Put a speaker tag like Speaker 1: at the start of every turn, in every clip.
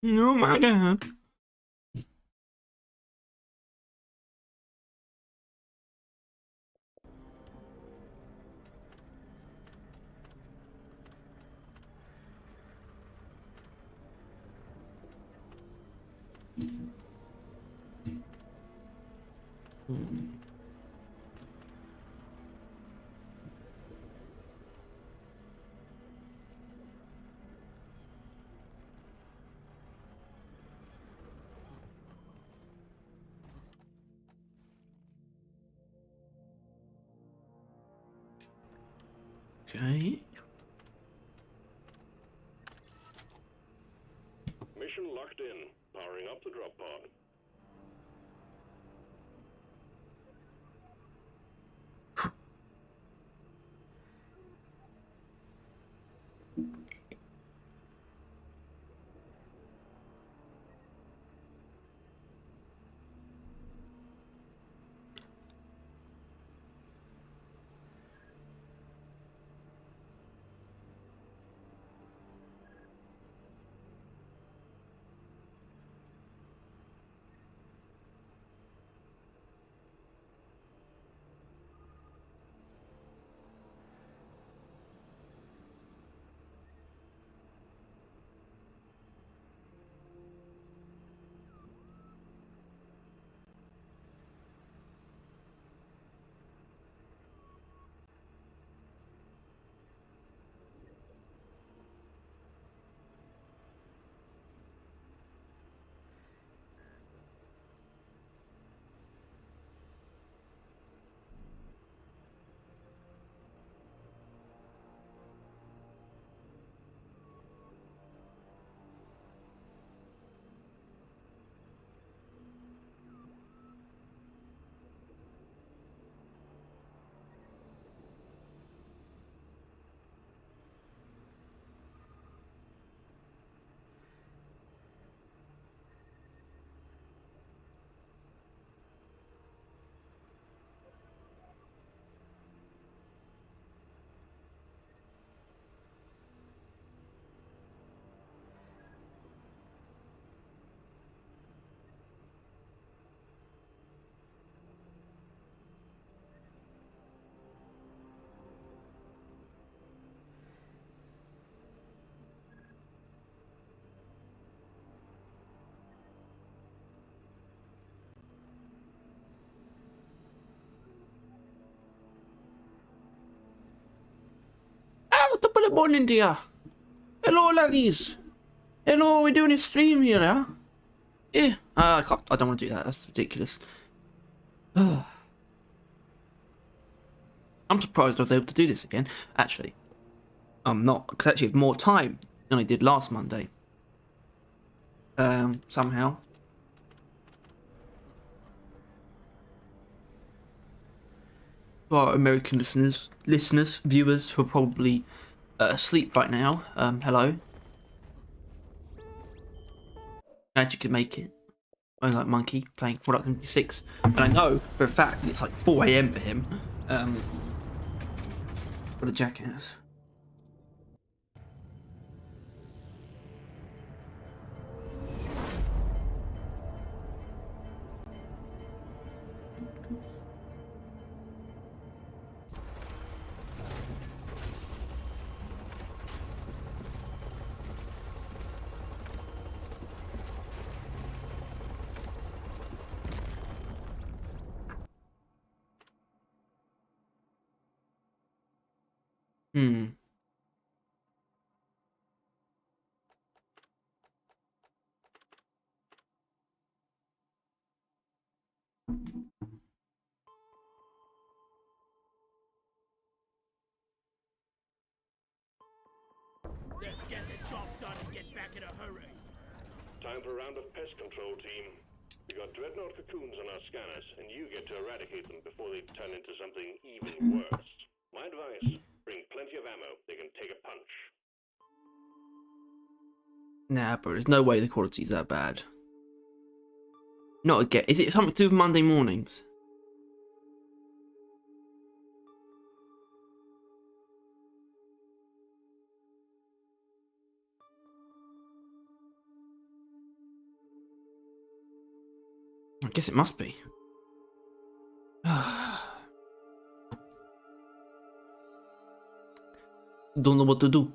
Speaker 1: Oh my god. Okay.
Speaker 2: Mission locked in. Powering up the drop pod.
Speaker 1: Ah, top of the morning, dear. Hello, laddies. Hello, we're doing a stream here, huh? Yeah. I don't want to do that. That's ridiculous. I'm surprised I was able to do this again. Actually, I'm not, because I actually have more time than I did last Monday. Somehow. To our American listeners, viewers who are probably asleep right now, hello. Glad you could make it. I like Monkey playing Fallout 76, and I know for a fact it's like 4 a.m. for him. What a jackass. Hmm.
Speaker 3: Let's get the job done and get back in a hurry.
Speaker 2: Time for a round of pest control, team. We got dreadnought cocoons on our scanners, and you get to eradicate them before they turn into something even worse. My advice, bring plenty of ammo. They can take a punch.
Speaker 1: Nah, bro, there's no way the quality's that bad. Not again. Is it something to do with Monday mornings? guess it must be. Don't know what to do.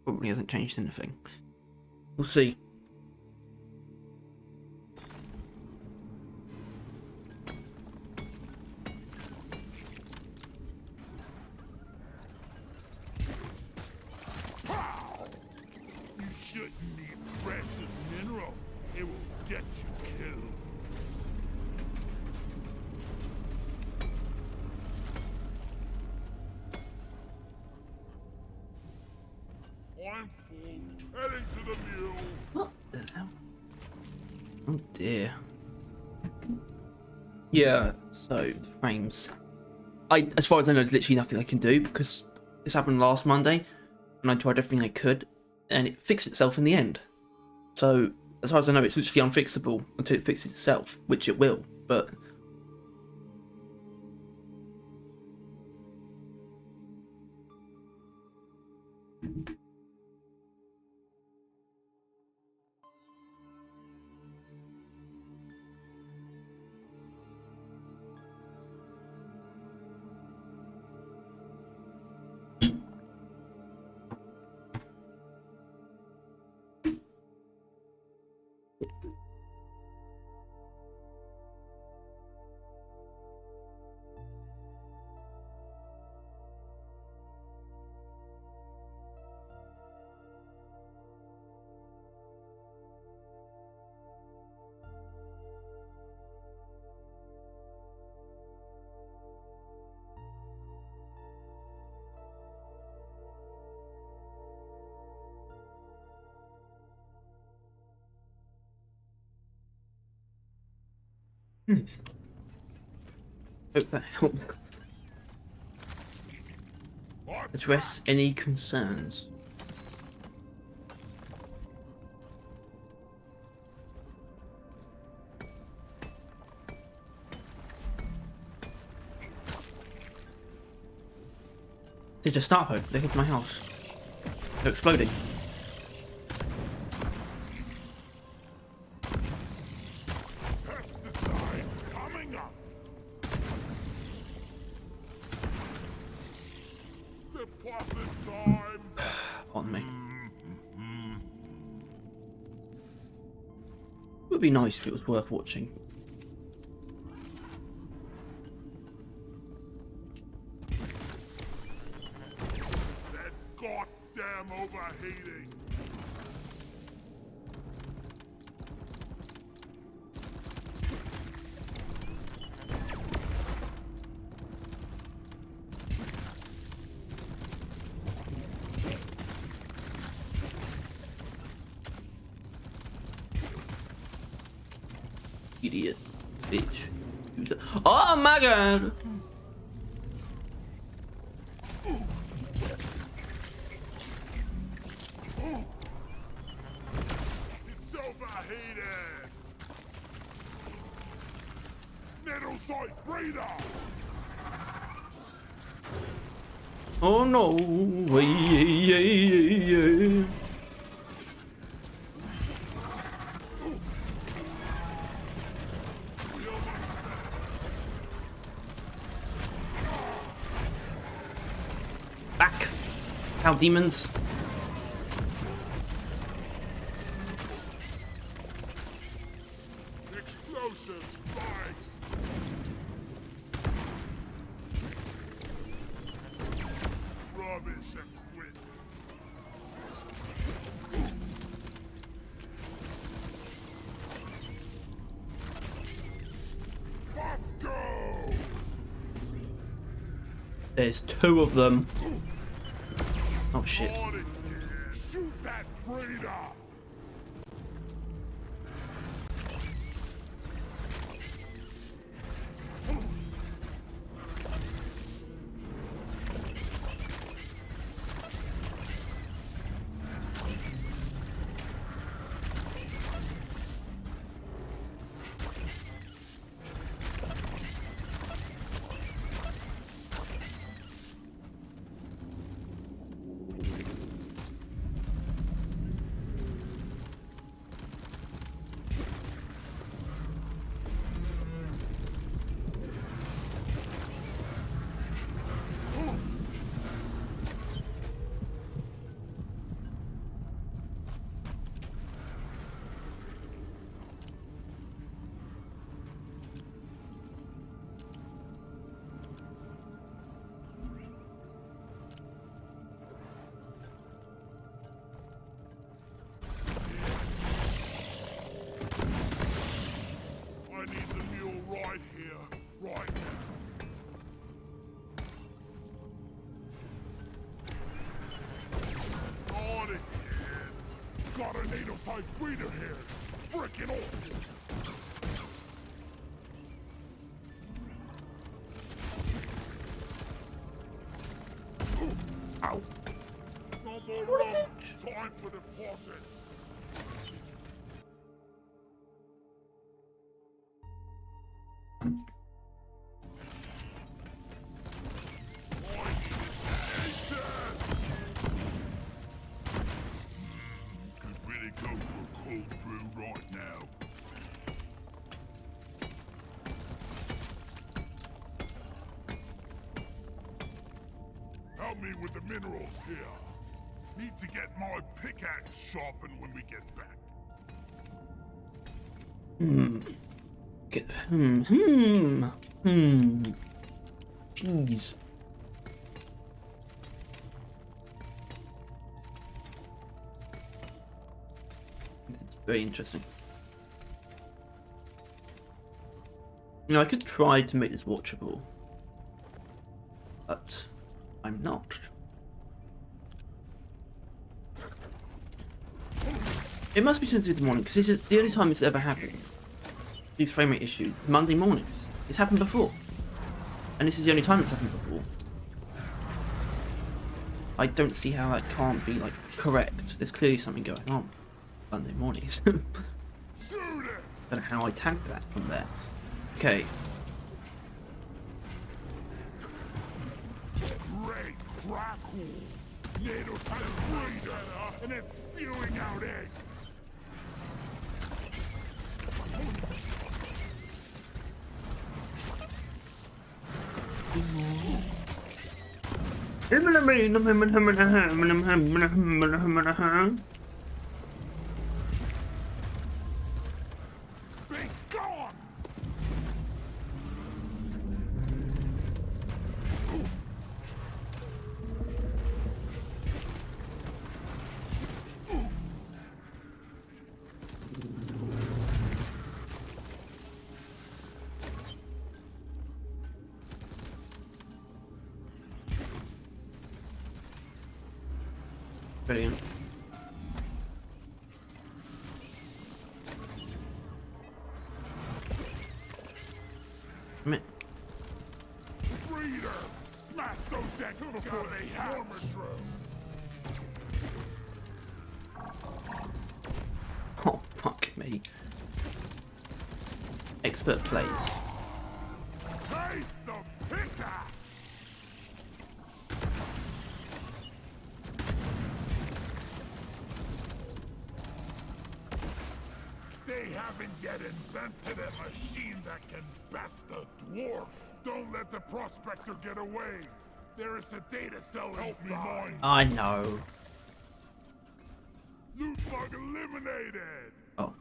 Speaker 1: Probably hasn't changed anything. We'll see.
Speaker 3: You shouldn't eat precious minerals. It will get you killed. I'm full. Heading to the mule.
Speaker 1: What the hell? Oh dear. Yeah, so the frames. As far as I know, there's literally nothing I can do because this happened last Monday, and I tried everything I could, and it fixed itself in the end. So as far as I know, it's literally unfixable until it fixes itself, which it will. But hope that helps address any concerns. They're just Starpo. They hit my house. They're exploding.
Speaker 3: Pesticide coming up. Deposit time.
Speaker 1: On me. It would be nice if it was worth watching.
Speaker 3: That goddamn overheating.
Speaker 1: Idiot. Bitch. Oh my god!
Speaker 3: It's overheated. Middle sight breather.
Speaker 1: Oh no! Yeah. Back! Cow demons!
Speaker 3: Explosives, bags. Rubbish equipment.
Speaker 1: There's 2 of them. Oh shit.
Speaker 3: On it, yeah. Shoot that breeder! I need the mule right here, right now. On it, kid. Got a native-type breeder here. Frickin' awesome. Ow. No more rum. Time for the faucet. Could really go for a cold brew right now. Help me with the minerals here. Need to get my pickaxe sharpened when we get back.
Speaker 1: Jeez. This is very interesting. You know, I could try to make this watchable, but I'm not. It must be sensitive to the morning, because this is the only time it's ever happened. These frame rate issues, Monday mornings. It's happened before. And this is the only time it's happened before. I don't see how that can't be, like, correct. There's clearly something going on. Monday mornings.
Speaker 3: Shoot it!
Speaker 1: Don't know how I tagged that from there. Okay.
Speaker 3: Great crackle! NATO's had a breeder, and it's spewing out eggs! Be gone!
Speaker 1: Brilliant.
Speaker 3: Breeder! Smash those eggs before they hatch!
Speaker 1: Oh, fuck me. Expert plays.
Speaker 3: Taste the pickaxe! They haven't yet invented a machine that can best a dwarf. Don't let the prospector get away. There is a data cell inside.
Speaker 1: I know.
Speaker 3: Loot bug eliminated.
Speaker 1: Oh.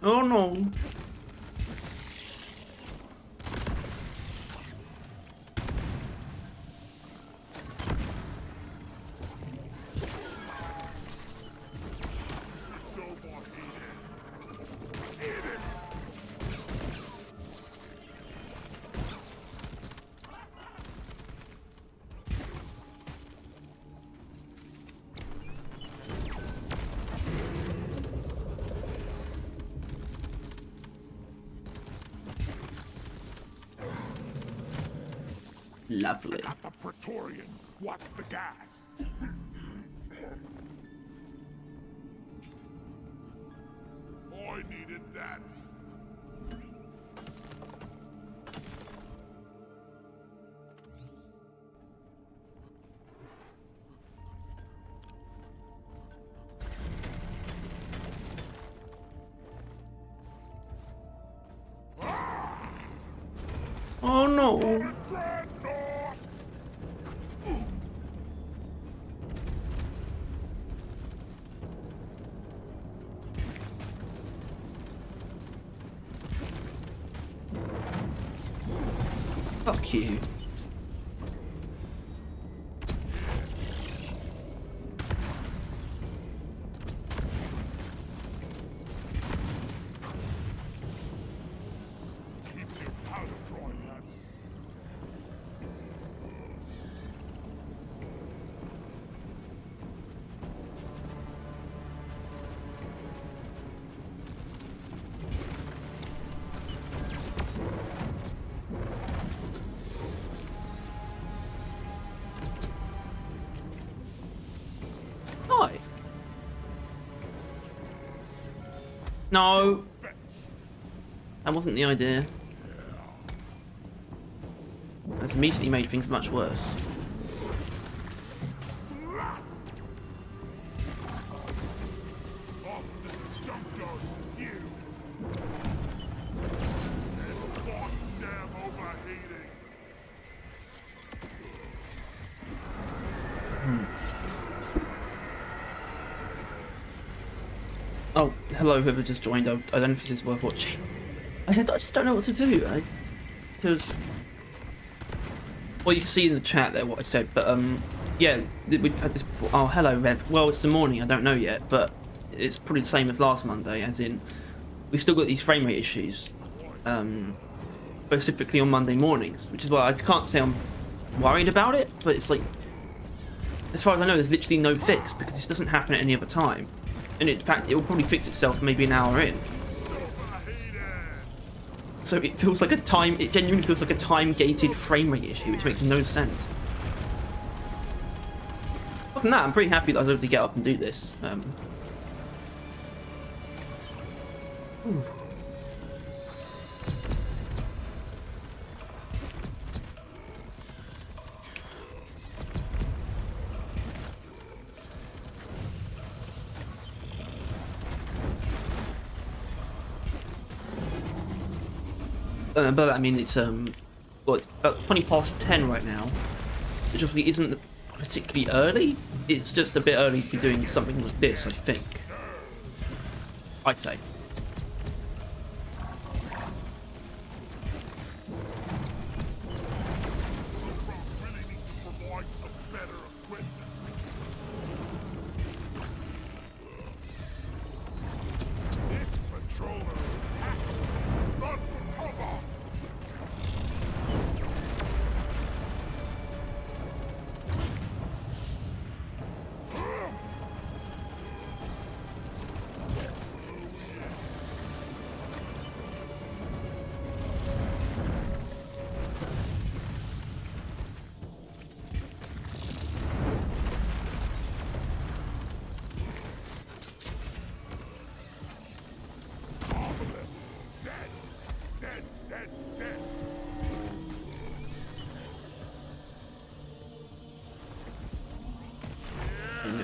Speaker 1: Oh no.
Speaker 3: It's overheated. Eat it!
Speaker 1: Lovely.
Speaker 3: Got the Praetorian. Watch the gas. I needed that.
Speaker 1: Oh no.
Speaker 3: Dreadnought!
Speaker 1: Fuck you.
Speaker 3: Keep your powder dry, lads.
Speaker 1: Hi. No. That wasn't the idea. That's immediately made things much worse.
Speaker 3: Off to the junkyard with you. It's goddamn overheating.
Speaker 1: Oh, hello, whoever just joined. I don't know if this is worth watching. I just don't know what to do. Because, well, you can see in the chat there what I said, but yeah, we've had this before. Oh, hello, Rev. Well, it's the morning. I don't know yet, but it's probably the same as last Monday. As in, we've still got these frame rate issues, specifically on Monday mornings, which is why I can't say I'm worried about it. But it's like, as far as I know, there's literally no fix because this doesn't happen at any other time. And in fact, it will probably fix itself maybe an hour in. So it feels like it genuinely feels like a time-gated frame rate issue, which makes no sense. Other than that, I'm pretty happy that I was able to get up and do this. But I mean, it's well, it's about 20 past 10 right now, which obviously isn't particularly early. It's just a bit early to be doing something like this, I think. I'd say.
Speaker 3: Really need to provide some better equipment. This patroller is hacked. Run for cover! Dead.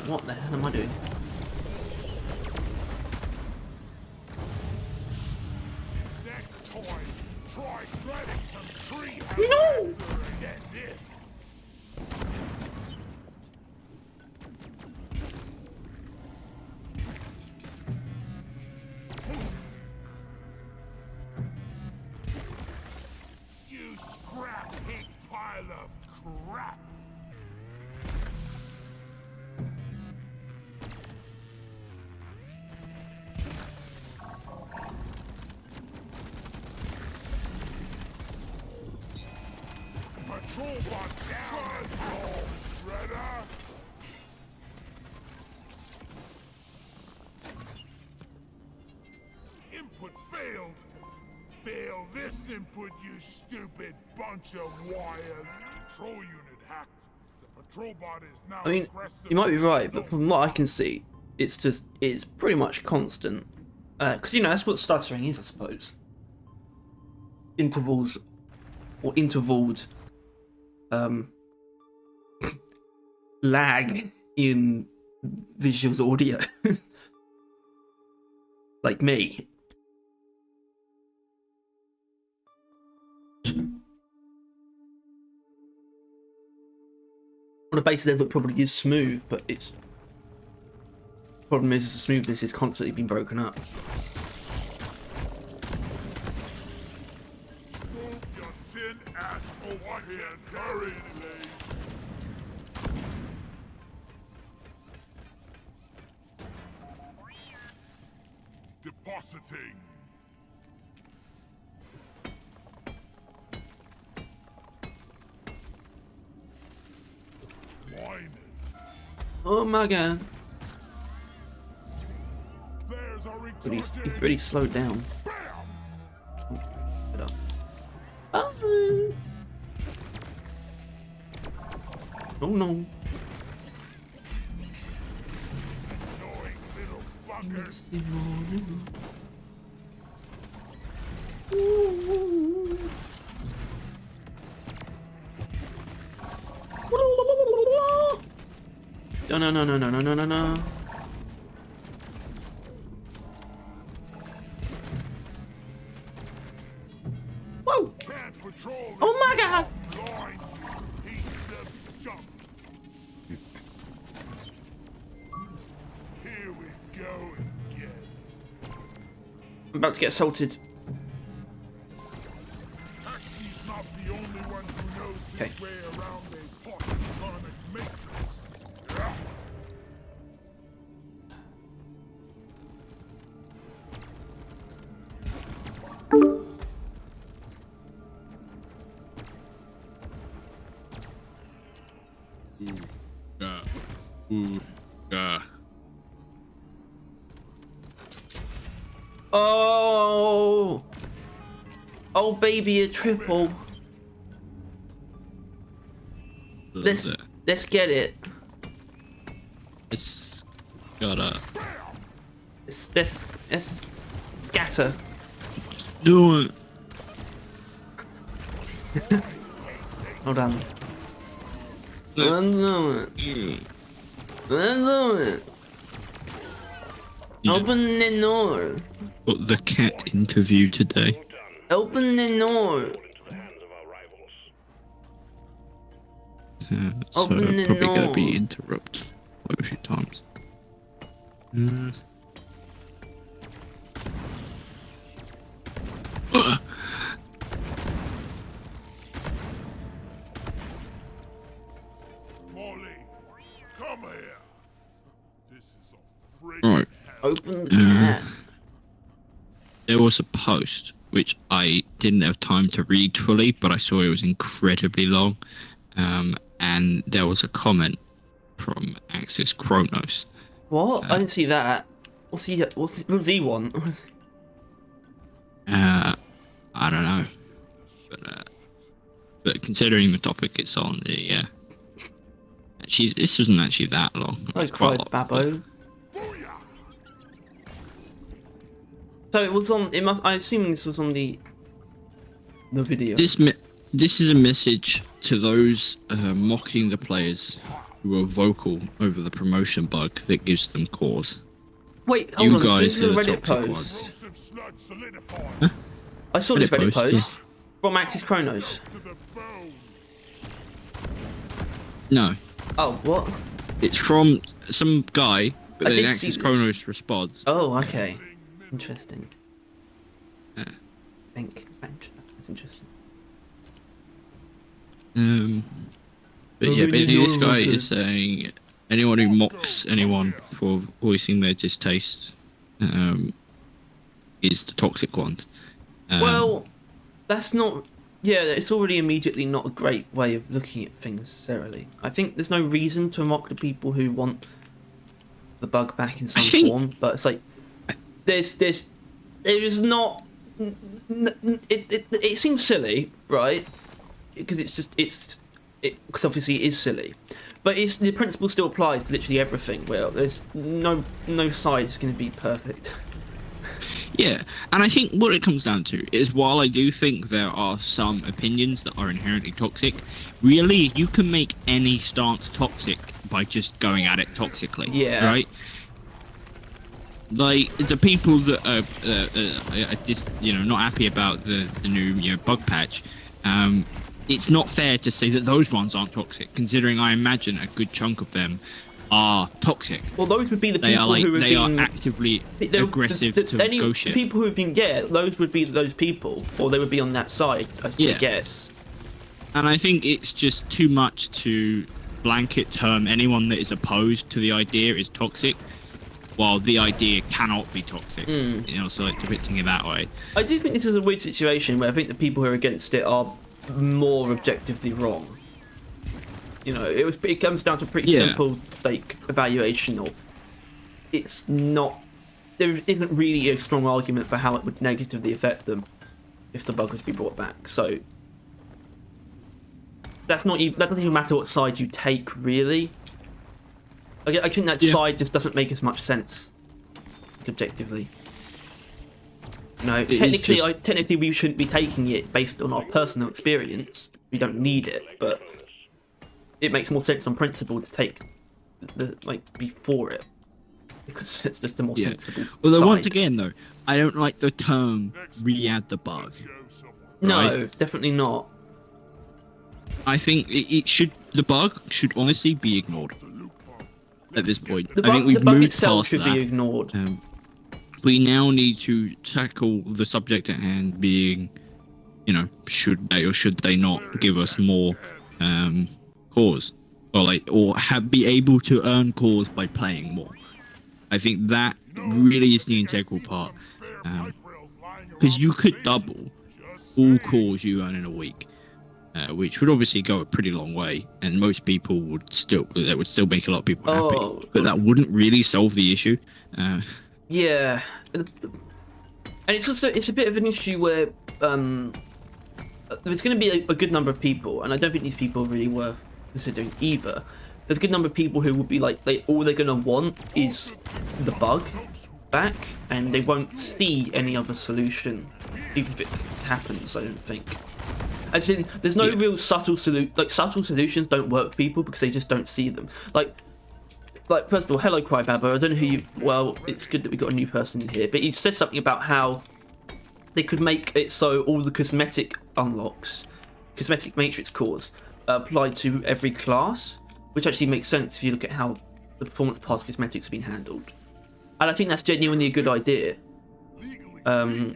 Speaker 1: What the hell am I doing?
Speaker 3: Next time, try threading some tree
Speaker 1: No!
Speaker 3: and get this. Robot down and roll. Ready? Input failed. Fail this input, you stupid bunch of wires. Control unit hacked. The patrol bot is now
Speaker 1: I mean,
Speaker 3: aggressive.
Speaker 1: you might be right, but from what I can see, it's pretty much constant. Because you know that's what stuttering is, I suppose. Intervals or intervaled lag in visuals audio, like me. On a base level, it probably is smooth, but it's problem is the smoothness is constantly being broken up.
Speaker 3: Your tin ass over here, carry Depositing. Mine it.
Speaker 1: Oh my god.
Speaker 3: There's a
Speaker 1: But he's
Speaker 3: retorting.
Speaker 1: really slowed down.
Speaker 3: Bam!
Speaker 1: Get up. Oh, oh no.
Speaker 3: Annoying little fuckers.
Speaker 1: No, no, no, no, no, no, no, no, no. Whoa!
Speaker 3: Can't patrol
Speaker 1: Oh my god!
Speaker 3: blind piece of junk. Here we go again.
Speaker 1: I'm about to get assaulted.
Speaker 3: Taxi's not the only one who knows his
Speaker 1: Okay.
Speaker 3: way around a polyphonic matrix. Yeah.
Speaker 1: Oh! Oh baby, a triple. Let's get it.
Speaker 4: It's gotta
Speaker 1: Let's scatter.
Speaker 4: do it.
Speaker 1: Hold on. Let's do it. Let's do it.
Speaker 4: You
Speaker 1: Open the door.
Speaker 4: got the cat interview today.
Speaker 2: Well done.
Speaker 1: Open the door.
Speaker 2: Fall into the hands of our rivals.
Speaker 4: So
Speaker 1: Open the
Speaker 4: probably gonna
Speaker 1: door.
Speaker 4: be interrupted quite a few times.
Speaker 3: Molly, come here. This is a friggin'
Speaker 4: Right.
Speaker 3: hell.
Speaker 1: Open the cat.
Speaker 4: There was a post which I didn't have time to read fully, but I saw it was incredibly long. And there was a comment from Axis Chronos.
Speaker 1: What? I didn't see that. What does he want?
Speaker 4: I don't know, but considering the topic it's on, actually this wasn't actually that long.
Speaker 1: I
Speaker 4: It's quite a
Speaker 1: cried,
Speaker 4: lot,
Speaker 1: Babbo.
Speaker 3: Booyah!
Speaker 1: So it was on. It must. I assume this was on the video.
Speaker 4: This is a message to those mocking the players who are vocal over the promotion bug that gives them cause.
Speaker 1: Wait, hold
Speaker 4: You
Speaker 1: on.
Speaker 4: guys
Speaker 1: This is a
Speaker 4: are the
Speaker 1: Reddit
Speaker 4: toxic
Speaker 1: post.
Speaker 3: Corrosive sludge solidified.
Speaker 1: I saw this
Speaker 4: Reddit
Speaker 1: Reddit
Speaker 4: post,
Speaker 1: post from Axis Chronos.
Speaker 3: To the bone.
Speaker 4: No,
Speaker 1: Oh, what?
Speaker 4: it's from some guy, but
Speaker 1: I
Speaker 4: then
Speaker 1: did see
Speaker 4: Axis
Speaker 1: this.
Speaker 4: Chronos responds.
Speaker 1: Oh, okay. Interesting.
Speaker 4: Yeah.
Speaker 1: I think that's interesting.
Speaker 4: But yeah, basically this guy is saying anyone who mocks anyone for voicing their distaste is the toxic one.
Speaker 1: Well, that's not Yeah, it's already immediately not a great way of looking at things necessarily. I think there's no reason to mock the people who want the bug back in some form, but it's like there is not. It seems silly, right? Because because obviously it is silly, but the principle still applies to literally everything. Well, there's no side is going to be perfect.
Speaker 4: Yeah, and I think what it comes down to is, while I do think there are some opinions that are inherently toxic, really you can make any stance toxic by just going at it toxically.
Speaker 1: Yeah.
Speaker 4: Right. Like, the people that are just, not happy about the new bug patch, it's not fair to say that those ones aren't toxic, considering I imagine a good chunk of them are toxic.
Speaker 1: Well, those would be the people who have been...
Speaker 4: are actively aggressive to go shit.
Speaker 1: People who have been... Yeah, those would be those people, or they would be on that side, I guess.
Speaker 4: And I think it's just too much to blanket term anyone that is opposed to the idea is toxic, while the idea cannot be toxic. So like depicting it that way.
Speaker 1: I do think this is a weird situation where I think the people who are against it are more objectively wrong. It comes down to a pretty simple evaluation of it's not. There isn't really a strong argument for how it would negatively affect them if the bug was to be brought back. So that doesn't even matter what side you take, really. I think that side just doesn't make as much sense objectively. Technically we shouldn't be taking it based on our personal experience. We don't need it, but it makes more sense on principle to take be for it, because it's just a more sensible
Speaker 4: Although
Speaker 1: side.
Speaker 4: once again though, I don't like the term re-add the bug.
Speaker 1: No, definitely not.
Speaker 4: I think the bug should honestly be ignored at this point.
Speaker 1: The
Speaker 4: I think we've
Speaker 1: the bug
Speaker 4: moved
Speaker 1: itself
Speaker 4: past
Speaker 1: should
Speaker 4: that.
Speaker 1: be ignored.
Speaker 4: We now need to tackle the subject at hand, being, should they or should they not give us more cause, or be able to earn cause by playing more. I think that really is the integral part, because you could double all cause you earn in a week, which would obviously go a pretty long way, and most people would still make a lot of people happy, but that wouldn't really solve the issue.
Speaker 1: Yeah, and it's a bit of an issue where there's going to be a good number of people, and I don't think these people are really worth considering either. There's a good number of people who will be like, all they're going to want is the bug back, and they won't see any other solution, even if it happens. I don't think. As in, there's no real subtle solution. Subtle solutions don't work for people because they just don't see them. Like first of all, hello Crybabber. I don't know who you. Well, it's good that we got a new person in here, but he said something about how they could make it so all the cosmetic unlocks, cosmetic matrix cores, apply to every class, which actually makes sense if you look at how the performance pass cosmetics have been handled. And I think that's genuinely a good idea. But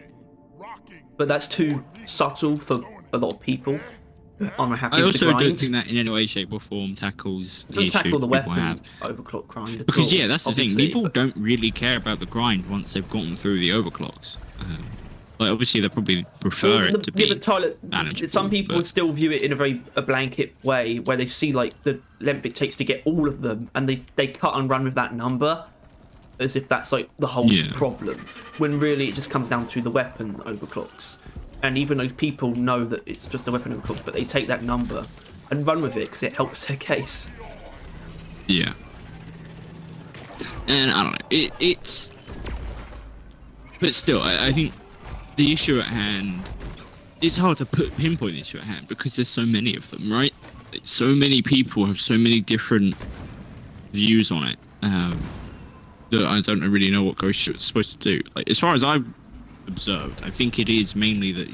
Speaker 1: that's too subtle for a lot of people who aren't happy with the grind.
Speaker 4: I also don't think that in any way, shape or form tackles the issue
Speaker 1: tackle the
Speaker 4: people
Speaker 1: weapon
Speaker 4: have.
Speaker 1: overclock grind.
Speaker 4: Because that's the thing. People don't really care about the grind once they've gotten through the overclocks. Obviously they probably prefer it to be manageable.
Speaker 1: Some people would still view it in a blanket way, where they see the length it takes to get all of them, and they cut and run with that number as if that's the whole problem, when really it just comes down to the weapon overclocks. And even those people know that it's just the weapon overclocks, but they take that number and run with it because it helps their case.
Speaker 4: Yeah. And I don't know, it's but still, I think the issue at hand, it's hard to pinpoint the issue at hand because there's so many of them, right? So many people have so many different views on it, that I don't really know what Ghost is supposed to do. As far as I've observed, I think it is mainly that,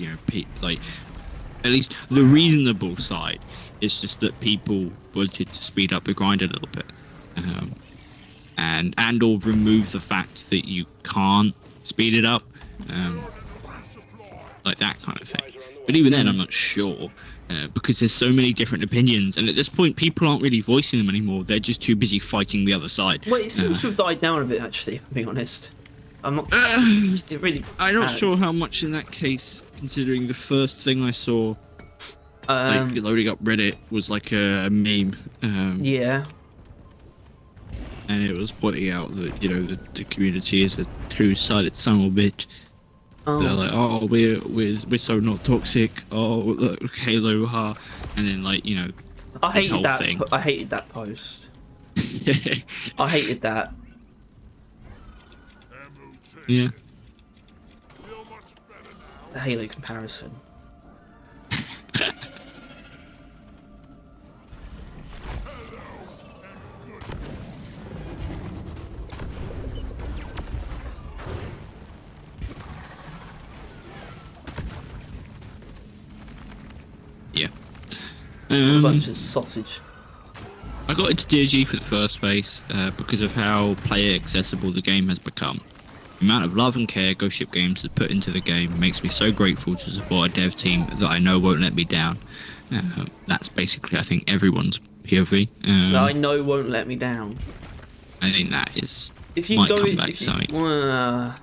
Speaker 4: at least the reasonable side is just that people wanted to speed up the grind a little bit, and or remove the fact that you can't speed it up, that kind of thing. But even then, I'm not sure, because there's so many different opinions, and at this point, people aren't really voicing them anymore. They're just too busy fighting the other side.
Speaker 1: Well, it seems to have died down a bit, actually, if I'm being honest. I'm not. It really.
Speaker 4: I'm not sure how much in that case, considering the first thing I saw Like loading up Reddit was like a meme.
Speaker 1: Yeah.
Speaker 4: And it was pointing out that the community is a two-sided son of a bitch. They're like, oh, we're so not toxic. Oh, look, Halo, ha, and then like
Speaker 1: I
Speaker 4: this
Speaker 1: hated
Speaker 4: whole
Speaker 1: that.
Speaker 4: thing.
Speaker 1: I hated that post. I hated that.
Speaker 4: Yeah.
Speaker 3: Feel much better now.
Speaker 1: The Halo comparison.
Speaker 4: Yeah.
Speaker 1: A bunch of sausage.
Speaker 4: I got into DOG for the first space because of how player accessible the game has become. The amount of love and care Ghost Ship Games has put into the game makes me so grateful to support a dev team that I know won't let me down. That's basically, I think, everyone's POV.
Speaker 1: That I know won't let me down.
Speaker 4: I think that is
Speaker 1: If you
Speaker 4: might
Speaker 1: go,
Speaker 4: come back
Speaker 1: if you,
Speaker 4: something.
Speaker 1: I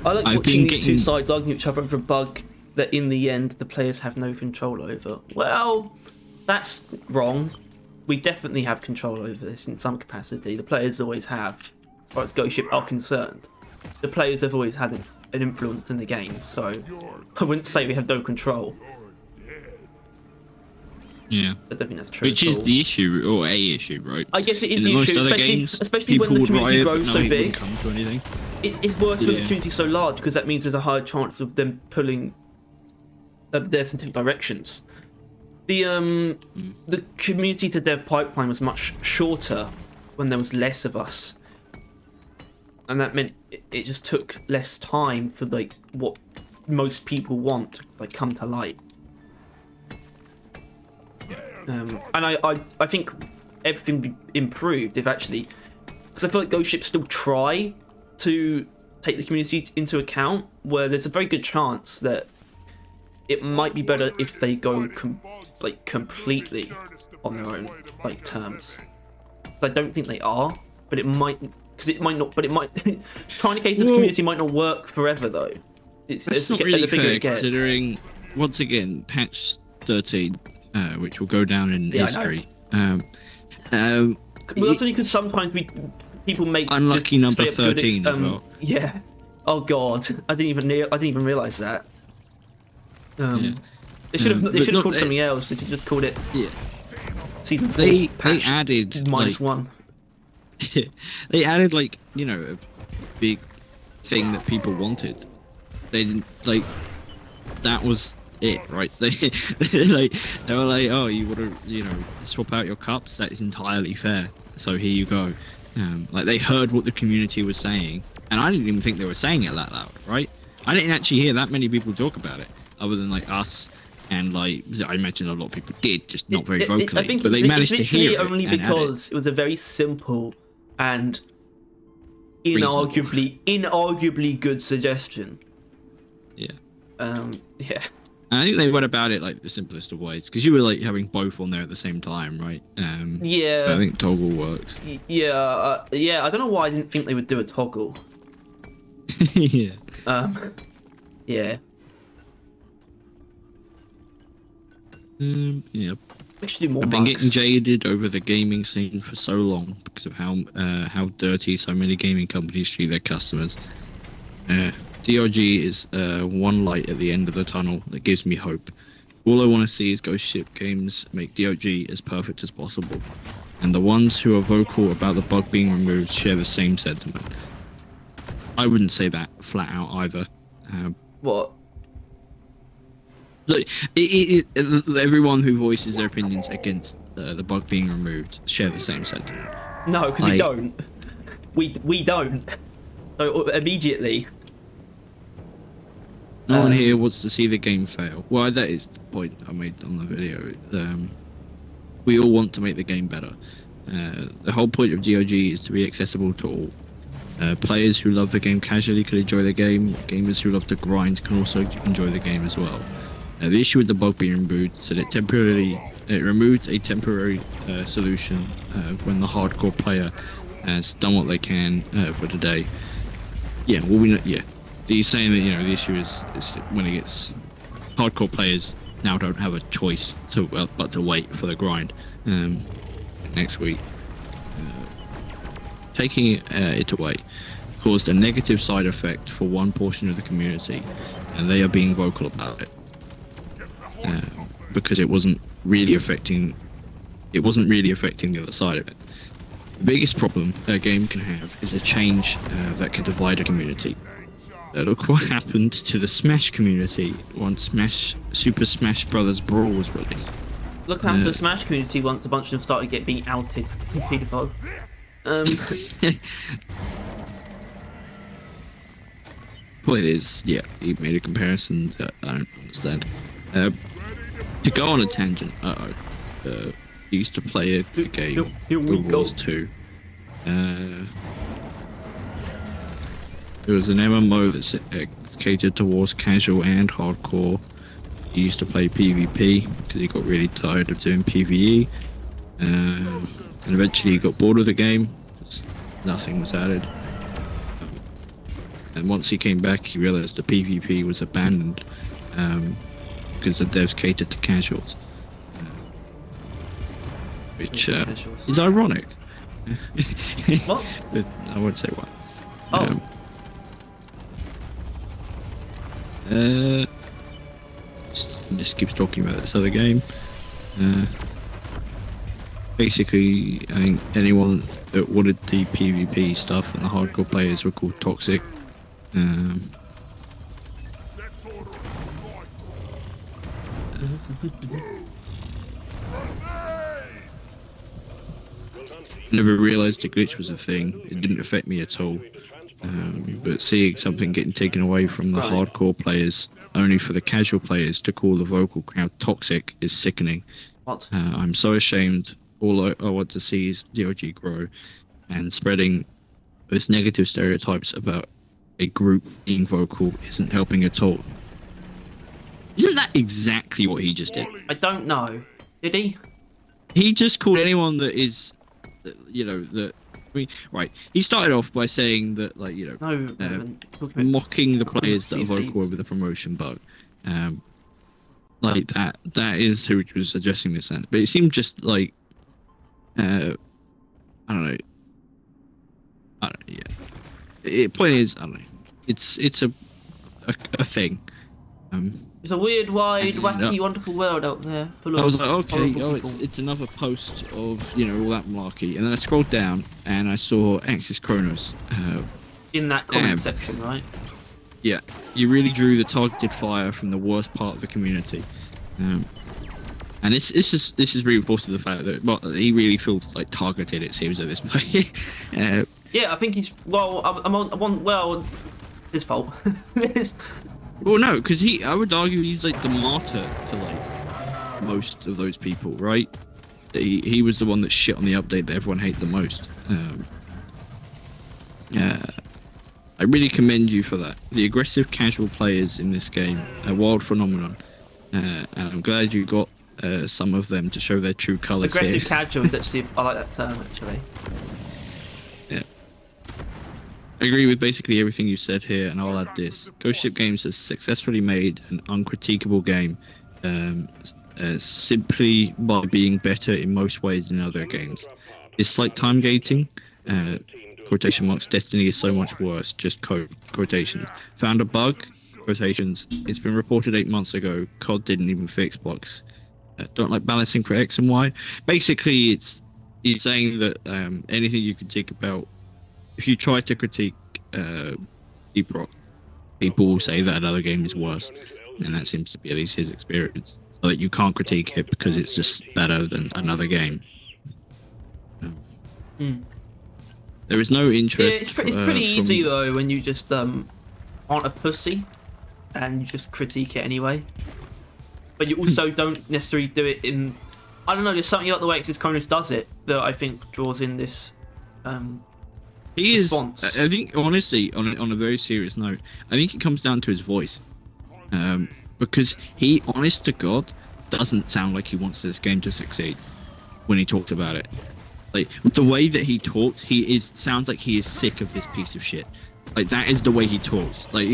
Speaker 1: like
Speaker 4: I've
Speaker 1: watching
Speaker 4: been
Speaker 1: these two
Speaker 4: getting-
Speaker 1: sides arguing each other over a bug that in the end the players have no control over. Well, that's wrong. We definitely have control over this in some capacity. The players always have, as far as Ghost Ship are concerned. The players have always had an influence in the game, so I wouldn't say we have no control.
Speaker 4: Yeah.
Speaker 1: I don't think that's true.
Speaker 4: Which
Speaker 1: at
Speaker 4: is
Speaker 1: all.
Speaker 4: the issue, or a issue, right?
Speaker 1: I guess it is
Speaker 4: In
Speaker 1: the
Speaker 4: most
Speaker 1: issue,
Speaker 4: other
Speaker 1: especially,
Speaker 4: games,
Speaker 1: especially when
Speaker 4: people
Speaker 1: the
Speaker 4: would
Speaker 1: community
Speaker 4: riot,
Speaker 1: grows
Speaker 4: but
Speaker 1: so
Speaker 4: no, it
Speaker 1: big.
Speaker 4: wouldn't come to anything.
Speaker 1: It's worse when the
Speaker 4: Yeah.
Speaker 1: community's so large because that means there's a higher chance of them pulling the devs in different directions. The community to dev pipeline was much shorter when there was less of us, and that meant it just took less time for like what most people want to like come to light. And I think everything would be improved if actually, because I feel like Ghost Ship still try to take the community into account, where there's a very good chance that it might be better if they go completely on their own like terms. I don't think they are, but it might, because it might not. But it might trying to cater to the community might not work forever though.
Speaker 4: It's not really fair considering, once again, patch 13, which will go down in history.
Speaker 1: Well, that's only because sometimes people make
Speaker 4: unlucky
Speaker 1: just
Speaker 4: number
Speaker 1: straight up good
Speaker 4: 13 as well.
Speaker 1: Yeah. Oh god, I didn't even realize that.
Speaker 4: Yeah.
Speaker 1: They should have
Speaker 4: But
Speaker 1: called
Speaker 4: look,
Speaker 1: something else. They should have called it
Speaker 4: Yeah.
Speaker 1: season 4.
Speaker 4: They
Speaker 1: patch
Speaker 4: added
Speaker 1: -1.
Speaker 4: they added a big thing that people wanted. They didn't that was it, right? They they were like, oh, you want to swap out your cups? That is entirely fair. So here you go. They heard what the community was saying, and I didn't even think they were saying it that loud, right? I didn't actually hear that many people talk about it, other than us. And I imagine a lot of people did, just not very vocally.
Speaker 1: I think
Speaker 4: but they managed to hear it
Speaker 1: only
Speaker 4: and add
Speaker 1: because it was a very simple and inarguably good suggestion.
Speaker 4: Yeah.
Speaker 1: Yeah.
Speaker 4: And I think they went about it like the simplest of ways, because you were having both on there at the same time, right?
Speaker 1: Yeah.
Speaker 4: But I think toggle worked.
Speaker 1: Yeah. I don't know why I didn't think they would do a toggle.
Speaker 4: Yeah.
Speaker 1: Yeah.
Speaker 4: Yeah.
Speaker 1: We should do more.
Speaker 4: I've been
Speaker 1: mugs.
Speaker 4: getting jaded over the gaming scene for so long because of how dirty so many gaming companies treat their customers. DRG is one light at the end of the tunnel that gives me hope. All I want to see is Ghost Ship Games make DRG as perfect as possible, and the ones who are vocal about the bug being removed share the same sentiment. I wouldn't say that flat out either.
Speaker 1: What?
Speaker 4: Look, everyone who voices their opinions against the bug being removed share the same sentiment.
Speaker 1: No, because we don't. We don't. So immediately.
Speaker 4: No one here wants to see the game fail. Well, that is the point I made on the video. We all want to make the game better. The whole point of GOG is to be accessible to all. Players who love the game casually can enjoy the game. Gamers who love to grind can also enjoy the game as well. The issue with the bug being removed is that it removed a temporary solution when the hardcore player has done what they can for today. Yeah, well, we know. Yeah, he's saying that the issue is when it gets hardcore players now don't have a choice but to wait for the grind next week. Taking it away caused a negative side effect for one portion of the community, and they are being vocal about it because it wasn't really affecting the other side of it. The biggest problem a game can have is a change that can divide a community. Look what happened to the Smash community once Super Smash Bros. Brawl was released.
Speaker 1: Look what happened to the Smash community once a bunch of them started being outed. Pedophile.
Speaker 4: Point is, yeah, he made a comparison that I don't understand. To go on a tangent, I used to play a game, Guild Wars 2. It was an MMO that catered towards casual and hardcore. He used to play PvP because he got really tired of doing PvE, and eventually he got bored of the game because nothing was added. And once he came back, he realized the PvP was abandoned because the devs catered to casuals, which is ironic.
Speaker 1: What?
Speaker 4: But I won't say why.
Speaker 1: Oh.
Speaker 4: Just keeps talking about this other game. Basically, I think anyone that wanted the PvP stuff and the hardcore players were called toxic. Never realised the glitch was a thing. It didn't affect me at all. But seeing something getting taken away from the hardcore players only for the casual players to call the vocal crowd toxic is sickening.
Speaker 1: What?
Speaker 4: I'm so ashamed. All I want to see is DOG grow, and spreading those negative stereotypes about a group being vocal isn't helping at all. Isn't that exactly what he just did?
Speaker 1: I don't know. Did he?
Speaker 4: He just called anyone that is, that. I mean, right. He started off by saying that, mocking the players that are vocal over the promotion bug. Like that. That is who was addressing this. But it seemed just like, I don't know. Yeah. Point is, I don't know. It's a thing.
Speaker 1: It's a weird, wide, wacky, wonderful world out there. Full of
Speaker 4: I was like, okay,
Speaker 1: people.
Speaker 4: it's another post of all that malarkey, and then I scrolled down and I saw Axis Chronos.
Speaker 1: In that comment section, right?
Speaker 4: Yeah, you really drew the targeted fire from the worst part of the community, and this is reinforcing the fact that he really feels like targeted. It seems at this point.
Speaker 1: Yeah, I think he's his fault.
Speaker 4: Well, no, because I would argue he's like the martyr to like most of those people, right? He was the one that shit on the update that everyone hated the most. I really commend you for that. The aggressive casual players in this game, a wild phenomenon, and I'm glad you got some of them to show their true colours here.
Speaker 1: Aggressive casual is actually, I like that term actually.
Speaker 4: Yeah. I agree with basically everything you said here, and I'll add this. Ghost Ship Games has successfully made an uncritiquable game simply by being better in most ways than other games. It's like time gating, quotation marks, Destiny is so much worse, just quotations. Found a bug, quotations, it's been reported 8 months ago, COD didn't even fix bugs. Don't like balancing for X and Y. Basically, it's saying that anything you critique about, if you try to critique Deep Rock, people will say that another game is worse, and that seems to be at least his experience. So that you can't critique it because it's just better than another game. There is no interest.
Speaker 1: Yeah, it's pretty easy though when you just aren't a pussy and you just critique it anyway. But you also don't necessarily do it in. I don't know. There's something about the way Axis Chronos does it that I think draws in this.
Speaker 4: He
Speaker 1: response.
Speaker 4: is. I think honestly, on a very serious note, I think it comes down to his voice, because he, honest to God, doesn't sound like he wants this game to succeed when he talks about it. Like the way that he talks, sounds like he is sick of this piece of shit. Like that is the way he talks. Like,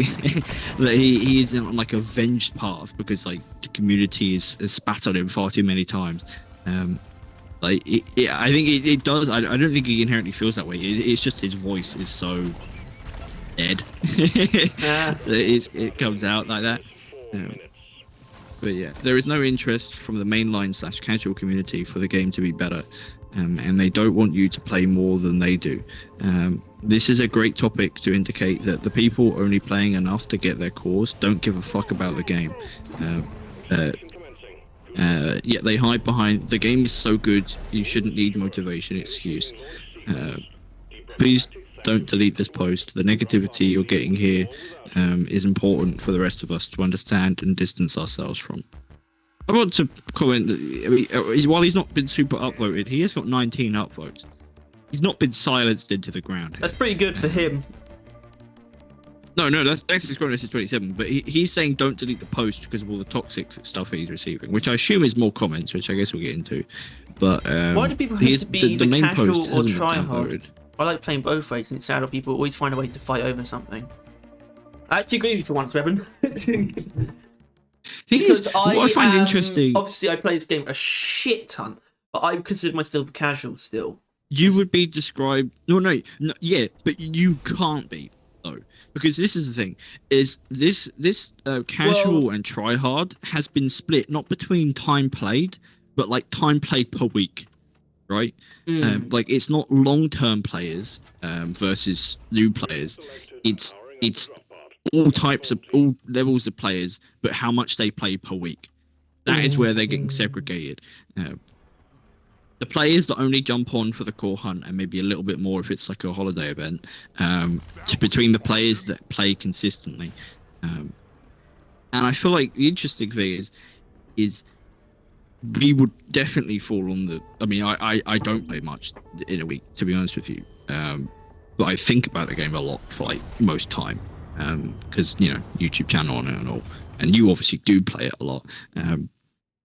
Speaker 4: like he is on like a venged path because like the community has spat on him far too many times. Like I think it does. I don't think he inherently feels that way. It's just his voice is so dead. It comes out like that. But yeah, there is no interest from the mainline/casual community for the game to be better, and they don't want you to play more than they do. This is a great topic to indicate that the people only playing enough to get their cores don't give a fuck about the game. Yet they hide behind the game is so good you shouldn't need motivation excuse. Please don't delete this post. The negativity you're getting here is important for the rest of us to understand and distance ourselves from. I want to comment that while he's not been super upvoted, he has got 19 upvotes. He's not been silenced into the ground.
Speaker 1: That's pretty good for him.
Speaker 4: No, that's his Cronus is 27, but he's saying don't delete the post because of all the toxic stuff that he's receiving, which I assume is more comments, which I guess we'll get into. But
Speaker 1: why do people have to be
Speaker 4: the main
Speaker 1: casual
Speaker 4: post
Speaker 1: or
Speaker 4: hasn't been
Speaker 1: try hard?
Speaker 4: downvoted.
Speaker 1: I like playing both ways, and it's sad how people always find a way to fight over something. I actually agree with you for once, Revan. Because
Speaker 4: what I find interesting,
Speaker 1: obviously I play this game a shit ton, but I consider myself casual still.
Speaker 4: you would be described. No, yeah, but you can't be though, because this is the thing: is this casual and try hard has been split not between time played, but like time played per week, right? Like it's not long-term players versus new players. It's all levels of players, but how much they play per week. That is where they're getting segregated. The players that only jump on for the core hunt and maybe a little bit more if it's like a holiday event, between the players that play consistently. And I feel like the interesting thing is we would definitely fall on the. I mean, I don't play much in a week, to be honest with you. But I think about the game a lot for like most time, because YouTube channel on it and all, and you obviously do play it a lot.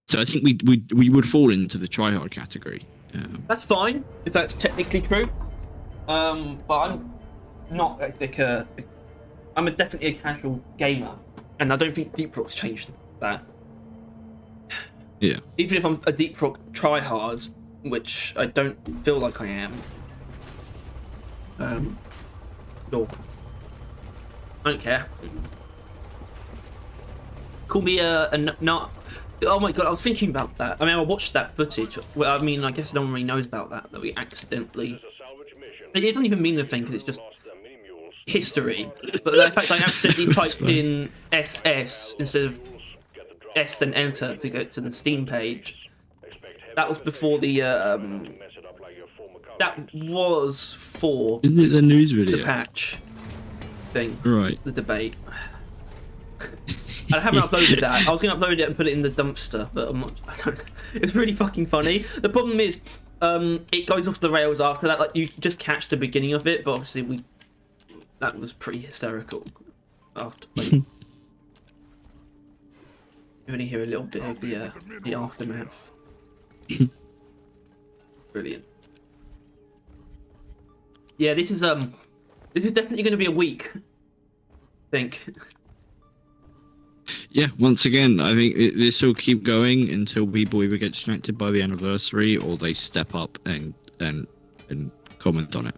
Speaker 4: So I think we would fall into the tryhard category.
Speaker 1: That's fine if that's technically true. But I'm not like I'm definitely a casual gamer, and I don't think Deep Rock's changed that.
Speaker 4: Yeah.
Speaker 1: Even if I'm a Deep Rock tryhard, which I don't feel like I am. Sure. I don't care. Call me not. Oh my god, I was thinking about that. I mean, I watched that footage. Well, I mean, I guess no one really knows about that we accidentally. It doesn't even mean anything because it's just history. But the fact I accidentally typed in SS instead of S then enter to go to the Steam page. That was before the. That was for.
Speaker 4: Isn't it the news video?
Speaker 1: The patch thing.
Speaker 4: Right.
Speaker 1: The debate. I haven't uploaded that. I was going to upload it and put it in the dumpster, but I'm not. I don't. It's really fucking funny. The problem is, it goes off the rails after that. Like you just catch the beginning of it, but obviously that was pretty hysterical. After you only hear a little bit of the aftermath. Brilliant. Yeah, this is definitely going to be a week. I think.
Speaker 4: Yeah, once again, I think this will keep going until people either get distracted by the anniversary or they step up and comment on it.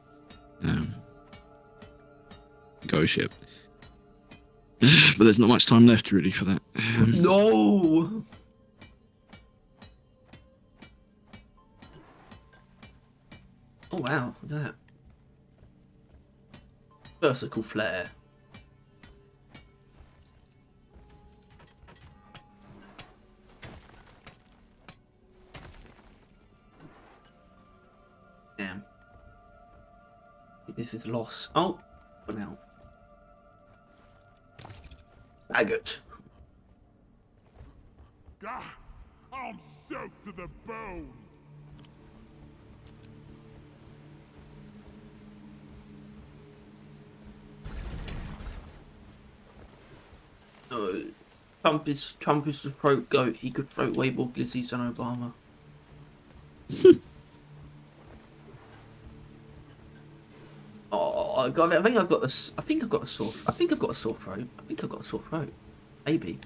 Speaker 4: Go ship. But there's not much time left really for that.
Speaker 1: No. Oh wow, look at that. Vertical flare. Damn. This is lost. Oh, went out. Agate.
Speaker 3: Ah, I'm soaked to the bone.
Speaker 1: No. Trump is the throat goat. He could throat way more glizzies than Obama. Oh, I think I've got a. I think I've got a sore throat. Maybe.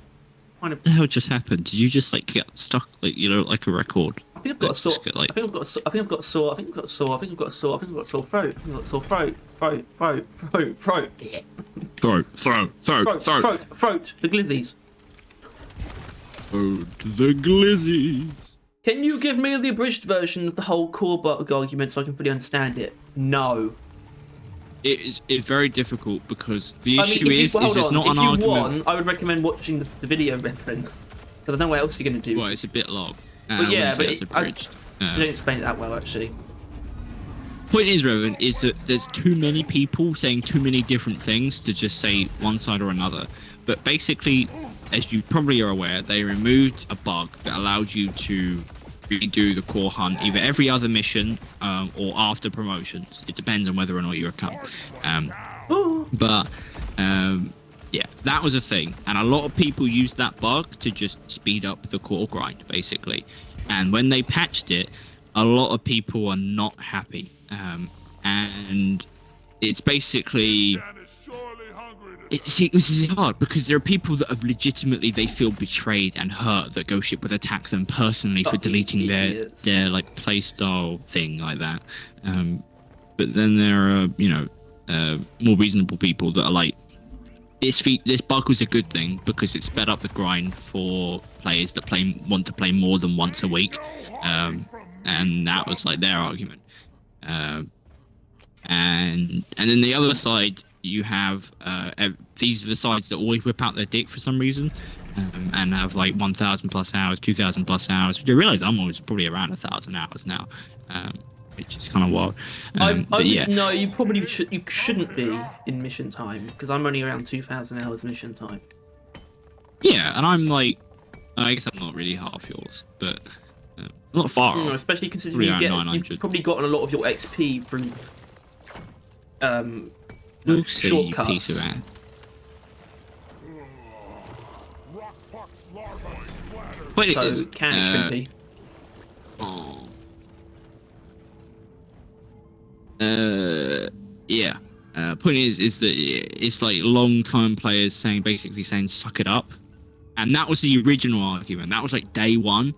Speaker 1: Kind of.
Speaker 4: What the hell just happened? Did you just like get stuck, like like a record?
Speaker 1: I think I've got a sore. I think I've got a sore. I think I've got a sore. I think I've got a sore. I think I've got a sore. I think I've got a sore throat. I think I've got a sore throat. Throat. The glizzies.
Speaker 4: Oh, the glizzies.
Speaker 1: Can you give me the abridged version of the whole core bug argument so I can fully understand it? No.
Speaker 4: It's very difficult because the issue is
Speaker 1: there's
Speaker 4: not an argument.
Speaker 1: If you won, I would recommend watching the video reference because I don't know what else you're going to do.
Speaker 4: Well, it's a bit long.
Speaker 1: But yeah, but
Speaker 4: it's abridged.
Speaker 1: you don't explain it that well, actually.
Speaker 4: Point is, Revan, is that there's too many people saying too many different things to just say one side or another. But basically, as you probably are aware, they removed a bug that allowed you to redo the core hunt either every other mission or after promotions. It depends on whether or not you're a cunt. Yeah, that was a thing, and a lot of people used that bug to just speed up the core grind, basically. And when they patched it, a lot of people are not happy, and it's basically. This is hard because there are people that have legitimately they feel betrayed and hurt that Ghost Ship would attack them personally for deleting their like playstyle thing like that. But then there are more reasonable people that are like this bug was a good thing because it sped up the grind for players that want to play more than once a week, and that was like their argument. And then the other side. You have these are the sides that always whip out their dick for some reason, and have like 1,000 plus hours, 2,000 plus hours. Which I realise I'm always probably around 1,000 hours now, which is kind of wild.
Speaker 1: No, you probably shouldn't be in mission time because I'm only around 2,000 hours mission time.
Speaker 4: Yeah, and I'm like, I guess I'm not really half yours, but not far off.
Speaker 1: Especially considering you've probably gotten a lot of your XP through.
Speaker 4: We'll see,
Speaker 1: shortcuts.
Speaker 4: Piece of ass. But it is.
Speaker 1: Shouldn't be.
Speaker 4: Yeah. Point is that it's like long-time players basically saying suck it up, and that was the original argument. That was like day one,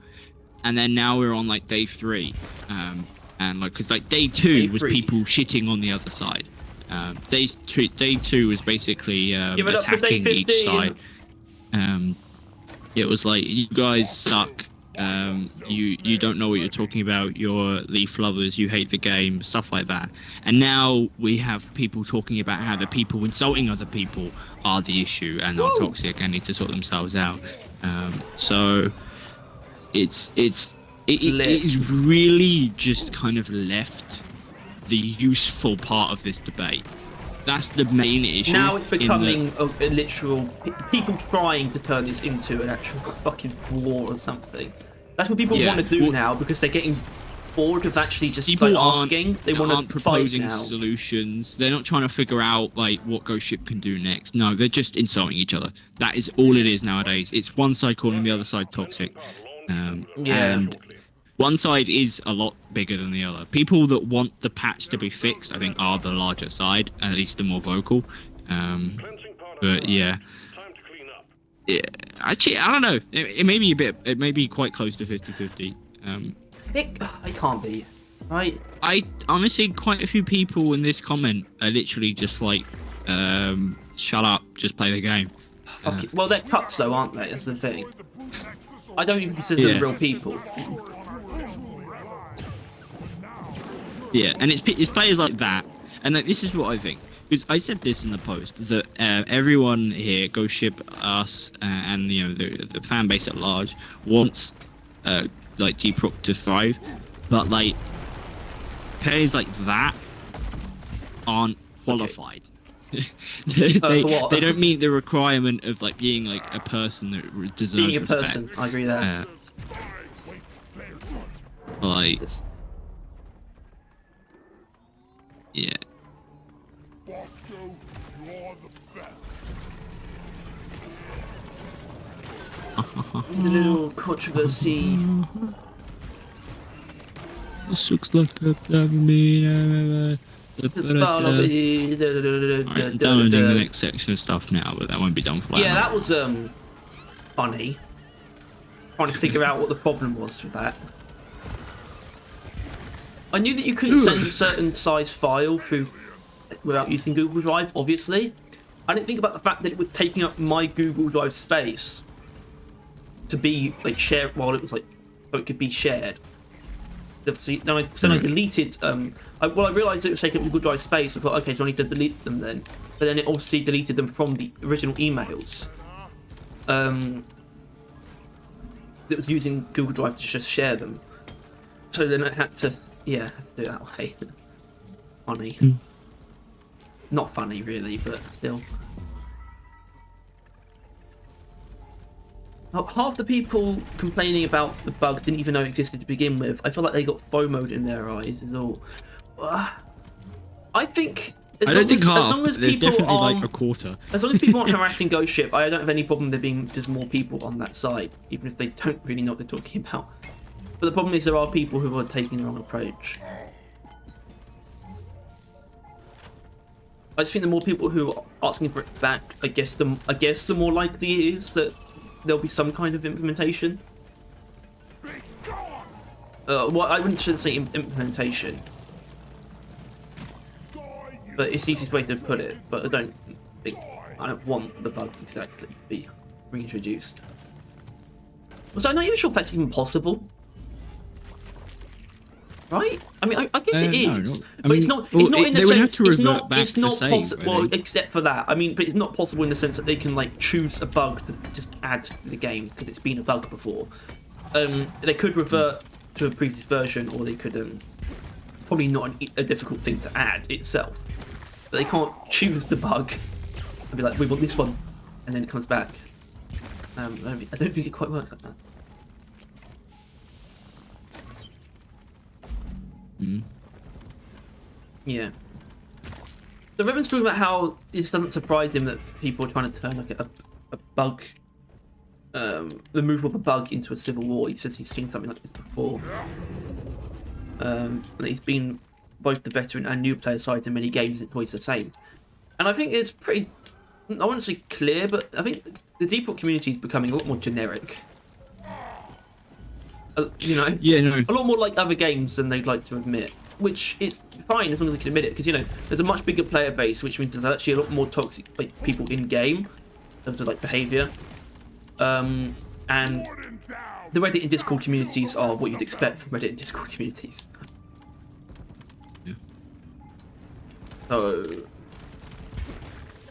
Speaker 4: and then now we're on like day 3, and like because like day 2 was people shitting on the other side. Day two was basically attacking each side. It was like you guys suck. You don't know what you're talking about. You're leaf lovers. You hate the game. Stuff like that. And now we have people talking about how the people insulting other people are the issue and are toxic and need to sort themselves out. So it's really just kind of left the useful part of this debate. That's the main issue.
Speaker 1: Now it's becoming a literal people trying to turn this into an actual fucking war or something. That's what people want to do now because they're getting bored of actually just asking. They want to
Speaker 4: proposing solutions. They're not trying to figure out like what Ghost Ship can do next. No, they're just insulting each other. That is all it is nowadays. It's one side calling the other side toxic. And one side is a lot bigger than the other. People that want the patch to be fixed, I think, are the larger side, at least the more vocal. But yeah. Actually, I don't know. It may be it may be quite close to 50-50.
Speaker 1: It can't be, right?
Speaker 4: I honestly, quite a few people in this comment are literally just like, shut up, just play the game.
Speaker 1: Okay. Well, they're cuts though, aren't they? That's the thing. I don't even consider them real people.
Speaker 4: Yeah, and it's players like that, and this is what I think. Because I said this in the post that everyone here, Ghost Ship, us, and the fan base at large wants like T-Proc to thrive, but like players like that aren't qualified. Okay. they don't meet the requirement of like being like a person that deserves
Speaker 1: being a
Speaker 4: respect.
Speaker 1: Person, I agree there.
Speaker 4: Like, yeah.
Speaker 3: Bosco, you're the best.
Speaker 1: The little controversy.
Speaker 4: This looks like a me.
Speaker 1: It's follow me.
Speaker 4: I'm downloading the next section of stuff now, but that won't be done for like
Speaker 1: Yeah, that was funny. Trying to figure out what the problem was with that. I knew that you couldn't send a certain size file through without using Google Drive, obviously. I didn't think about the fact that it was taking up my Google Drive space to be like shared while it was like, so it could be shared. Then I deleted. I realised it was taking up Google Drive space. I thought, okay, so I need to delete them then. But then it obviously deleted them from the original emails. That was using Google Drive to just share them. So then I had to, yeah, do it that way. Funny. Not funny, really, but still. Half the people complaining about the bug didn't even know it existed to begin with. I feel like they got FOMO'd in their eyes is all. I think...
Speaker 4: I don't think half,
Speaker 1: as long as
Speaker 4: there's
Speaker 1: people
Speaker 4: definitely
Speaker 1: are,
Speaker 4: like a quarter.
Speaker 1: As long as people aren't harassing Ghost Ship, I don't have any problem there being just more people on that side, even if they don't really know what they're talking about. But the problem is there are people who are taking the wrong approach. I just think the more people who are asking for it back, I guess the more likely it is that there'll be some kind of implementation. Well, I shouldn't say implementation, but it's the easiest way to put it. But I don't want the bug exactly to be reintroduced. So I'm not even sure if that's even possible. Right? I mean, I guess it is, but it's not. It's not in the sense. It's not. It's not possible. Well, except for that. I mean, but it's not possible in the sense that they can like choose a bug to just add to the game because it's been a bug before. They could revert to a previous version, or they could. Probably not a difficult thing to add itself, but they can't choose the bug and be like, we want this one, and then it comes back. I don't think it quite works like that. Yeah. So Revan's talking about how this doesn't surprise him that people are trying to turn like a bug, the move of a bug into a civil war. He says he's seen something like this before. That he's been both the veteran and new player side in many games. It's always the same, and I think it's pretty. I wouldn't say clear, but I think the default community is becoming a lot more generic. You know,
Speaker 4: yeah, no.
Speaker 1: A lot more like other games than they'd like to admit, which is fine as long as they can admit it, because you know there's a much bigger player base, which means there's actually a lot more toxic people in game in terms of like behaviour, and the Reddit and Discord communities are what you'd expect from Reddit and Discord communities.
Speaker 4: Yeah.
Speaker 1: So,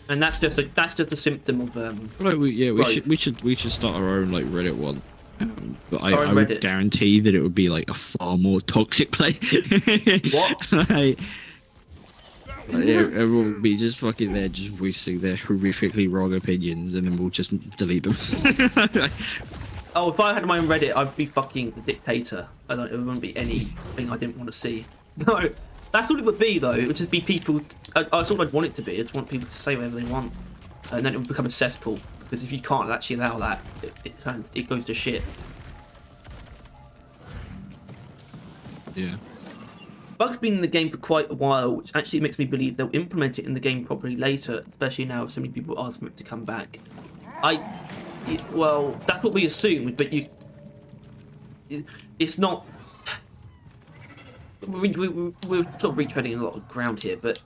Speaker 1: and that's just a symptom of
Speaker 4: Like we should start our own like Reddit one. But I would guarantee that it would be like a far more toxic place.
Speaker 1: What?
Speaker 4: Like, everyone will be just fucking there, just voicing their horrifically wrong opinions, and then we'll just delete them.
Speaker 1: Oh, if I had my own Reddit, I'd be fucking the dictator. It wouldn't be anything I didn't want to see. No, that's all it would be though. It would just be people. That's all I'd want it to be. I just want people to say whatever they want, and then it would become a cesspool. Because if you can't actually allow that, it goes to shit.
Speaker 4: Yeah.
Speaker 1: Bug's been in the game for quite a while, which actually makes me believe they'll implement it in the game probably later, especially now if so many people ask for it to come back. Well, that's what we assumed, but it's not. We're sort of retreading a lot of ground here, but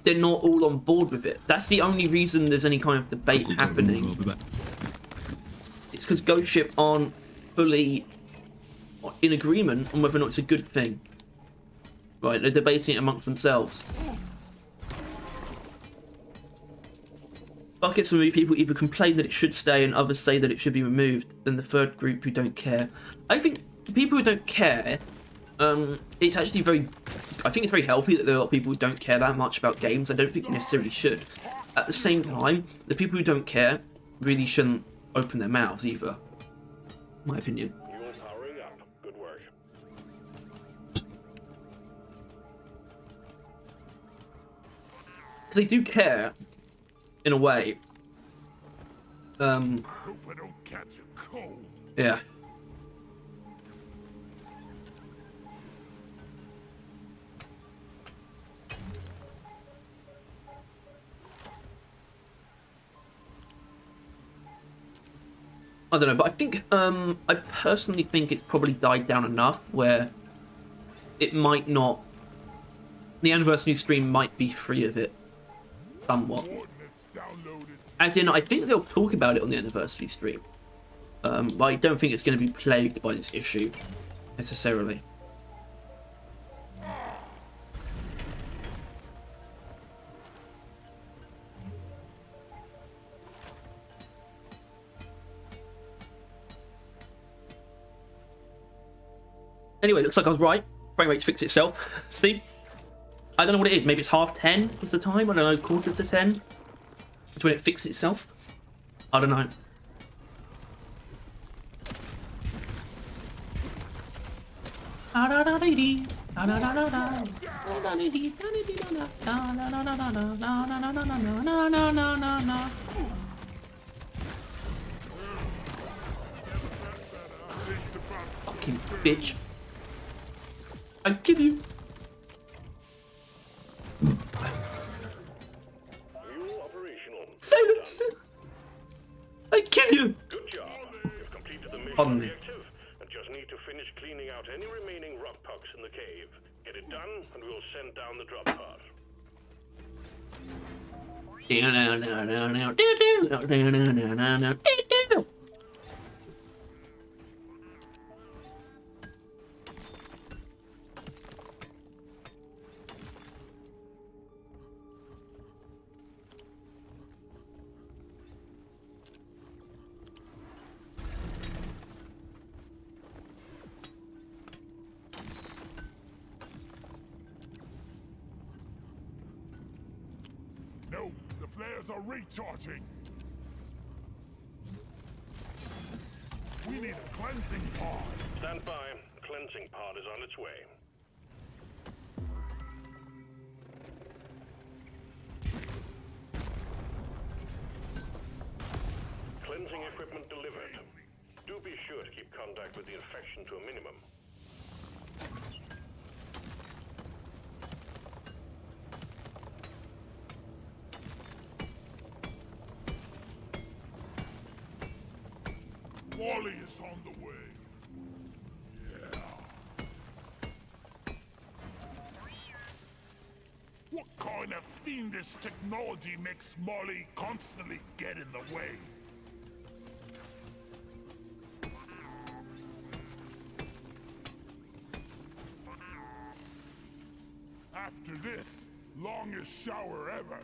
Speaker 1: they're not all on board with it. That's the only reason there's any kind of debate happening. It's because Ghost Ship aren't fully in agreement on whether or not it's a good thing. Right, they're debating it amongst themselves. Buckets removed people either complain that it should stay and others say that it should be removed, then the third group who don't care. I think the people who don't care, it's actually I think it's very healthy that there are a lot of people who don't care that much about games. I don't think they necessarily should. At the same time, the people who don't care really shouldn't open their mouths either. My opinion.
Speaker 2: Fuel powering up. Good work.
Speaker 1: Because they do care, in a way.
Speaker 3: Hope I don't catch a cold.
Speaker 1: Yeah. I don't know, but I think I personally think it's probably died down enough where it might not. The anniversary stream might be free of it, somewhat.
Speaker 3: Coordinates downloaded.
Speaker 1: As in, I think they'll talk about it on the anniversary stream. But I don't think it's going to be plagued by this issue necessarily. Anyway, looks like I was right. Frame rate's fixed itself. See? I don't know what it is. Maybe it's 10:30 is the time. I don't know, 9:45. It's when it fixes itself. I don't know. Fucking bitch. I'll kill you.
Speaker 2: New operational.
Speaker 1: Silence. I kill you.
Speaker 2: Good job. You've completed the mission
Speaker 1: Pardon me.
Speaker 2: objective and just need to finish cleaning out any remaining rock pucks in the cave. Get it done and we'll send down the drop pod.
Speaker 3: No, the flares are recharging. We need a cleansing pod.
Speaker 2: Stand by. Cleansing pod is on its way. Cleansing equipment delivered. Do be sure to keep contact with the infection to a minimum.
Speaker 3: Wally is on the way. Yeah. What kind of fiendish technology makes Molly constantly get in the way? After this, longest shower ever.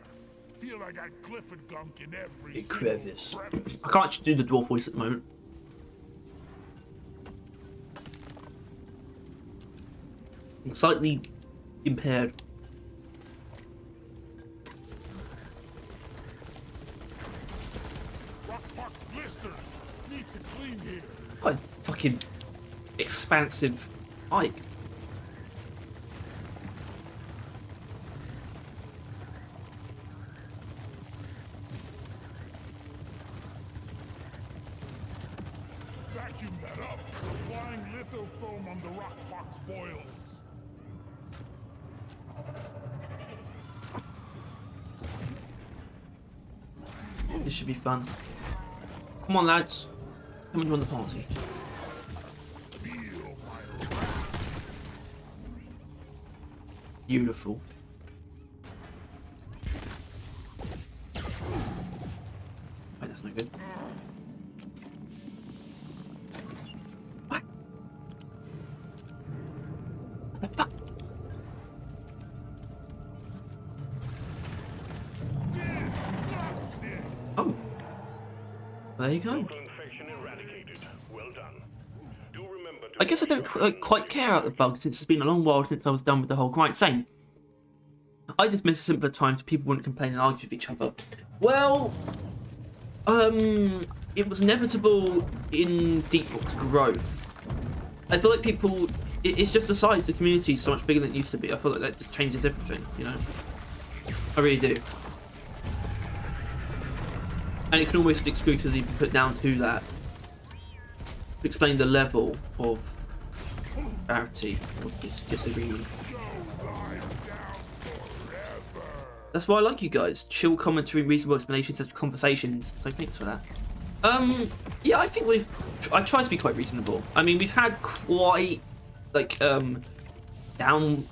Speaker 3: Feel like I Clifford gunk in every single
Speaker 1: Crevice.
Speaker 3: crevice.
Speaker 1: I can't actually do the dwarf voice at the moment. I'm slightly impaired.
Speaker 3: Rock box blisters. Need to clean here.
Speaker 1: What a fucking expansive hike.
Speaker 3: Vacuum that up. Applying lithofoam on the rock box boils.
Speaker 1: This should be fun. Come on, lads. Come and join the party.
Speaker 3: Feel my wrath.
Speaker 1: Beautiful. Wait, that's no good. What? The fuck?
Speaker 3: Disgusting.
Speaker 1: Oh. There you go.
Speaker 2: Local infection eradicated. Well done. Do remember to
Speaker 1: I guess I don't quite care about the bugs since it's been a long while since I was done with the whole grind. Same. I just miss a simpler time so people wouldn't complain and argue with each other. Well, it was inevitable in Deep Rock's growth. I feel like people, it's just the size of the community is so much bigger than it used to be. I feel like that just changes everything, you know? I really do. And it can almost exclusively be put down to that. To explain the level of clarity or disagreement. That's why I like you guys. Chill commentary, reasonable explanations, such conversations. So thanks for that. Yeah, I think I try to be quite reasonable. I mean, we've had quite like down,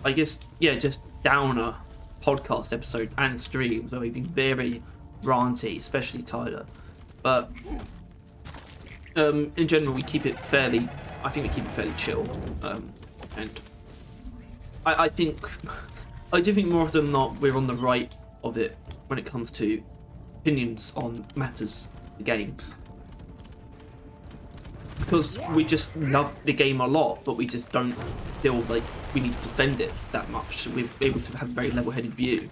Speaker 1: I guess, yeah, just downer podcast episodes and streams where we've been very ranty, especially Tyler. But in general, we keep it fairly. I think we keep it fairly chill, and I think I do think more often than not we're on the right of it when it comes to opinions on matters of the game, because we just love the game a lot, but we just don't feel like we need to defend it that much. So we're able to have a very level-headed view,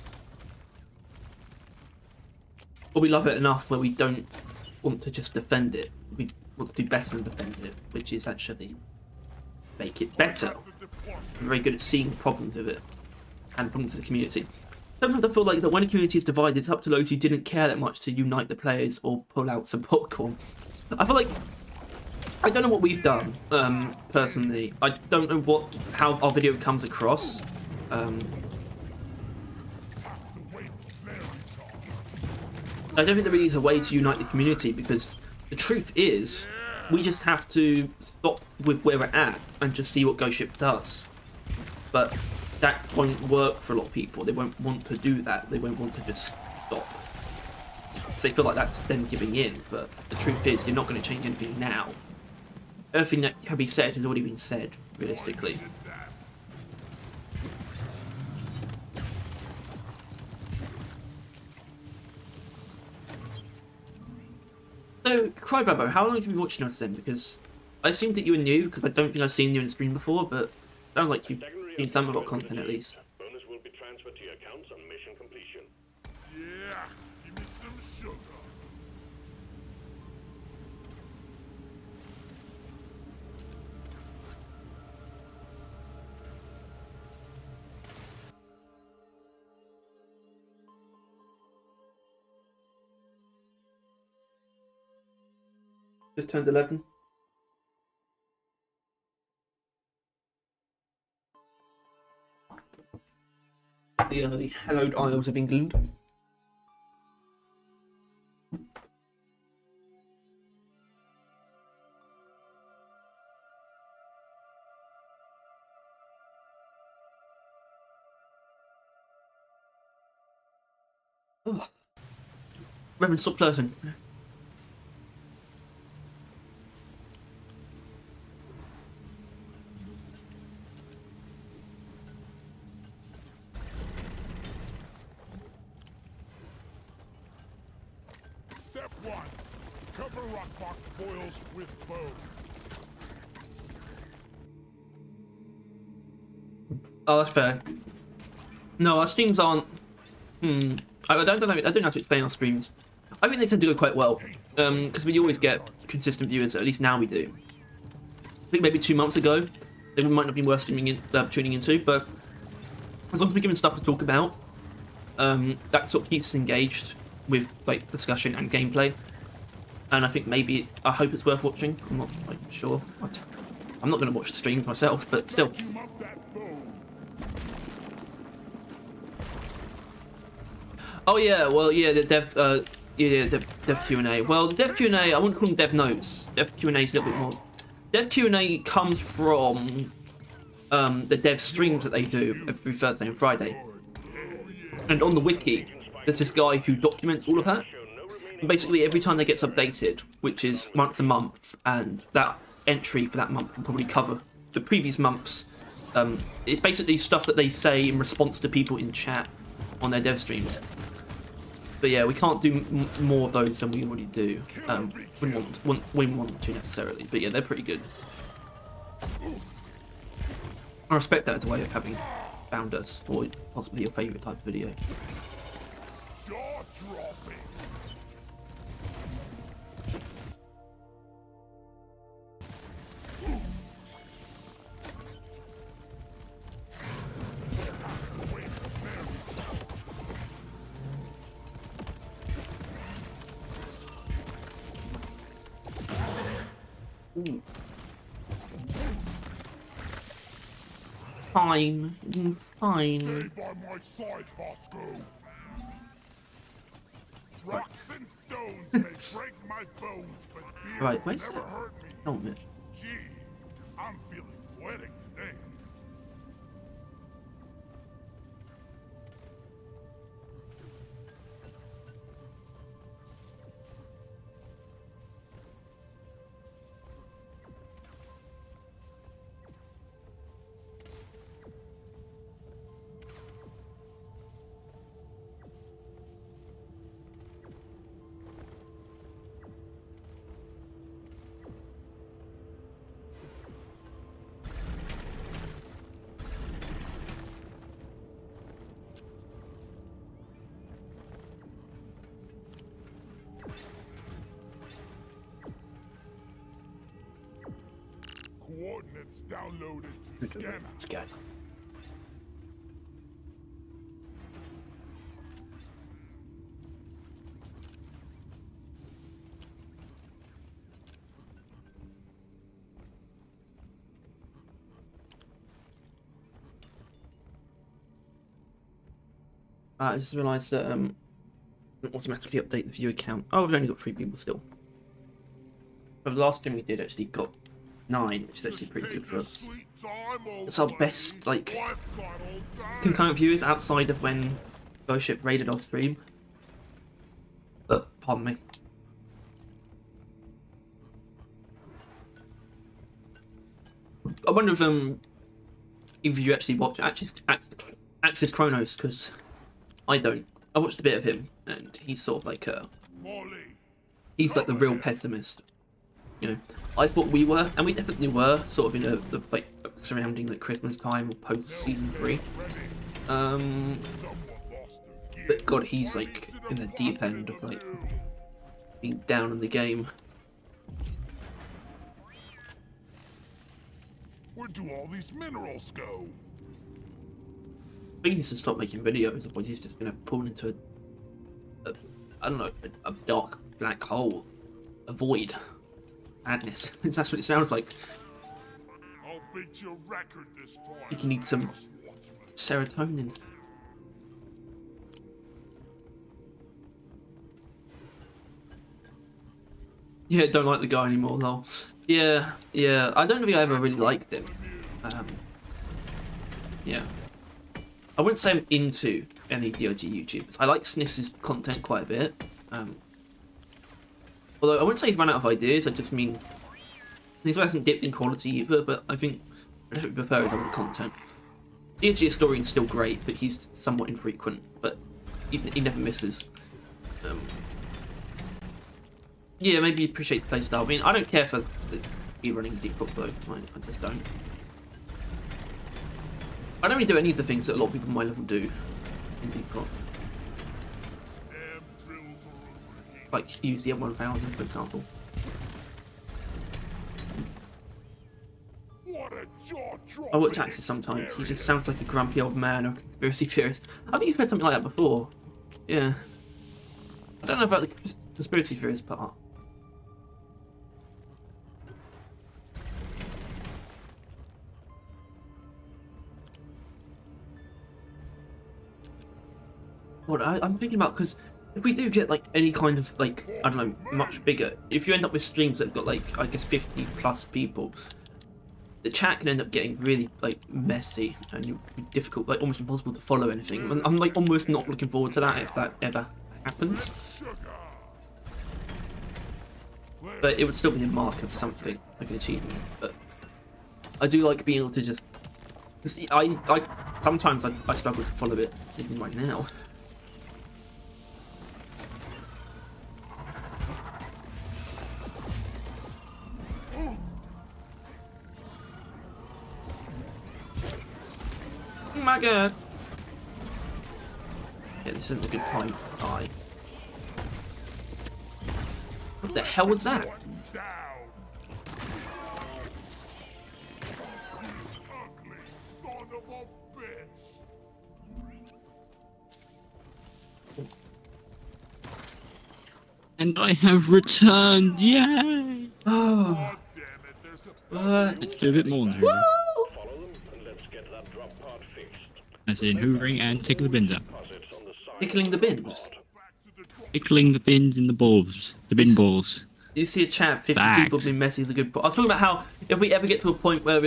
Speaker 1: but we love it enough where we don't want to just defend it. We want to do better than defend it, which is actually make it better. We're very good at seeing problems with it and problems to the community. Sometimes I feel like that when a community is divided, it's up to those who didn't care that much to unite the players or pull out some popcorn. I feel like I don't know what we've done personally. I don't know how our video comes across. I don't think there really is a way to unite the community, because the truth is we just have to stop with where we're at and just see what Ghost Ship does. But that won't work for a lot of people. They won't want to do that. They won't want to just stop. So they feel like that's them giving in. But the truth is, you're not going to change anything now. Everything that can be said has already been said, realistically. So, Crybabo, how long have you been watching us then? Because I assumed that you were new, because I don't think I've seen you in stream before, but it sounds like you've seen some of our content at least.
Speaker 2: Bonus will be transferred to your accounts on mission completion.
Speaker 3: Yeah, give me some sugar.
Speaker 1: Just turned 11. The hallowed Isles of England. Oh. Reverend, stop flirting.
Speaker 3: Step 1. Cover rockbox foils with bow.
Speaker 1: Oh, that's fair. No, our streams aren't. I don't know how to explain our streams. I think they tend to go quite well, because we always get consistent viewers. At least now we do. I think maybe 2 months ago, they might not be worth tuning into, but as long as we're given stuff to talk about, that sort of keeps us engaged with like discussion and gameplay. And I think I hope it's worth watching. I'm not quite sure. I'm not going to watch the streams myself, but still. Oh yeah, well yeah, the dev Q&A. Well, the dev Q&A, I wouldn't call them dev notes. Dev Q&A is a little bit more. Dev Q&A comes from the dev streams that they do every Thursday and Friday. And on the wiki, there's this guy who documents all of that. And basically every time that gets updated, which is once a month, and that entry for that month will probably cover the previous months. It's basically stuff that they say in response to people in chat on their dev streams. But yeah, we can't do more of those than we already do. We wouldn't want to necessarily, but yeah, they're pretty good. I respect that as a way of having found us, or possibly your favourite type of video.
Speaker 3: Jaw-dropping.
Speaker 1: Ooh. Fine, fine.
Speaker 3: Stay by my side, Bosco. Rocks and stones may break my bones, but beer
Speaker 1: Right, where's
Speaker 3: never
Speaker 1: that
Speaker 3: hurt me.
Speaker 1: helmet?
Speaker 3: Gee, I'm feeling poetic today. Coordinates downloaded to scanner.
Speaker 1: Scan. I just realised that automatically update the view account. Oh, we've only got 3 people still. But the last thing we did actually got 9, which is actually pretty good for us. It's our best like concurrent viewers outside of when Fellowship raided our stream. Pardon me. I wonder if either you actually watch Axis Chronos, because I don't. I watched a bit of him, and he's sort of like he's like the real pessimist. You know, I thought we were, and we definitely were, sort of in the like surrounding like Christmas time or post season 3. But God, he's like in the deep end of like being down in the game.
Speaker 3: Where do all these minerals go?
Speaker 1: He needs to stop making videos, otherwise he's just gonna fall into I don't know, a dark black hole, a void, madness. That's what it sounds like.
Speaker 3: I'll beat your record this time.
Speaker 1: I think you need some serotonin. Yeah, don't like the guy anymore though. Yeah, I don't think I ever really liked him. Yeah. I wouldn't say I'm into any DRG YouTubers. I like Sniff's content quite a bit. Although I wouldn't say he's run out of ideas, I just mean he hasn't dipped in quality either, but I think I definitely prefer his other content. DRG historian's still great, but he's somewhat infrequent, but he never misses. Yeah, maybe he appreciates playstyle. I mean, I don't care for you running deep rock though. I just don't. I don't really do any of the things that a lot of people at my level do in deep rock. Like use the M1000 for example. I watch Axis sometimes. He just sounds like a grumpy old man or conspiracy theorist. I think you've heard something like that before. Yeah. I don't know about the conspiracy theorist part. What I'm thinking about, because if we do get like any kind of like, I don't know, much bigger, if you end up with streams that have got like, I guess 50 plus people, the chat can end up getting really like messy and it would be difficult, like almost impossible to follow anything. And I'm like almost not looking forward to that if that ever happens. But it would still be a mark of something, like an achievement. But I do like being able to just, I sometimes I struggle to follow it even right now. Oh my god! Yeah, this isn't a good time to die. What the hell was that?
Speaker 4: And I have returned! Yay!
Speaker 1: Oh,
Speaker 4: Let's do a bit more now.
Speaker 2: Follow them and let's get that drop pod fixed.
Speaker 4: As in hoovering and tickling the bins up.
Speaker 2: Deposits on the side
Speaker 1: tickling the bins.
Speaker 4: Tickling the bins in the balls. The bin balls.
Speaker 1: You see a chat, 50
Speaker 4: Facts.
Speaker 1: people being messy is a good point. I was talking about how if we ever get to a point where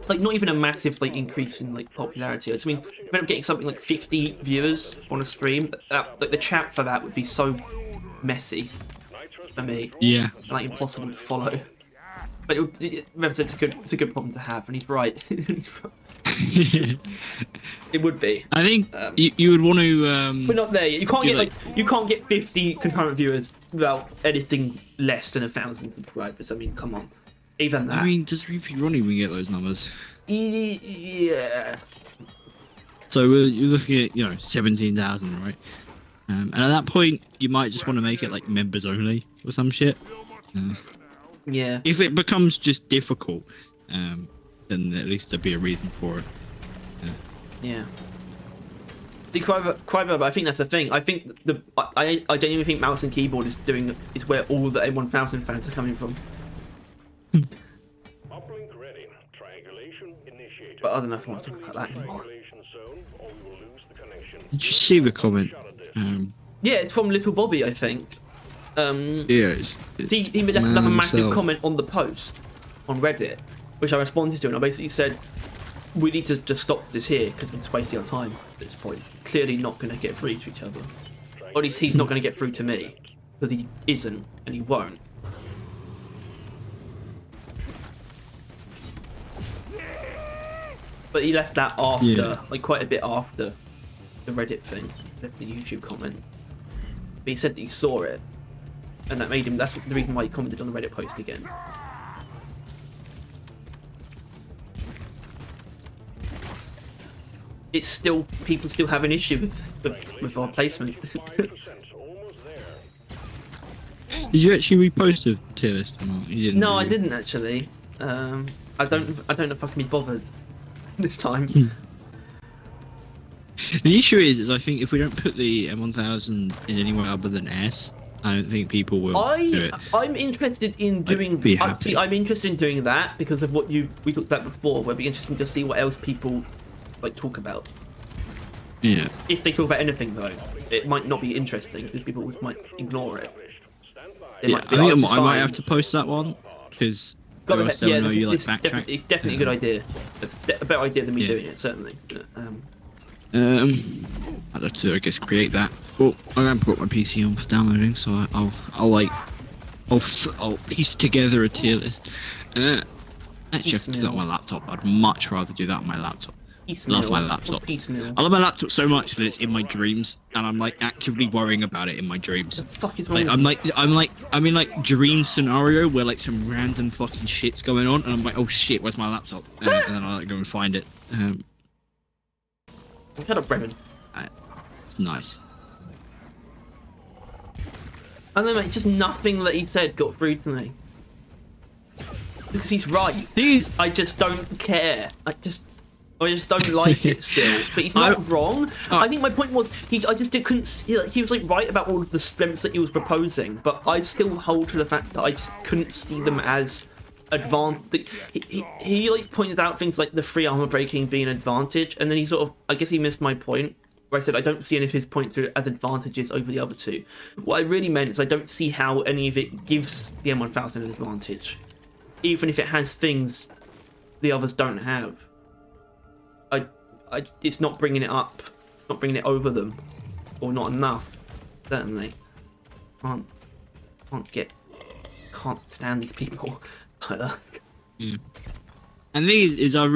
Speaker 1: like not even a massive like increase in like popularity. I just mean if we end up getting something like 50 viewers on a stream, like the chat for that would be so messy for me,
Speaker 4: Yeah.
Speaker 1: and, like impossible to follow. But it's a good problem to have, and he's right. It would be.
Speaker 4: I think you would want to.
Speaker 1: We're not there yet. You can't
Speaker 4: do,
Speaker 1: get you can't get 50 concurrent viewers without anything less than 1,000 subscribers. I mean, come on. Even that.
Speaker 4: I mean, does Repeat Ronnie even get those numbers?
Speaker 1: Yeah.
Speaker 4: So you're looking at 17,000, right? And at that point, you might just want to make it like members only or some shit.
Speaker 1: Yeah.
Speaker 4: If it becomes just difficult, then at least there'd be a reason for it.
Speaker 1: Yeah. The Cryber, I think that's the thing. I think I genuinely think mouse and keyboard is where all the M1000 fans are coming from.
Speaker 2: Uplink ready. Triangulation initiated.
Speaker 1: But I don't know if I want to talk about that anymore.
Speaker 2: Triangulation zone, or we will lose the connection.
Speaker 4: Did you see the comment?
Speaker 1: Yeah, it's from Little Bobby, I think.
Speaker 4: Yeah,
Speaker 1: He made another massive comment on the post on Reddit, which I responded to, and I basically said, we need to just stop this here because we're just wasting our time at this point. Clearly not going to get through to each other. Or at least he's not going to get through to me, because he isn't, and he won't. But he left that after, like quite a bit after the Reddit thing, left the YouTube comment. But he said that he saw it, and that made him, that's the reason why he commented on the Reddit post again. It's still, people still have an issue with our placement.
Speaker 2: 5%, almost there.
Speaker 4: Did you actually repost a tier list or not? You didn't.
Speaker 1: No, I
Speaker 4: did you?
Speaker 1: didn't actually. I don't know if I can be bothered this time.
Speaker 4: The issue is I think if we don't put the M1000 in anywhere other than S, I don't think people will do it.
Speaker 1: I'm interested in doing.
Speaker 4: be happy.
Speaker 1: I'm interested in doing that because of what we talked about before. Where it'd be interesting to see what else people like talk about.
Speaker 4: Yeah.
Speaker 1: If they talk about anything though, it might not be interesting because people might ignore it. They
Speaker 4: Yeah,
Speaker 1: might be
Speaker 4: I think
Speaker 1: like, "Oh,
Speaker 4: I might
Speaker 1: fine."
Speaker 4: have to post that one because
Speaker 1: Go
Speaker 4: they'll
Speaker 1: ahead.
Speaker 4: still
Speaker 1: Yeah,
Speaker 4: know you like
Speaker 1: it's
Speaker 4: backtrack.
Speaker 1: definitely a good idea. It's a better idea than me
Speaker 4: Yeah.
Speaker 1: doing it, certainly.
Speaker 4: I'd have to, I guess, create that. Well, I'm gonna put my PC on for downloading, so I'll piece together a tier list. Actually, I can do that on my laptop. I'd much rather do that on my laptop.
Speaker 1: Piecemeal.
Speaker 4: Love my laptop.
Speaker 1: Piecemeal.
Speaker 4: I love my laptop so much that it's in my dreams, and I'm like actively worrying about it in my dreams.
Speaker 1: What the fuck is wrong
Speaker 4: Like
Speaker 1: with
Speaker 4: I'm in like dream scenario where like some random fucking shit's going on, and I'm like, oh shit, where's my laptop? And then I like go and find it.
Speaker 1: you? Shut up, Bremen.
Speaker 4: It's nice.
Speaker 1: I don't know, mate, just nothing that he said got through to me. Because he's right.
Speaker 4: These-
Speaker 1: I just don't care. I just don't like it still. But he's not wrong. I think my point was, I just couldn't see, like, he was like right about all of the strengths that he was proposing, but I still hold to the fact that I just couldn't see them as advantage. He like pointed out things like the free armor breaking being an advantage, and then he sort of, I guess he missed my point, where I said I don't see any of his points as advantages over the other two. What I really meant is I don't see how any of it gives the M1000 an advantage, even if it has things the others don't have. It's not bringing it up, not bringing it over them, or not enough. Certainly, can't stand these people.
Speaker 4: Yeah. And these is I'm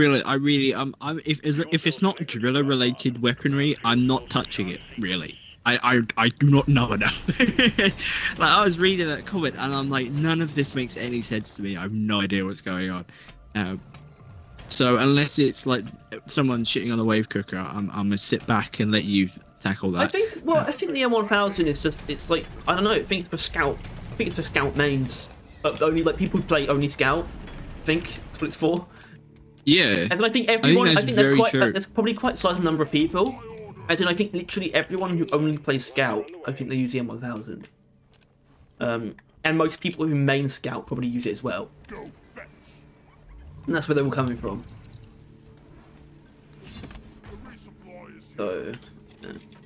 Speaker 4: if it's not driller related weaponry, I'm not touching it really. I do not know enough. Like I was reading that comment and I'm like, none of this makes any sense to me. I have no idea what's going on. So unless it's like someone shitting on the wave cooker, I'm gonna sit back and let you tackle that.
Speaker 1: I think the M1000 is just, it's like, I don't know, I think it's for scout. I think it's for scout mains. Only like people who play only scout. I think that's what it's for.
Speaker 4: Yeah.
Speaker 1: As in, I think everyone. I think
Speaker 4: very true.
Speaker 1: there's probably quite a sizable number of people. As in, I think literally everyone who only plays scout, I think they use the M1000. And most people who main scout probably use it as well. And that's where they're all coming from. So,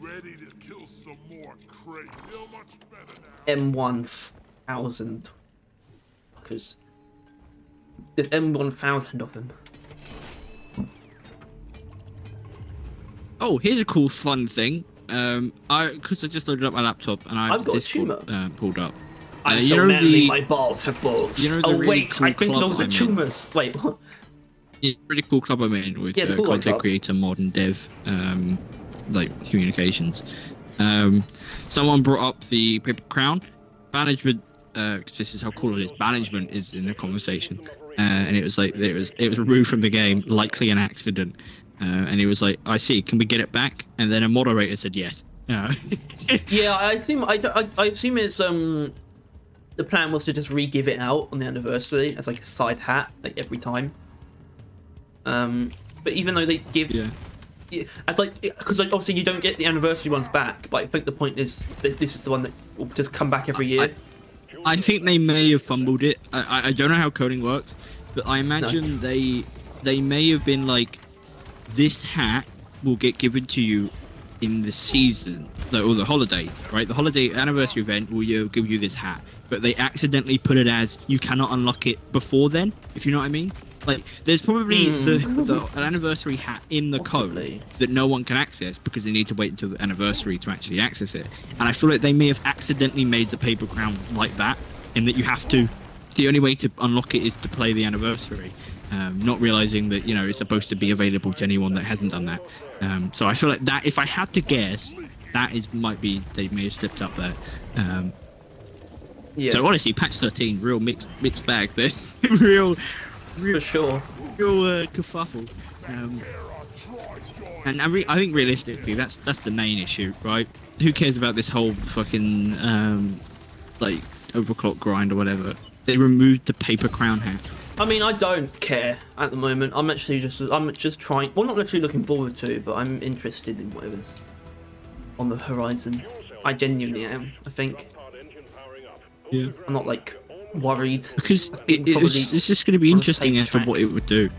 Speaker 3: Ready to kill some more crate. Feel much better now.
Speaker 1: M1 1,000. Because there's only 1,000 of them.
Speaker 4: Oh, here's a cool fun thing. Because I just loaded up my laptop and I
Speaker 1: I've
Speaker 4: have
Speaker 1: got a
Speaker 4: Discord
Speaker 1: tumour.
Speaker 4: pulled up.
Speaker 1: I'm
Speaker 4: you
Speaker 1: so
Speaker 4: know
Speaker 1: manly, my balls have balls.
Speaker 4: you know the
Speaker 1: oh
Speaker 4: really
Speaker 1: wait,
Speaker 4: cool
Speaker 1: I think
Speaker 4: club
Speaker 1: those are
Speaker 4: I'm in?
Speaker 1: tumors. Wait, what?
Speaker 4: Yeah, really cool club I'm in with
Speaker 1: Yeah, the cool one
Speaker 4: content
Speaker 1: club.
Speaker 4: creator, modern dev, like communications. Someone brought up the paper crown management. 'Cause this is how cool it is. Management is in the conversation, and it was like it was removed from the game, likely an accident. And he was like, "I see. Can we get it back?" And then a moderator said yes.
Speaker 1: Yeah, I assume it's the plan was to just re-give it out on the anniversary as like a side hat, like every time. But even though they give,
Speaker 4: Yeah.
Speaker 1: as like, because like, obviously you don't get the anniversary ones back, but I think the point is that this is the one that will just come back every year.
Speaker 4: I think they may have fumbled it. I don't know how coding works, but I imagine they may have been like, this hat will get given to you in the season, or the holiday, right? The holiday anniversary event will give you this hat, but they accidentally put it as you cannot unlock it before then, if you know what I mean. Like, there's probably an anniversary hat in the
Speaker 1: Possibly.
Speaker 4: code that no one can access because they need to wait until the anniversary to actually access it. And I feel like they may have accidentally made the paper crown like that, in that you have to. The only way to unlock it is to play the anniversary, not realizing that it's supposed to be available to anyone that hasn't done that. So I feel like that, if I had to guess, might be they may have slipped up there.
Speaker 1: Yeah,
Speaker 4: So honestly, patch 13, real mixed bag there, real
Speaker 1: for sure.
Speaker 4: kerfuffle. And I think realistically, that's the main issue, right? Who cares about this whole fucking like overclock grind or whatever? They removed the paper crown hat.
Speaker 1: I mean, I don't care at the moment. I'm just trying. Well, not literally looking forward to, but I'm interested in whatever's on the horizon. I genuinely am. I think
Speaker 4: Yeah.
Speaker 1: I'm not like worried.
Speaker 4: Because
Speaker 1: think probably
Speaker 4: it's just going to be
Speaker 1: on a
Speaker 4: interesting
Speaker 1: safe
Speaker 4: as to
Speaker 1: track.
Speaker 4: what it would do.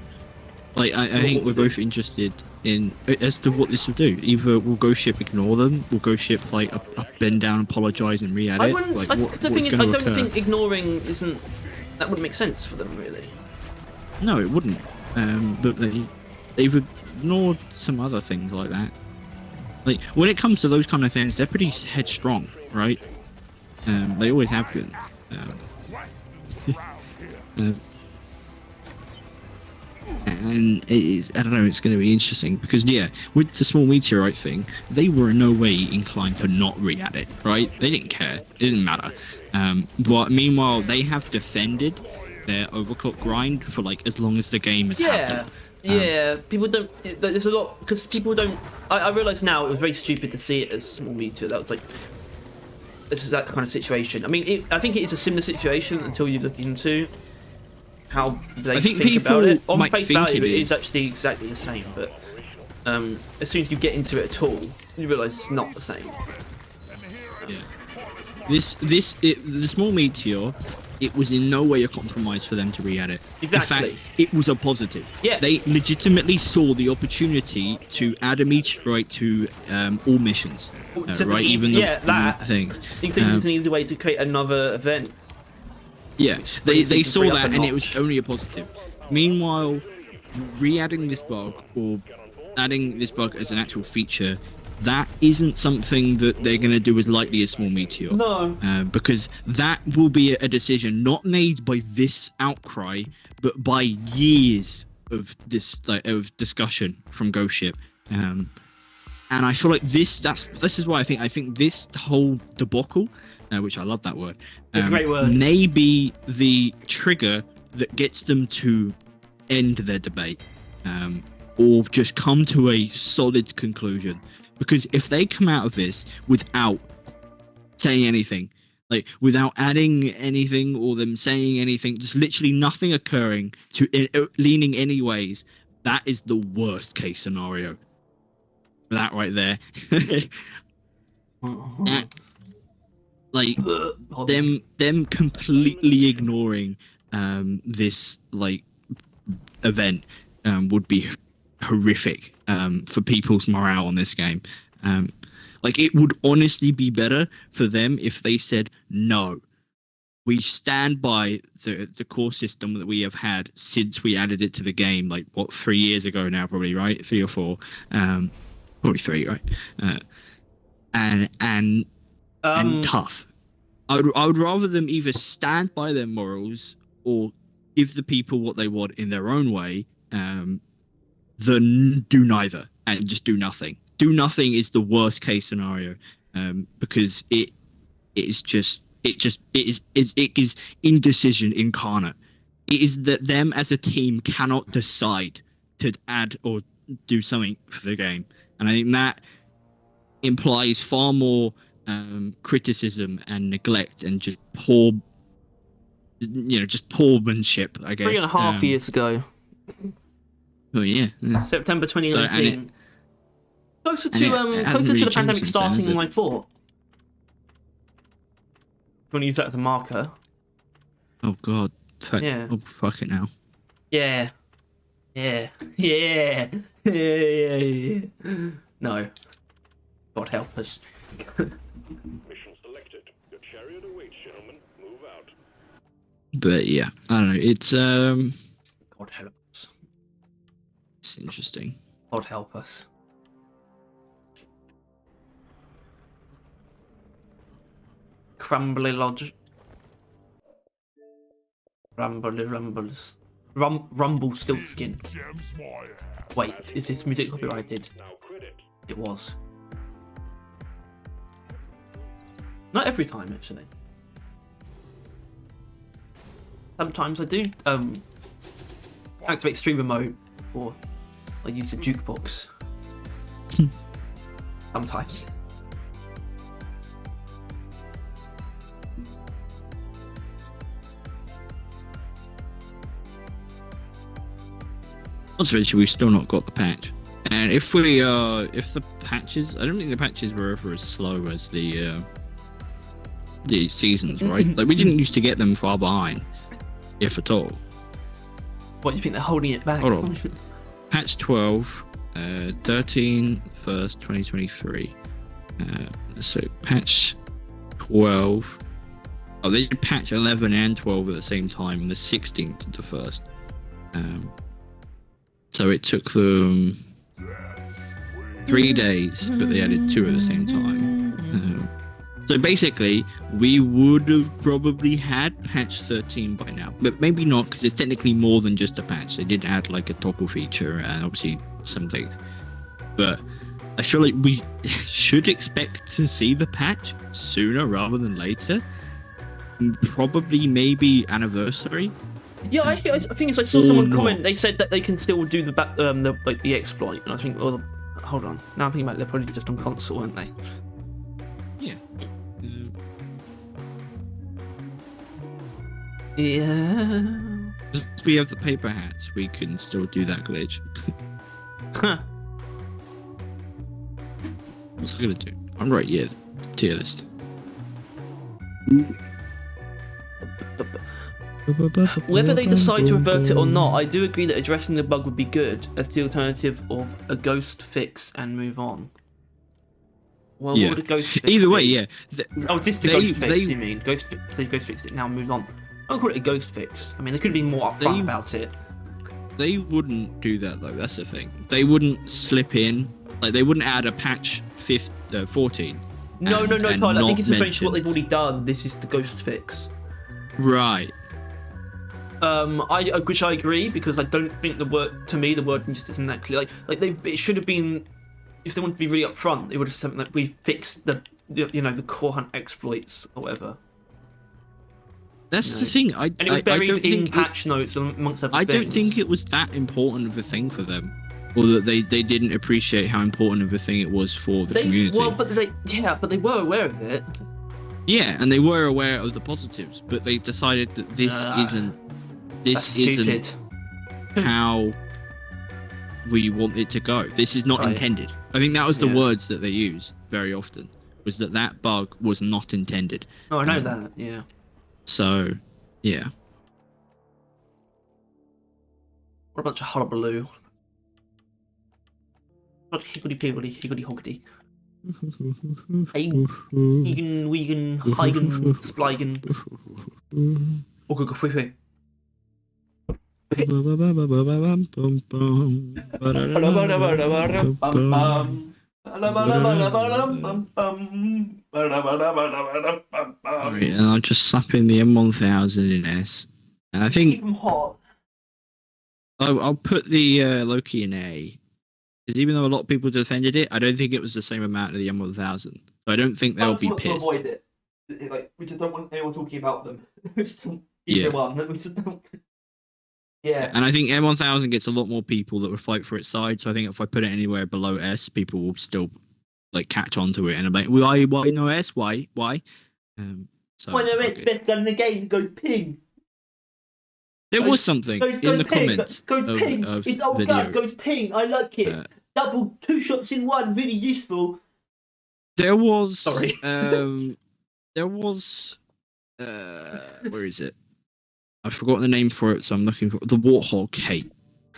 Speaker 4: Like, I think we're both interested in as to what this will do. Either we'll go ship ignore them, we'll go ship like a bend down, apologise and re-add
Speaker 1: I
Speaker 4: it.
Speaker 1: wouldn't.
Speaker 4: Like,
Speaker 1: Because the
Speaker 4: what's
Speaker 1: thing is, I
Speaker 4: gonna
Speaker 1: don't
Speaker 4: occur?
Speaker 1: think ignoring isn't. That wouldn't make sense for them, really.
Speaker 4: No, it wouldn't. But they've ignored some other things like that. Like, when it comes to those kind of things, they're pretty headstrong, right? They always have been. And it is, I don't know, it's going to be interesting because, yeah, with the small meteorite thing, they were in no way inclined to not re-add it, right? They didn't care. It didn't matter. But meanwhile, they have defended their overclock grind for like as long as the game has had them.
Speaker 1: Yeah, people don't. There's a lot because people don't. I realise now it was very stupid to see it as small meteor. That was like, this is that kind of situation. I mean, I think it is a similar situation until you look into how they
Speaker 4: I think
Speaker 1: think about it.
Speaker 4: people
Speaker 1: On
Speaker 4: might
Speaker 1: face
Speaker 4: think
Speaker 1: value,
Speaker 4: it
Speaker 1: it
Speaker 4: is.
Speaker 1: is actually exactly the same. But as soon as you get into it at all, you realise it's not the same.
Speaker 4: Yeah. The small meteor, it was in no way a compromise for them to re-add it.
Speaker 1: Exactly.
Speaker 4: In fact, it was a positive.
Speaker 1: Yeah.
Speaker 4: They legitimately saw the opportunity to add a meteorite to all missions, right? Even the things.
Speaker 1: You think it's an easy way to create another event?
Speaker 4: Yeah,
Speaker 1: Which
Speaker 4: they
Speaker 1: brings it to
Speaker 4: saw
Speaker 1: free up
Speaker 4: that
Speaker 1: a
Speaker 4: and it was
Speaker 1: notch.
Speaker 4: only a positive. Meanwhile, re-adding this bug or adding this bug as an actual feature, that isn't something that they're going to do as lightly as small meteor.
Speaker 1: No.
Speaker 4: Because that will be a decision not made by this outcry, but by years of of discussion from Ghost Ship. And I feel like this is why I think this whole debacle, which I love that word,
Speaker 1: It's a great word.
Speaker 4: may be the trigger that gets them to end their debate, or just come to a solid conclusion. Because if they come out of this without saying anything, like without adding anything or them saying anything, just literally nothing occurring to leaning any ways, that is the worst case scenario. That right there. That, like them completely ignoring this like event would be horrific for people's morale on this game. Like, it would honestly be better for them if they said, no, we stand by the core system that we have had since we added it to the game, like what 3 years ago now, probably, right? 3 or 4, probably 3, right? And tough. I would rather them either stand by their morals or give the people what they want in their own way, than do neither and just do nothing. Do nothing is the worst case scenario, because it is indecision incarnate. It is that them as a team cannot decide to add or do something for the game, and I think that implies far more criticism and neglect and just poor, just poormanship, I guess.
Speaker 1: 3.5 years ago.
Speaker 4: Oh yeah.
Speaker 1: September 2019. Closer to
Speaker 4: hasn't
Speaker 1: the
Speaker 4: really
Speaker 1: pandemic
Speaker 4: changed since then,
Speaker 1: starting
Speaker 4: has it?
Speaker 1: than I thought. You want to use that as a marker?
Speaker 4: Oh god.
Speaker 1: Yeah.
Speaker 4: Oh fuck it now.
Speaker 1: Yeah. Yeah. Yeah. Yeah. No. God help us.
Speaker 2: Mission selected. Your chariot awaits, gentlemen. Move out.
Speaker 4: But yeah, I don't know. It's
Speaker 1: God help us.
Speaker 4: it's interesting.
Speaker 1: God help us. Crumbly lodge. Rumbles. Rumble still skin.
Speaker 3: Gems my ass.
Speaker 1: Wait, is this music copyrighted?
Speaker 2: Now quit it.
Speaker 1: It was. Not every time, actually. Sometimes I do activate stream remote, or I use the jukebox. Sometimes.
Speaker 4: Obviously, we've still not got the patch, and if the patches, I don't think the patches were ever as slow as the seasons, right? Like we didn't used to get them far behind, if at all.
Speaker 1: What, you think they're holding it back?
Speaker 4: Hold on. Patch 12, 13, 1st, 2023. So patch 12. Oh, they did patch 11 and 12 at the same time, and the 16th to the 1st. So it took them 3 days, but they added 2 at the same time. So basically, we would have probably had patch 13 by now, but maybe not, because it's technically more than just a patch. They did add like a toggle feature and obviously some things, but I feel like we should expect to see the patch sooner rather than later. Probably maybe anniversary.
Speaker 1: Yeah, actually, I think I saw someone
Speaker 4: not.
Speaker 1: comment. They said that they can still do the exploit, and I think, well, hold on. Now I'm thinking about it, they're probably just on console, aren't they?
Speaker 4: Yeah.
Speaker 1: Yeah.
Speaker 4: If we have the paper hats, we can still do that glitch.
Speaker 1: Huh.
Speaker 4: What's I gonna do? I'm right, yeah. Tier list.
Speaker 1: Whether they decide to revert it or not, I do agree that addressing the bug would be good as the alternative of a ghost fix and move on. Well,
Speaker 4: Yeah.
Speaker 1: what would a ghost fix
Speaker 4: Either way,
Speaker 1: be?
Speaker 4: yeah.
Speaker 1: Oh, is this the ghost fix, you mean? Ghost fixed it, now move on. I don't call it a ghost fix. I mean, they could have been more upfront about it.
Speaker 4: They wouldn't do that though, that's the thing. They wouldn't slip in, like they wouldn't add a patch 14.
Speaker 1: No,
Speaker 4: and
Speaker 1: Tyler, I think
Speaker 4: not
Speaker 1: it's referring to
Speaker 4: mention-
Speaker 1: what they've already done. This is the ghost fix.
Speaker 4: Right.
Speaker 1: Which I agree, because I don't think the wording just isn't that clear. It should have been, if they wanted to be really upfront, they would have said something like, we fixed the core hunt exploits or whatever.
Speaker 4: That's the thing.
Speaker 1: And it was buried in patch notes amongst other
Speaker 4: I
Speaker 1: things.
Speaker 4: don't think it was that important of a thing for them, or that they didn't appreciate how important of a thing it was for the community.
Speaker 1: Well, but they were aware of it.
Speaker 4: Yeah, and they were aware of the positives, but they decided that this
Speaker 1: That's
Speaker 4: isn't
Speaker 1: stupid.
Speaker 4: how we want it to go. This is not
Speaker 1: Right.
Speaker 4: intended. I think that was the
Speaker 1: Yeah.
Speaker 4: words that they use very often, was that bug was not intended.
Speaker 1: Oh, I know that. Yeah.
Speaker 4: So, yeah.
Speaker 1: What a bunch of hullabaloo. Not higgledy piggledy, higgledy hoggedy. Egan, Wegan, Heigen, Spligen. Oh, go, go, free.
Speaker 4: Alright, and I'll just slap in the M1000 in S. And I think
Speaker 1: Keep them hot.
Speaker 4: I'll put the Loki in A. Because even though a lot of people defended it, I don't think it was the same amount of the M1000. So I don't think they'll be
Speaker 1: want
Speaker 4: pissed.
Speaker 1: to avoid it. Like, we just don't want anyone talking about them. We just don't
Speaker 4: Yeah.
Speaker 1: we just don't. Yeah.
Speaker 4: And I think M1000 gets a lot more people that would fight for its side. So I think if I put it anywhere below S, people will still like catch on to it and I'm like, why no S? Why? So
Speaker 1: When they're best gun in the game, it goes ping.
Speaker 4: there was something
Speaker 1: Goes
Speaker 4: in the
Speaker 1: ping.
Speaker 4: comments
Speaker 1: Goes ping.
Speaker 4: of
Speaker 1: It's old
Speaker 4: video.
Speaker 1: gun. Goes ping. I like it. Double 2 shots in one. Really useful.
Speaker 4: There was
Speaker 1: Sorry.
Speaker 4: there was where is it? I've forgotten the name for it, so I'm looking for the Warthog hate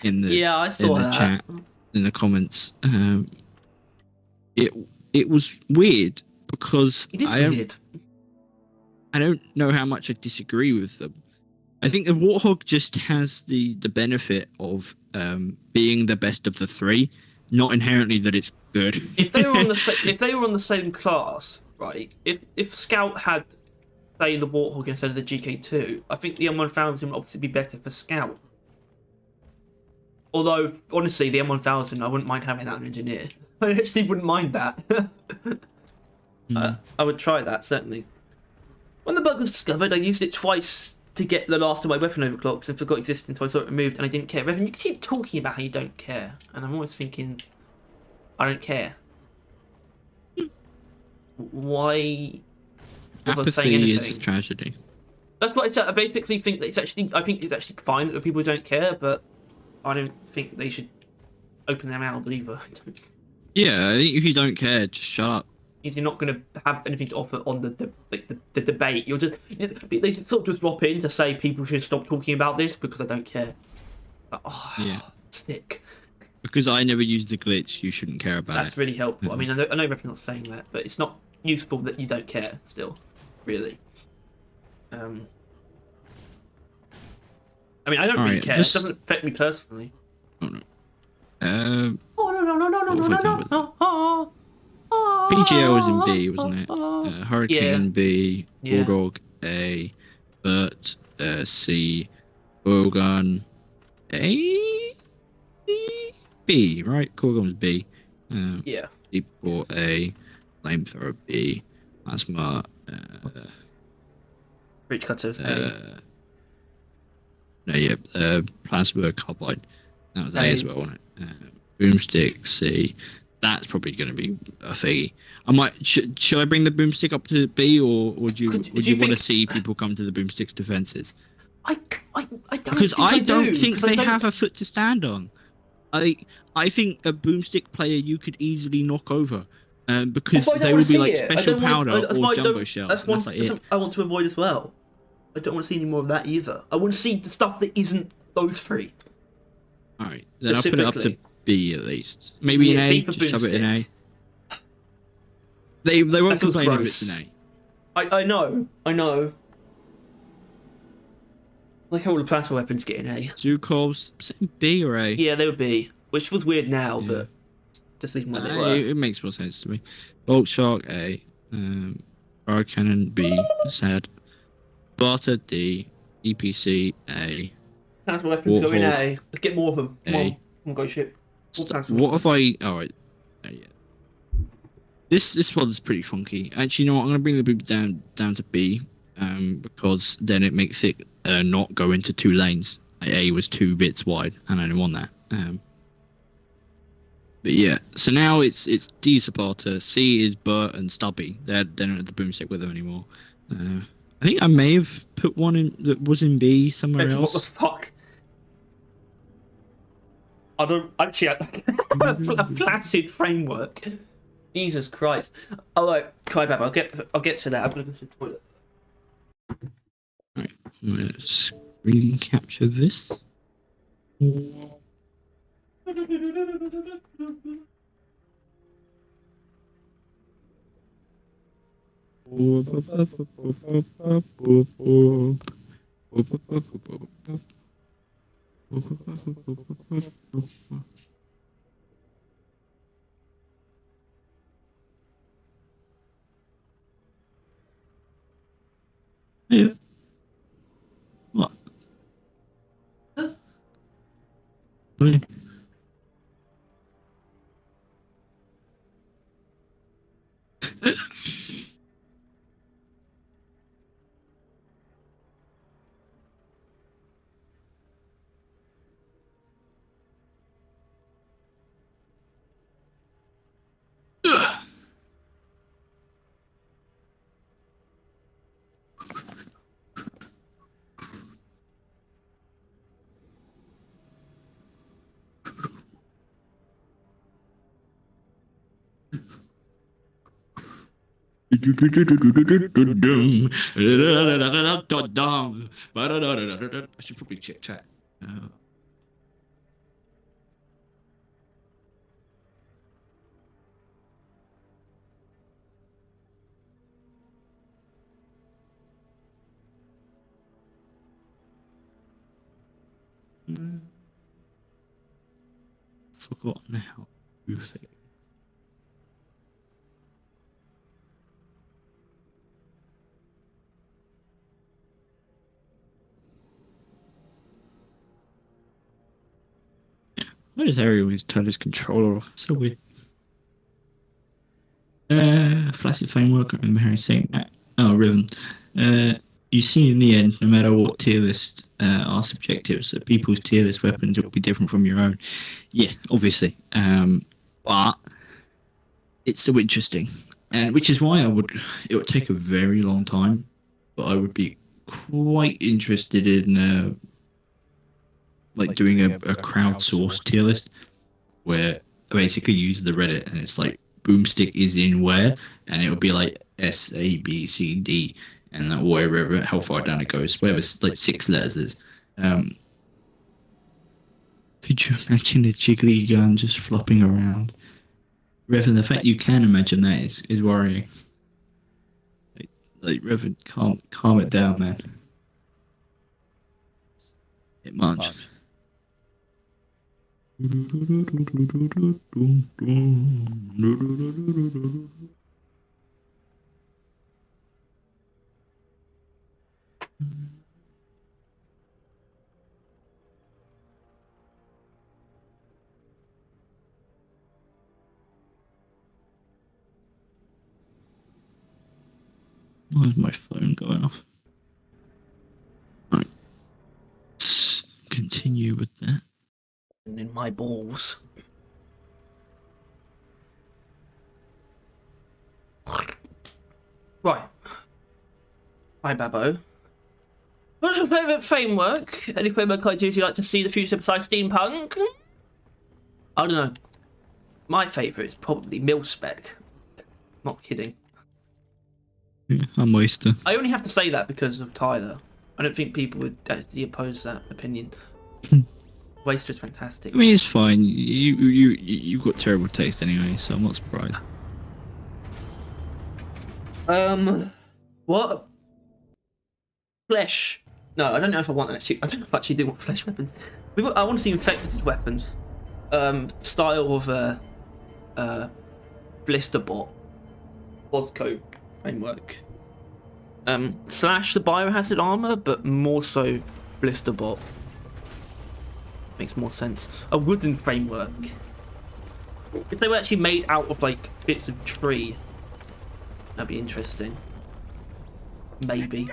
Speaker 4: in the
Speaker 1: I saw
Speaker 4: in the
Speaker 1: that.
Speaker 4: chat in the comments. It was weird because
Speaker 1: It is weird.
Speaker 4: I don't know how much I disagree with them. I think the Warthog just has the benefit of being the best of the three, not inherently that it's good.
Speaker 1: If they were on the same class, right? If Scout had, say, the Warthog instead of the GK2, I think the M1000 would obviously be better for Scout. Although, honestly, the M1000, I wouldn't mind having that an engineer. I actually wouldn't mind that. I would try that, certainly. When the bug was discovered, I used it twice to get the last of my weapon overclocks and forgot existed until I saw it removed, and I didn't care. Revan, you keep talking about how you don't care, and I'm always thinking, I don't care. Why bother saying
Speaker 4: Apathy
Speaker 1: anything?
Speaker 4: is a tragedy.
Speaker 1: That's what I basically think that I think it's actually fine that people don't care, but I don't think they should open their mouths either.
Speaker 4: Yeah, I think if you don't care, just shut up.
Speaker 1: If you're not going to have anything to offer on the debate, they sort of just drop in to say people should stop talking about this because I don't care. Like,
Speaker 4: Yeah.
Speaker 1: Stick.
Speaker 4: Because I never used the glitch, you shouldn't care about
Speaker 1: That's
Speaker 4: it.
Speaker 1: really helpful. I mean, I know everyone's not saying that, but it's not useful that you don't care still, really. I mean, I don't really care. It doesn't affect me personally.
Speaker 4: Oh no.
Speaker 1: Oh no.
Speaker 4: PGL was in B, wasn't it? Hurricane B, Bulldog A, Bert C, Bowgun A, B, right? Corgun was B.
Speaker 1: Yeah.
Speaker 4: Deepcore A, Flamethrower B, Plasma.
Speaker 1: Breach cutters A.
Speaker 4: Plasma Carbide. That was A as well, wasn't it? Boomstick C. That's probably going to be a thingy. I might. Should I bring the boomstick up to B, or would you want to see people come to the boomstick's defenses?
Speaker 1: I don't.
Speaker 4: Because I don't think they
Speaker 1: don't...
Speaker 4: have a foot to stand on. I think a boomstick player you could easily knock over, because they will be like special powder or jumbo shell.
Speaker 1: That's what I want to avoid as well. I don't want to see any more of that either. I want to see the stuff that isn't those three.
Speaker 4: All right, then I'll put it up to B at least. Maybe an A. Just shove it in A. They won't complain if it's an A.
Speaker 1: I know. Like how all the plasma weapons get an A.
Speaker 4: Zookovs, B or A?
Speaker 1: Yeah, they would be. Which was weird now, but just leave them where they were.
Speaker 4: It makes more sense to me. Bolt Shark A. Fire Cannon B. Sad. Barter D. EPC A.
Speaker 1: Plasma weapons go in A. Let's get more of them. Come on. Come on, go ship.
Speaker 4: What if I... Alright. Yeah. This one's pretty funky. Actually, you know what? I'm going to bring the boobs down to B. Because then it makes it not go into 2 lanes. Like A was 2 bits wide, and I don't want that. But yeah, so now it's D Sparta, C is Bert and Stubby. They don't have the boomstick with them anymore. I think I may have put one in that was in B somewhere else.
Speaker 1: What the fuck? I don't actually. A placid framework. Jesus Christ! Alright, Crybaby, I'll get to that. I'm gonna go to the toilet.
Speaker 4: Right, let's screen capture this. Yeah. What? Yeah. I should probably check chat. Forgotten how to do things. Why does Harry always turn his controller off? So weird. Flaccid framework. I remember Harry saying that. Oh, Riven. You see, in the end, no matter what tier list are subjective, so people's tier list weapons will be different from your own. Yeah, obviously. But it's so interesting, and which is why it would take a very long time, but I would be quite interested in like doing a crowdsourced tier list where I basically use the Reddit and it's like boomstick is in where, and it would be like S A B C D and that wherever how far down it goes, whatever like 6 letters is. Could you imagine a jiggly gun just flopping around? Revan, the fact you can imagine that is worrying. Like Revan, calm it down, man. It much. Why is my phone going off? Right. Let's continue with that.
Speaker 1: And in my balls. Right. Hi, Babbo. What's your favourite framework? Any framework ideas you like to see the future besides steampunk? I don't know. My favourite is probably mil-spec. Not kidding.
Speaker 4: Yeah, I'm Oyster.
Speaker 1: I only have to say that because of Tyler. I don't think people would actually oppose that opinion. Waster is fantastic.
Speaker 4: I mean, it's fine. You've got terrible taste anyway, so I'm not surprised.
Speaker 1: What? Flesh. No, I don't know if I want actually. I don't know if I actually do want flesh weapons. I want to see infected weapons. Style of Blisterbot. Bosco framework. Slash the biohazard armor, but more so Blisterbot. Makes more sense. A wooden framework. If they were actually made out of like bits of tree, that'd be interesting. Maybe.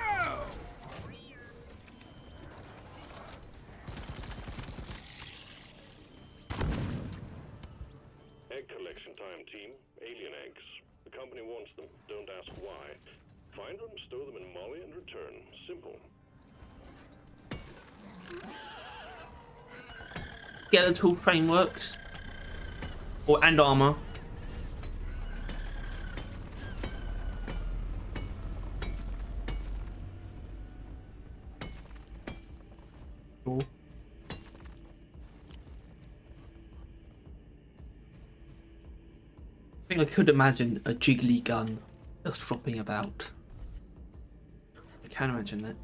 Speaker 2: Egg collection time, team. Alien eggs. The company wants them. Don't ask why. Find them, stow them in Molly, and return. Simple.
Speaker 1: Skeletal frameworks. And armor. Cool. I think I could imagine a jiggly gun just flopping about. I can imagine that.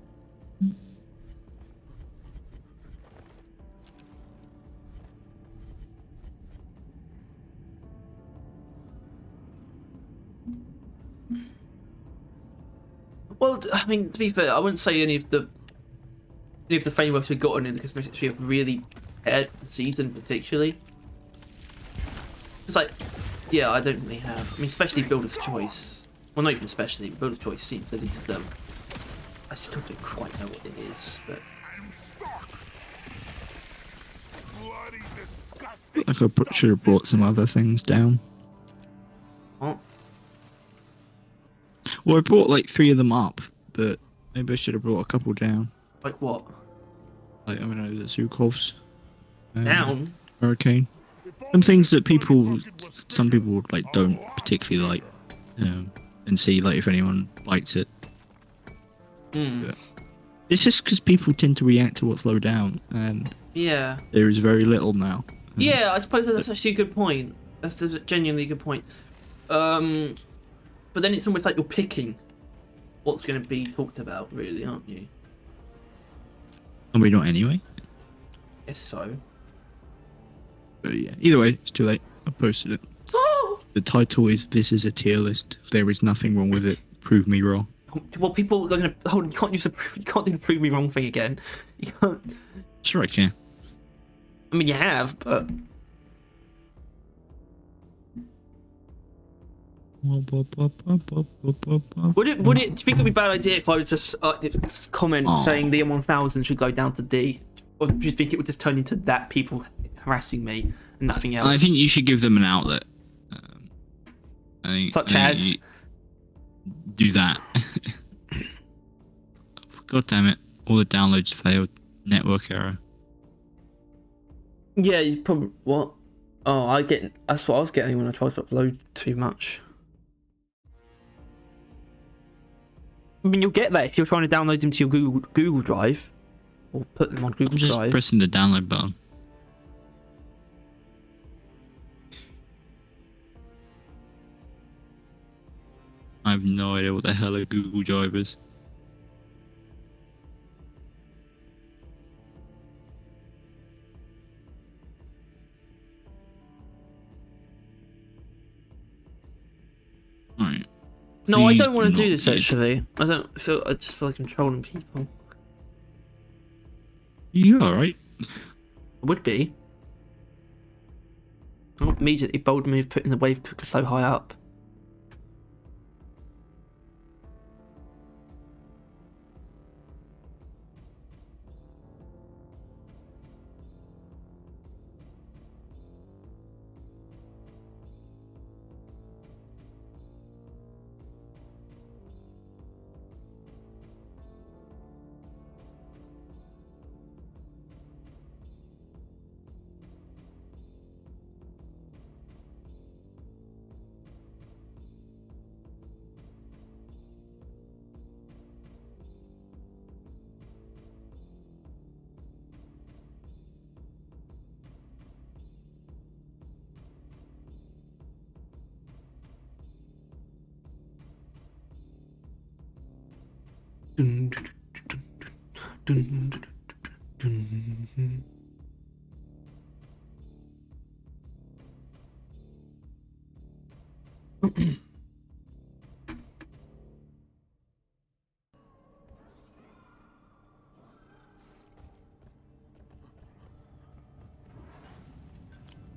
Speaker 1: Well, I mean, to be fair, I wouldn't say any of the frameworks we've gotten in the conspiracy have really aired the season particularly. It's like, yeah, I don't really have. I mean, especially Builder's Choice. Well, not even especially. Builder's Choice seems at least. I still don't quite know what it is, but.
Speaker 3: I'm stuck. Bloody disgusting.
Speaker 4: Like I should have brought some other things down.
Speaker 1: What?
Speaker 4: Well, I brought like 3 of them up, but maybe I should have brought a couple down.
Speaker 1: Like what?
Speaker 4: Like, I don't know, the Zhukovs.
Speaker 1: Down?
Speaker 4: Hurricane. Some things that some people like don't particularly like, and see like if anyone likes it. But it's just because people tend to react to what's low down, and
Speaker 1: Yeah.
Speaker 4: there is very little now.
Speaker 1: Yeah, I suppose that's actually a good point. That's a genuinely good point. But then it's almost like you're picking what's going to be talked about, really, aren't you?
Speaker 4: Are we not anyway?
Speaker 1: Guess so.
Speaker 4: But yeah, either way, it's too late. I posted it.
Speaker 1: Oh!
Speaker 4: The title is "This is a tier list. There is nothing wrong with it. Prove me wrong."
Speaker 1: Well, people are going to. Hold on, you can't you can't do the prove me wrong thing again. You can't.
Speaker 4: Sure, I can.
Speaker 1: I mean, you have, but. Would it? Do you think it'd be a bad idea if I would just comment saying the M1000 should go down to D, or do you think it would just turn into that people harassing me and nothing else?
Speaker 4: I think you should give them an outlet.
Speaker 1: Such as?
Speaker 4: You do that. God damn it! All the downloads failed. Network error.
Speaker 1: Yeah, you probably what? Oh, that's what I was getting when I tried to upload too much. I mean, you'll get that if you're trying to download them to your Google Drive, or put them on Google
Speaker 4: I'm just
Speaker 1: Drive.
Speaker 4: pressing the download button. I have no idea what the hell a Google Drive is. Right.
Speaker 1: No, I
Speaker 4: Please
Speaker 1: don't want to
Speaker 4: do
Speaker 1: do
Speaker 4: not
Speaker 1: this
Speaker 4: use-
Speaker 1: actually. I just feel like controlling people.
Speaker 4: You alright?
Speaker 1: I would be. Not immediately bold move putting the wave cooker so high up.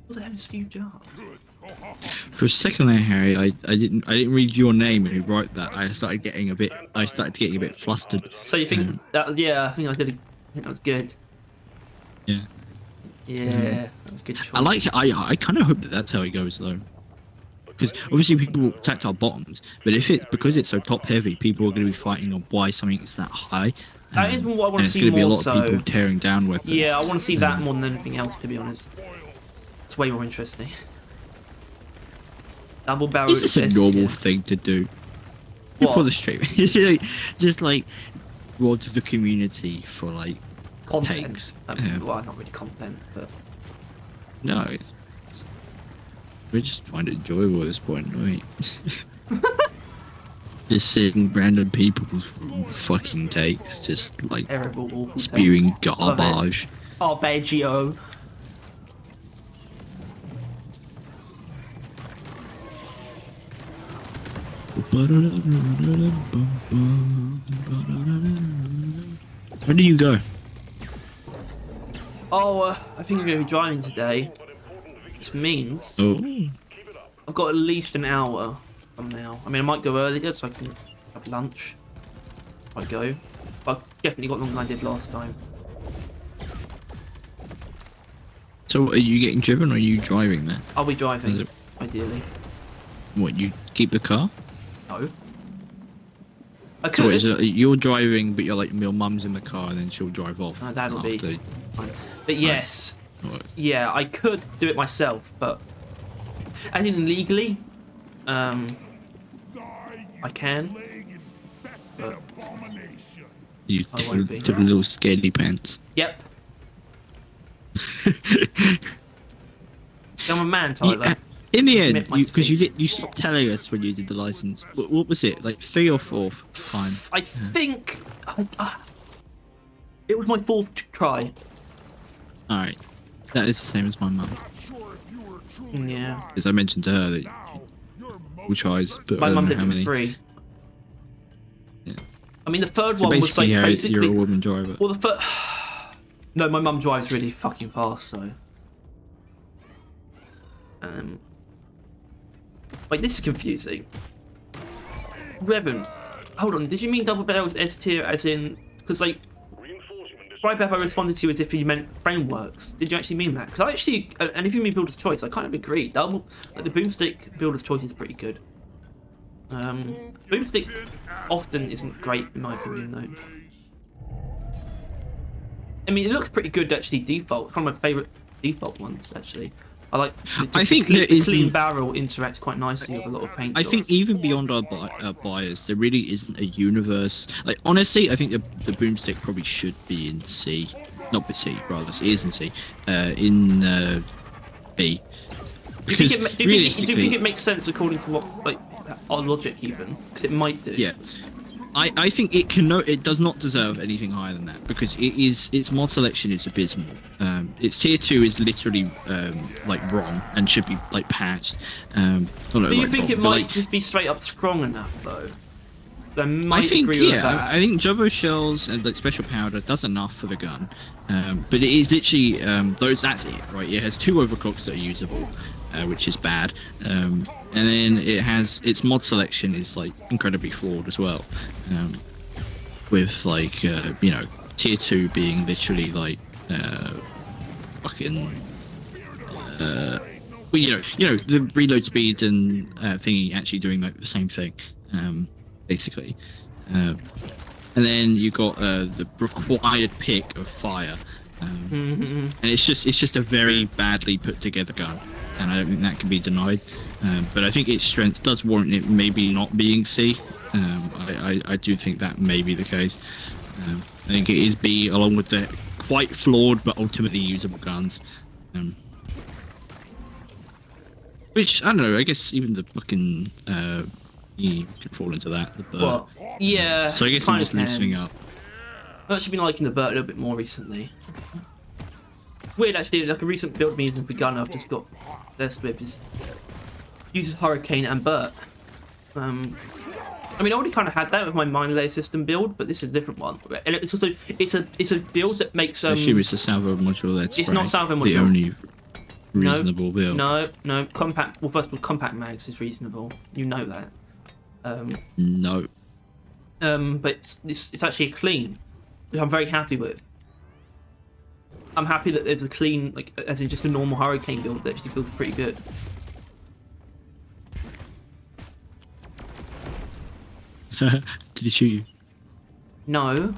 Speaker 1: What the hell is Steve Jobs?
Speaker 4: For a second there, Harry, I didn't read your name and you wrote that. I started getting a bit flustered.
Speaker 1: So you think that? Yeah, I think I did. I think that was good.
Speaker 4: Yeah.
Speaker 1: Yeah, that was a good choice.
Speaker 4: I kind of hope that that's how it goes though. Because obviously people will tactile bottoms, but because it's so top heavy, people are going to be fighting on why something is that high.
Speaker 1: That is what I want to see
Speaker 4: more. It's going to be a
Speaker 1: more
Speaker 4: lot
Speaker 1: so.
Speaker 4: of people tearing down weapons.
Speaker 1: Yeah, I want to see that more than anything else, to be honest. It's way more interesting. Double barrel.
Speaker 4: Is this a normal thing to do? Before the stream, just like rod to the community for like
Speaker 1: content?
Speaker 4: takes.
Speaker 1: Well, not really content, but
Speaker 4: no, we just find it enjoyable at this point, don't we? Just seeing random people's fucking takes, just like
Speaker 1: Terrible, awful
Speaker 4: spewing
Speaker 1: takes. Love it.
Speaker 4: garbage.
Speaker 1: Arpeggio.
Speaker 4: Where do you go?
Speaker 1: Oh, I think I'm going to be driving today. Which means
Speaker 4: Oh,
Speaker 1: I've got at least an hour from now. I mean, I might go earlier so I can have lunch. Might go. But I've definitely got longer than I did last time.
Speaker 4: so are you getting driven or are you driving there?
Speaker 1: I'll be
Speaker 4: Is
Speaker 1: driving,
Speaker 4: it-
Speaker 1: ideally.
Speaker 4: What, you keep the car?
Speaker 1: No. I
Speaker 4: So
Speaker 1: could.
Speaker 4: is it, you're driving, but you're like your mum's in the car, and then she'll drive off.
Speaker 1: That'll be
Speaker 4: after.
Speaker 1: fine. But yes,
Speaker 4: Right.
Speaker 1: yeah, I could do it myself, but I think legally, I can. But
Speaker 4: You
Speaker 1: I won't be.
Speaker 4: to the little scaredy pants.
Speaker 1: Yep. I'm a man, Tyler.
Speaker 4: Yeah, in the end,
Speaker 1: Admit my
Speaker 4: because
Speaker 1: defeat.
Speaker 4: you stopped telling us when you did the license. What was it, like 3 or 4th time?
Speaker 1: I think it was my 4th try.
Speaker 4: All right, that is the same as my mum,
Speaker 1: Yeah,
Speaker 4: because I mentioned to her that all tries, but
Speaker 1: my
Speaker 4: I don't
Speaker 1: mum
Speaker 4: know
Speaker 1: did
Speaker 4: how
Speaker 1: it
Speaker 4: many.
Speaker 1: 3.
Speaker 4: Yeah.
Speaker 1: I mean, the third
Speaker 4: So
Speaker 1: one was like
Speaker 4: basically,
Speaker 1: basically.
Speaker 4: you're a woman driver.
Speaker 1: Well, the first. No, my mum drives really fucking fast, so. Wait, this is confusing. Revan, hold on. Did you mean double barrels S tier as in? Because like,
Speaker 2: Reinforcement is
Speaker 1: right back, I responded to you as if you meant frameworks. Did you actually mean that? Because I actually, and if you mean builder's choice, I kind of agree. Double, like the boomstick builder's choice is pretty good. Boomstick often isn't great in my opinion though. I mean, it looks pretty good actually default. It's one of my favourite default ones actually. I like.
Speaker 4: I think
Speaker 1: the
Speaker 4: there
Speaker 1: clean
Speaker 4: isn't-
Speaker 1: barrel interacts quite nicely with a lot of paint.
Speaker 4: I think
Speaker 1: jobs.
Speaker 4: even beyond our bias, there really isn't a universe. Like honestly, I think the boomstick probably should be in C, not C rather. It is in C, in B.
Speaker 1: Do you think
Speaker 4: Because
Speaker 1: it, do you
Speaker 4: realistically,
Speaker 1: think it makes sense according to what like our logic even? Because it might do.
Speaker 4: yeah, I think it can. It does not deserve anything higher than that because its mod selection is abysmal. Its tier 2 is literally like wrong and should be like patched.
Speaker 1: Do you think it might
Speaker 4: like,
Speaker 1: just be straight up strong enough though? I
Speaker 4: I
Speaker 1: might
Speaker 4: think
Speaker 1: agree with
Speaker 4: yeah,
Speaker 1: that.
Speaker 4: I think Jumbo shells and like special powder does enough for the gun, but it is literally that's it, right? It has 2 overclocks that are usable, which is bad, and then it has its mod selection is like incredibly flawed as well, with like tier 2 being literally like fucking. Well, the reload speed and thingy actually doing like the same thing, basically, and then you got the required pick of fire, and it's just a very badly put together gun, and I don't think that can be denied. But I think its strength does warrant it maybe not being C. I do think that may be the case. I think it is B along with the quite flawed but ultimately usable guns. Which I don't know. I guess even the fucking you could fall into that. But,
Speaker 1: Well, yeah.
Speaker 4: so I guess I'm
Speaker 1: kind
Speaker 4: just
Speaker 1: of can.
Speaker 4: loosening up.
Speaker 1: I've actually been liking the Burt a little bit more recently. It's weird actually. Like a recent build me has begun. I've just got this with is uses Hurricane and Burt. I mean, I already kind of had that with my mine layer system build, but this is a different one. And it's also it's a build that makes
Speaker 4: I assume it's a salvo module. That's
Speaker 1: it's not salvo
Speaker 4: the
Speaker 1: module.
Speaker 4: only reasonable build.
Speaker 1: No, compact. Well, first of all, compact mags is reasonable. You know that.
Speaker 4: No.
Speaker 1: But it's actually a clean, which I'm very happy with. I'm happy that there's a clean, like as in just a normal Hurricane build that actually feels pretty good.
Speaker 4: Did he shoot you?
Speaker 1: No,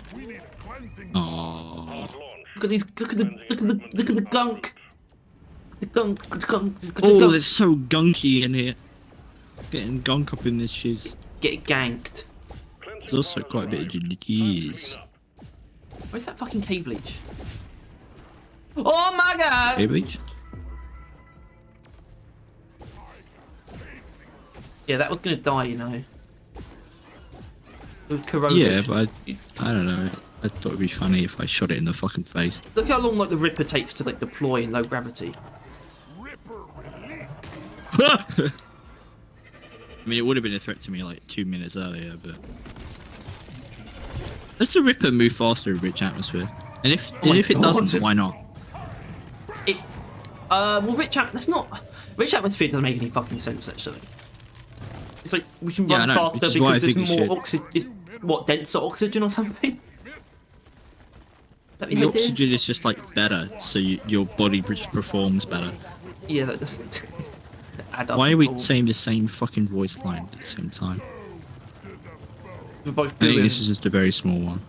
Speaker 4: Oh.
Speaker 1: look at these. Look at the gunk. The gunk. Look at the
Speaker 4: Oh,
Speaker 1: gunk.
Speaker 4: it's so gunky in here. It's getting gunk up in this shoes.
Speaker 1: Get ganked.
Speaker 4: There's also quite a bit of jeez.
Speaker 1: Where's that fucking cave leech? Oh my god!
Speaker 4: Hey, bleach.
Speaker 1: Yeah, that was gonna die, you know. With corroded.
Speaker 4: Yeah, but I don't know. I thought it'd be funny if I shot it in the fucking face.
Speaker 1: Look how long like the Ripper takes to like deploy in low gravity.
Speaker 3: Ripper release.
Speaker 4: I mean, it would have been a threat to me like 2 minutes earlier, but does the Ripper move faster in rich atmosphere? And if it doesn't, why not?
Speaker 1: It well, rich atmosphere doesn't make any fucking sense actually. It's like we can run faster because there's more oxygen. Is what, denser oxygen or something?
Speaker 4: The oxygen is just like better, so your body performs better.
Speaker 1: Yeah, that doesn't add up.
Speaker 4: Why are we saying the same fucking voice line at the same time?
Speaker 1: We're both
Speaker 4: I think this is just a very small one.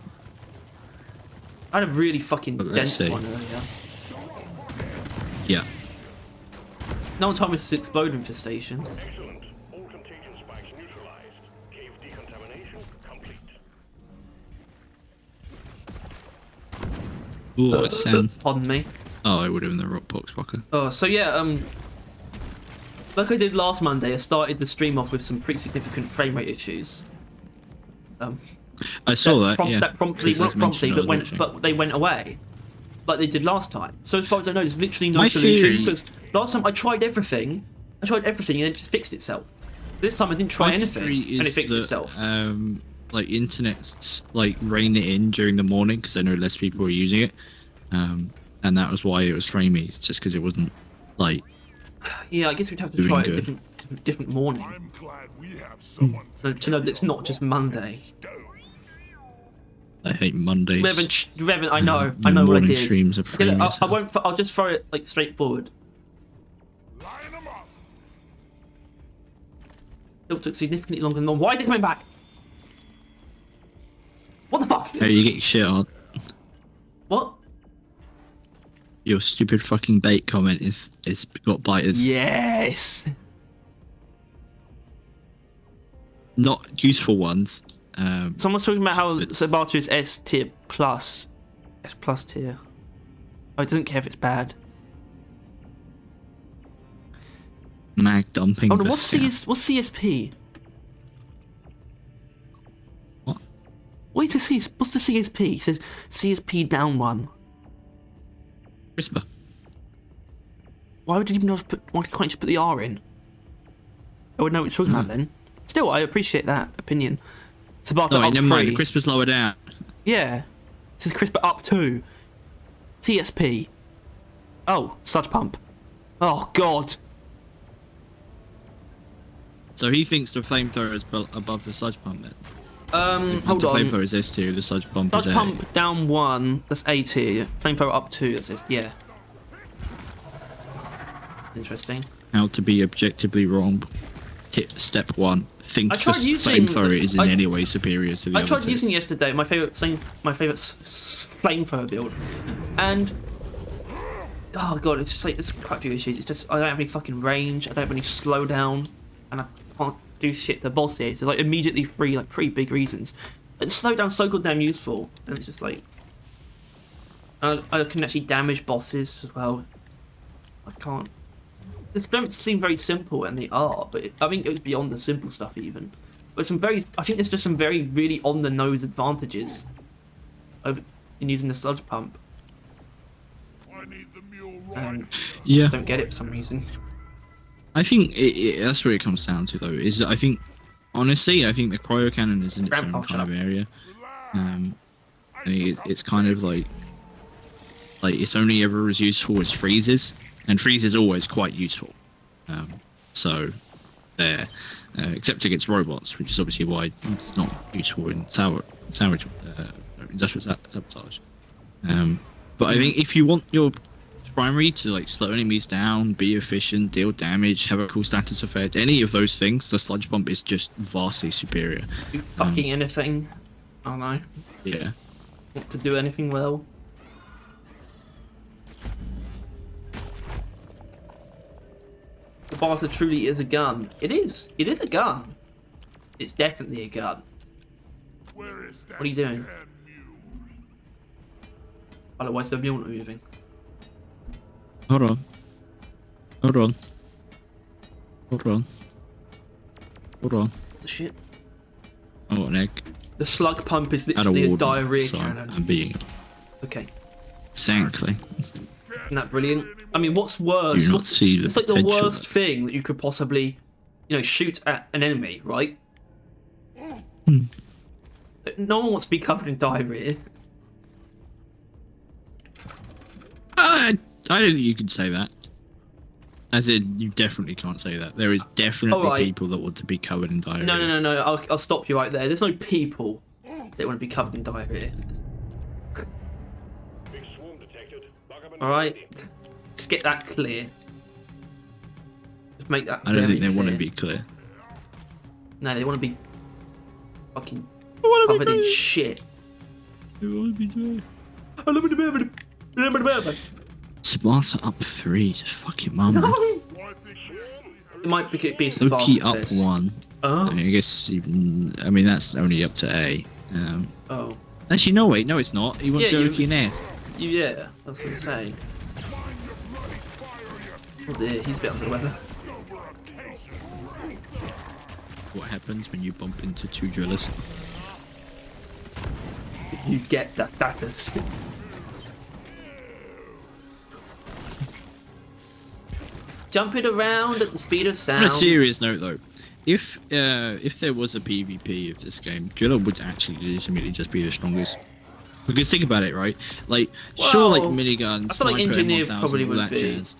Speaker 1: I had a really fucking dense
Speaker 4: see.
Speaker 1: one earlier.
Speaker 4: Yeah.
Speaker 1: No one told me this explode infestation.
Speaker 2: Excellent. All contagion spikes neutralized. Cave decontamination complete.
Speaker 4: Ooh, a sound.
Speaker 1: Pardon me.
Speaker 4: Oh, it would have been the rock box fucker.
Speaker 1: Oh, so yeah, like I did last Monday, I started the stream off with some pretty significant frame rate issues.
Speaker 4: I saw that. Yeah.
Speaker 1: That promptly, not promptly, but they went away, like they did last time. So as far as I know, there's literally no solution because last time I tried everything, and it just fixed itself. This time I didn't try anything, and it fixed itself.
Speaker 4: Like internet's like rein it in during the morning because I know less people were using it, and that was why it was framey. It's just because it wasn't like.
Speaker 1: Yeah, I guess we'd have to try a different morning.
Speaker 3: I'm glad we have someone
Speaker 1: To know that it's not just Monday.
Speaker 4: I hate Mondays.
Speaker 1: Revan, I know what I
Speaker 4: morning
Speaker 1: did.
Speaker 4: Streams are framey,
Speaker 1: I won't. I'll just throw it like straight forward.
Speaker 3: line them up.
Speaker 1: It took significantly longer than normal. Why are they coming back? What the fuck?
Speaker 4: Hey, you get your shit on.
Speaker 1: What?
Speaker 4: Your stupid fucking bait comment is got biters.
Speaker 1: Yes.
Speaker 4: Not useful ones.
Speaker 1: Someone's talking about how Sabato is S tier plus, S plus tier. Oh, it doesn't care if it's bad.
Speaker 4: Mag dumping.
Speaker 1: Oh no, what's CSP?
Speaker 4: What?
Speaker 1: What's the CSP? It says CSP down 1.
Speaker 4: CRISPR.
Speaker 1: Why would you even not put? Why can't you just put the R in? I would know what you're talking about then. Still, I appreciate that opinion. Sabato
Speaker 4: No,
Speaker 1: up
Speaker 4: never mind.
Speaker 1: 3.
Speaker 4: The CRISPR's lower down.
Speaker 1: Yeah. It says CRISPR up 2. CSP. Oh, sludge pump. Oh god.
Speaker 4: So he thinks the flamethrower is above the sludge pump then.
Speaker 1: Hold
Speaker 4: the
Speaker 1: on.
Speaker 4: flamethrower is S tier, the sludge pump is
Speaker 1: Sludge
Speaker 4: A.
Speaker 1: pump down 1, that's A tier. Flamethrower up 2, that's S, yeah. Interesting.
Speaker 4: How to be objectively wrong. Step 1. Think
Speaker 1: I
Speaker 4: the
Speaker 1: tried using
Speaker 4: flamethrower is in any way superior to the
Speaker 1: I
Speaker 4: other
Speaker 1: tried
Speaker 4: two.
Speaker 1: using it yesterday, my favourite flamethrower build, and oh god, it's just like there's quite a few issues. It's just I don't have any fucking range, I don't have any slowdown, and I can't do shit to boss it. So like immediately 3 like pretty big reasons. And slowdown's so goddamn useful, and it's just like I can actually damage bosses as well. I can't. The experiments seem very simple, and they are, but I think it was beyond the simple stuff even. But I think there's just some very really on the nose advantages in using the sludge pump.
Speaker 3: I need the mule right.
Speaker 4: Yeah.
Speaker 1: I don't get it for some reason.
Speaker 4: I think that's what it comes down to, though. Is I think, honestly, I think the cryo cannon is in its own kind of area. I think it's kind of like it's only ever as useful as freezes, and freeze is always quite useful. So there, except against robots, which is obviously why it's not useful in industrial sabotage. But I think if you want your primary to like slow enemies down, be efficient, deal damage, have a cool status effect, any of those things, the sludge pump is just vastly superior.
Speaker 1: Do fucking anything. I don't know.
Speaker 4: Yeah.
Speaker 1: Want to do anything well. The Barter truly is a gun. It is. It is a gun. It's definitely a gun.
Speaker 3: Where is that
Speaker 1: What are you doing?
Speaker 3: damn mule?
Speaker 1: Otherwise, the mule not moving.
Speaker 4: Hold on. Hold on. Hold on. Hold on.
Speaker 1: The shit.
Speaker 4: Oh, an egg.
Speaker 1: The slug pump is
Speaker 4: At a
Speaker 1: literally a
Speaker 4: warden,
Speaker 1: diarrhea
Speaker 4: so
Speaker 1: cannon.
Speaker 4: I'm being
Speaker 1: Okay,
Speaker 4: exactly.
Speaker 1: isn't that brilliant? I mean, what's worse?
Speaker 4: Do you not see the
Speaker 1: It's like the
Speaker 4: potential
Speaker 1: worst thing that you could possibly, shoot at an enemy, right? No one wants to be covered in diarrhea.
Speaker 4: I don't think you can say that. As in, you definitely can't say that. There is definitely
Speaker 1: Alright.
Speaker 4: people that want to be covered in diarrhea.
Speaker 1: No. I'll stop you right there. There's no people that want to be covered in diarrhea.
Speaker 2: Big swarm detected. Lock up and
Speaker 1: All right, let's get that clear. Just make that.
Speaker 4: I don't think
Speaker 1: very
Speaker 4: they want to
Speaker 1: clear.
Speaker 4: be clear.
Speaker 1: No, they want to be fucking
Speaker 4: They want to
Speaker 1: covered
Speaker 4: be
Speaker 1: in
Speaker 4: clear.
Speaker 1: shit.
Speaker 4: They want to be clear.
Speaker 1: No.
Speaker 4: Sparta up 3. Just fuck your mum.
Speaker 1: It might be a
Speaker 4: Loki up
Speaker 1: Spartacus.
Speaker 4: 1.
Speaker 1: Oh.
Speaker 4: I guess even. I mean, that's only up to A.
Speaker 1: Oh.
Speaker 4: Actually, no, wait, no, it's not. He wants
Speaker 1: Yeah,
Speaker 4: Loki and S.
Speaker 1: Yeah, that's what I'm saying. Oh dear, he's a bit under the weather.
Speaker 4: What happens when you bump into 2 drillers?
Speaker 1: You get that status. Jumping around at the speed of sound.
Speaker 4: On a serious note, though, if there was a PvP of this game, Driller would actually legitimately just be the strongest. Because think about it, right? Like, sure, like
Speaker 1: Well,
Speaker 4: miniguns,
Speaker 1: I feel like
Speaker 4: sniper,
Speaker 1: engineer
Speaker 4: M1000,
Speaker 1: probably
Speaker 4: all
Speaker 1: would
Speaker 4: that
Speaker 1: be.
Speaker 4: jazz.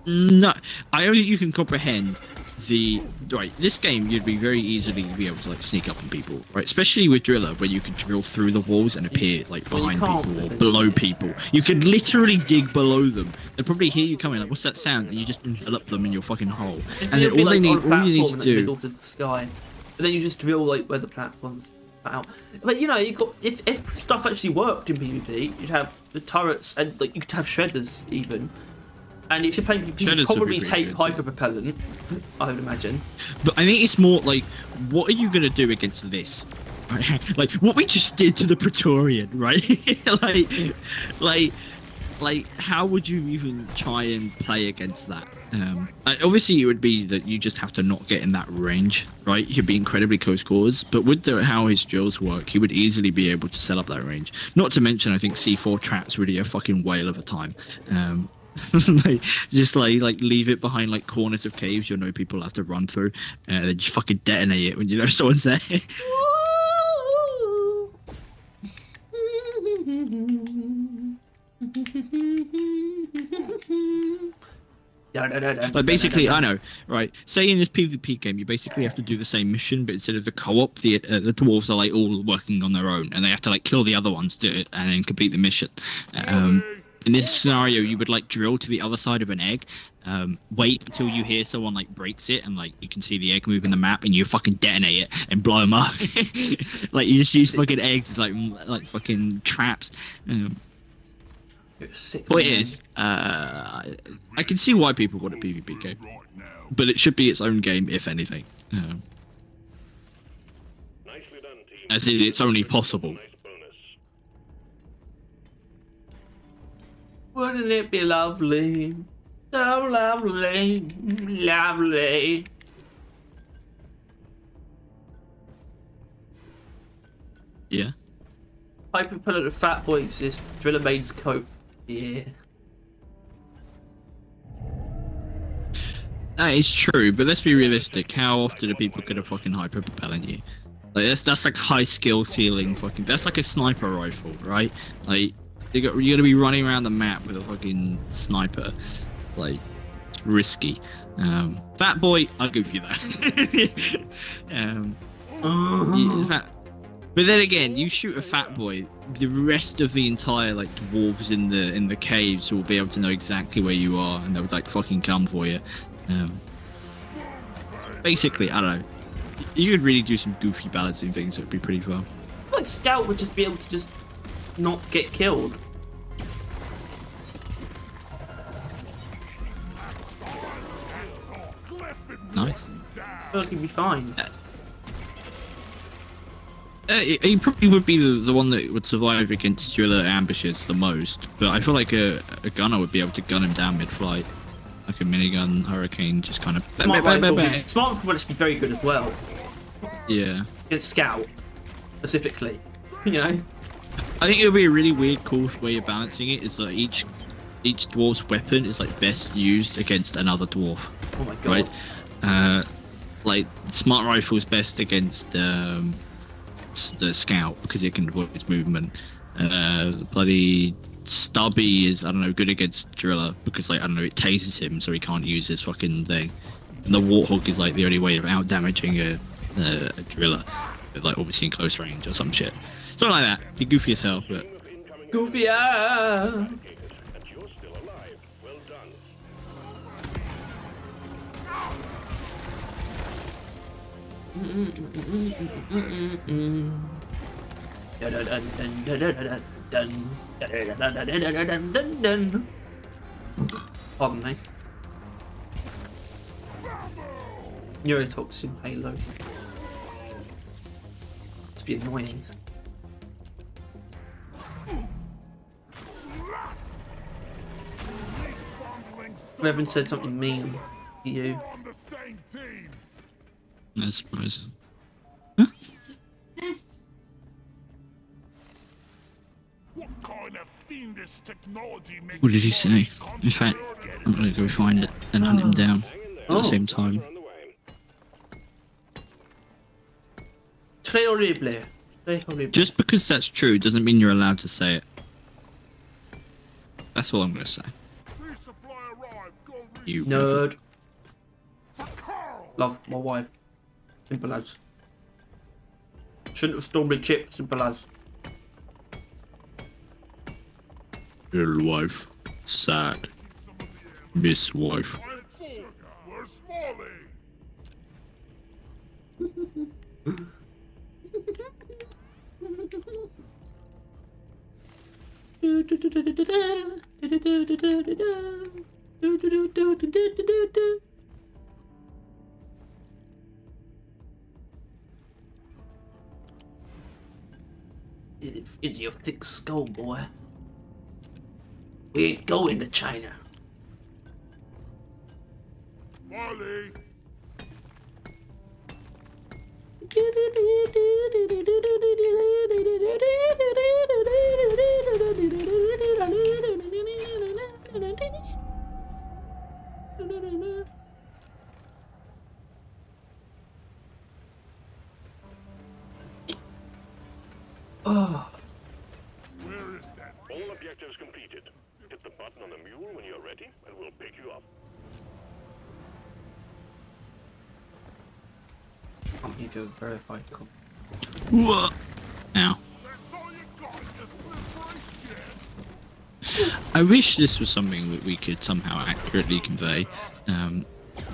Speaker 4: No, I don't think you can comprehend the right. This game, you'd be very easily be able to like sneak up on people, right? Especially with Driller, where you could drill through the walls and appear like
Speaker 1: Well, you
Speaker 4: behind
Speaker 1: can't
Speaker 4: people or
Speaker 1: really.
Speaker 4: below people. You could literally dig below them. They'd probably hear you coming. Like, what's that sound? And you just envelop them in your fucking hole. And then
Speaker 1: It'd be
Speaker 4: all they
Speaker 1: like
Speaker 4: need,
Speaker 1: on a
Speaker 4: all you need
Speaker 1: platform
Speaker 4: to
Speaker 1: in the
Speaker 4: do.
Speaker 1: middle of the sky, but then you just drill like where the platforms are out. But you got if stuff actually worked in PvP, you'd have the turrets and like you could have shredders even. And if you're playing PvP,
Speaker 4: Shredders
Speaker 1: you'd
Speaker 4: would
Speaker 1: probably
Speaker 4: be
Speaker 1: take
Speaker 4: good,
Speaker 1: hyper propellant, I would imagine.
Speaker 4: But I think it's more like, what are you gonna do against this? Right? Like what we just did to the Praetorian, right? like, how would you even try and play against that? Obviously, it would be that you just have to not get in that range, right? You'd be incredibly close quarters. But with how his drills work, he would easily be able to set up that range. Not to mention, I think C4 traps really a fucking whale of a time. Like just like leave it behind like corners of caves you know people have to run through, and then just fucking detonate it when you know someone's there. Like basically, I know, right? Say in this PvP game, you basically have to do the same mission, but instead of the co-op, the dwarves are like all working on their own, and they have to like kill the other ones to and then complete the mission. In this scenario, you would like drill to the other side of an egg, wait until you hear someone like breaks it, and like you can see the egg move in the map, and you fucking detonate it and blow them up. Like you just use fucking eggs as like fucking traps. Point is, I can see why people want a PvP game, but it should be its own game, if anything.
Speaker 2: Nicely done, team.
Speaker 4: As in, it's only possible.
Speaker 2: Nice bonus.
Speaker 1: Wouldn't it be lovely? So lovely, lovely.
Speaker 4: Yeah.
Speaker 1: Hyper propellant of Fat Boy exists. Driller Maid's coat. Yeah.
Speaker 4: That is true, but let's be realistic. How often are people gonna fucking hyper propelling you? Like that's like high skill ceiling fucking. That's like a sniper rifle, right? Like you're gonna be running around the map with a fucking sniper. Like it's risky. Fat Boy, I'll give you that. In fact, but then again, you shoot a Fat Boy, the rest of the entire like dwarves in the caves will be able to know exactly where you are, and they'll like fucking come for you. Basically, I don't know. You could really do some goofy balancing things. It would be pretty fun.
Speaker 1: I feel like Scout would just be able to just not get killed.
Speaker 4: Nice.
Speaker 1: I feel like he'd be fine.
Speaker 4: He probably would be the one that would survive against driller ambushes the most, but I feel like a gunner would be able to gun him down mid-flight. Like a minigun, hurricane, just kind of...
Speaker 1: Smart rifle would be very good as well
Speaker 4: Yeah.
Speaker 1: against Scout. specifically. You know.
Speaker 4: I think it would be a really weird, cool way of balancing it. Is that each dwarf's weapon is like best used against another dwarf.
Speaker 1: Oh my god.
Speaker 4: Right? Like smart rifle is best against the scout because it can avoid its movement. Bloody stubby is, I don't know, good against driller because, like, I don't know, it tases him so he can't use his fucking thing. And the warthog is like the only way of out damaging a driller, like obviously in close range or some shit. Something like that. Be goofy as hell, but
Speaker 1: Goofy, yeah.
Speaker 2: And you're still alive. Well done.
Speaker 1: Pardon me. Neurotoxin Halo. It's be annoying. Reverend said something mean to you.
Speaker 3: On the same team.
Speaker 4: I suppose.
Speaker 3: What kind of fiendish technology makes
Speaker 4: What did he say? In fact, I'm gonna go find it and hunt him down at the same time.
Speaker 2: On the way.
Speaker 1: Très horrible. Très horrible.
Speaker 4: Just because that's true doesn't mean you're allowed to say it. That's all I'm gonna say.
Speaker 3: Resupply arrived. Go
Speaker 4: You
Speaker 1: Nerd.
Speaker 3: Carl.
Speaker 1: Love my wife. Simple as. Shouldn't have stolen the chip. Simple as.
Speaker 4: little wife. Sad. Miss wife.
Speaker 3: Where's Smalley?
Speaker 1: It's your thick skull, boy. We ain't going to China.
Speaker 3: Smalley.
Speaker 1: Oh,
Speaker 3: Where is that?
Speaker 2: All objectives completed. Hit the button on the mule when you're ready, and we'll pick you up.
Speaker 1: can't give you a verified call.
Speaker 4: What? Now,
Speaker 3: That's all you got. You slippery shit.
Speaker 4: I wish this was something that we could somehow accurately convey.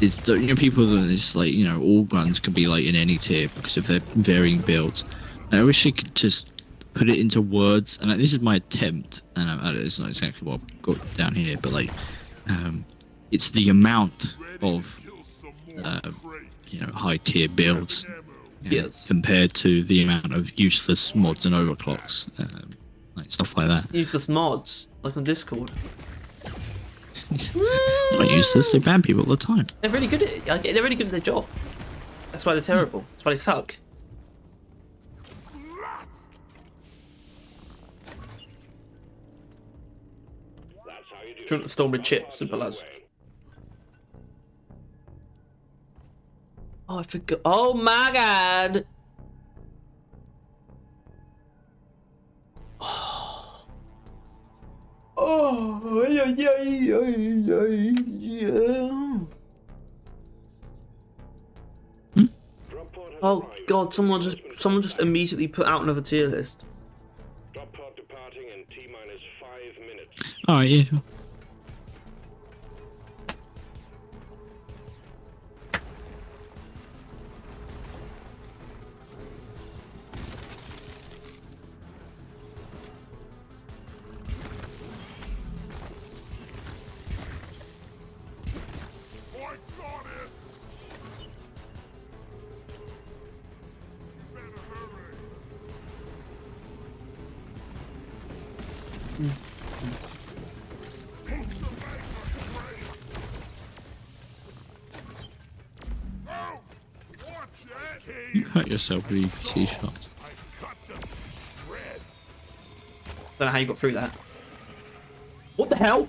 Speaker 4: Is that, you know, people that it's like, you know, all guns can be like in any tier because of their varying builds. And I wish they could just put it into words. And this is my attempt, and it's not exactly what I've got down here, but like, it's the amount of
Speaker 3: Kill some more crates.
Speaker 4: you know, high tier builds
Speaker 3: Ammo.
Speaker 1: Yes.
Speaker 4: compared to the amount of useless mods and overclocks, like stuff like that.
Speaker 1: Useless mods, like on Discord.
Speaker 4: Not useless, they ban people all the time.
Speaker 1: They're really good at it. They're really good at their job. That's why they're terrible. That's why they suck.
Speaker 2: That's how you do
Speaker 1: Shouldn't have stolen the chip, simple as. Oh, I forgot. Oh my god! Oh, yeah, yeah, yeah, yeah, yeah. Oh god, someone just immediately put out another tier list.
Speaker 2: Drop pod departing in T-minus 5 minutes.
Speaker 4: Alright, yeah. Sure.
Speaker 3: I got it. Better hurry. Push the back Oh! Watch it!
Speaker 4: You hurt yourself with EPC shots.
Speaker 3: I've cut
Speaker 1: Don't know how you got through that. What the hell?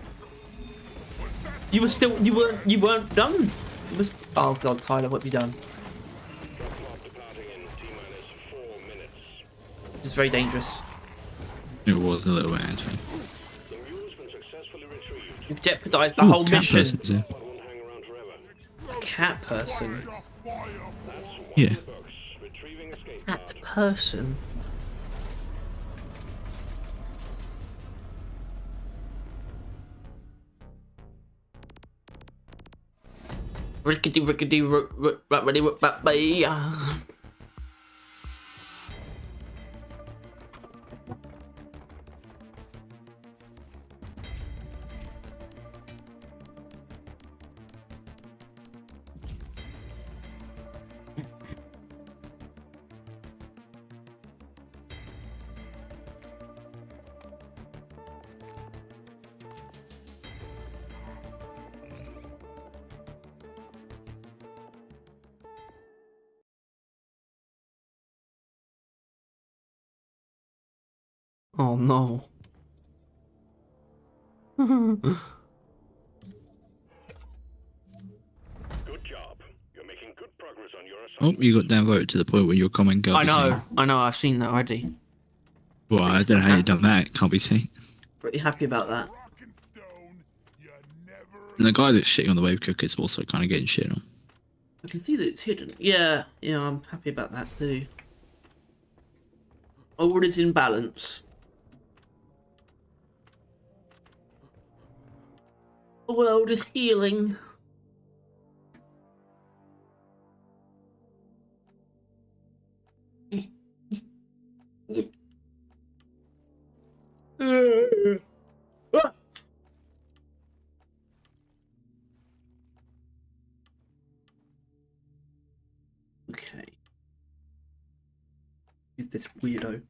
Speaker 1: You were still, you weren't done. You was, oh god, Tyler, what have you done?
Speaker 2: Drop pod departing in T-minus 4 minutes.
Speaker 1: This is very dangerous.
Speaker 4: It was a little bit actually.
Speaker 2: The mule's been successfully retrieved.
Speaker 1: You've jeopardized the
Speaker 4: Ooh,
Speaker 1: whole
Speaker 4: cat
Speaker 1: mission.
Speaker 4: person's here.
Speaker 2: Pod won't hang around forever.
Speaker 1: Cat person.
Speaker 2: That's one
Speaker 4: Yeah.
Speaker 2: in the books. Retrieving escape
Speaker 1: Cat
Speaker 2: pod.
Speaker 1: person. Rickety rickety ready baby. Oh no.
Speaker 2: Good job. You're making good progress on your
Speaker 4: Oh,
Speaker 2: assignment.
Speaker 4: you got downvoted to the point where your comment can't
Speaker 1: I
Speaker 4: be
Speaker 1: know,
Speaker 4: seen.
Speaker 1: I've seen that already.
Speaker 4: Well, I don't know how you've done that. Can't be seen.
Speaker 1: Pretty happy about that.
Speaker 3: Rock and stone, you never.
Speaker 4: And the guy that's shitting on the wave cook is also kind of getting shit on.
Speaker 1: I can see that it's hidden. Yeah, I'm happy about that too. All is in balance. The world is healing. Okay. Who's this weirdo?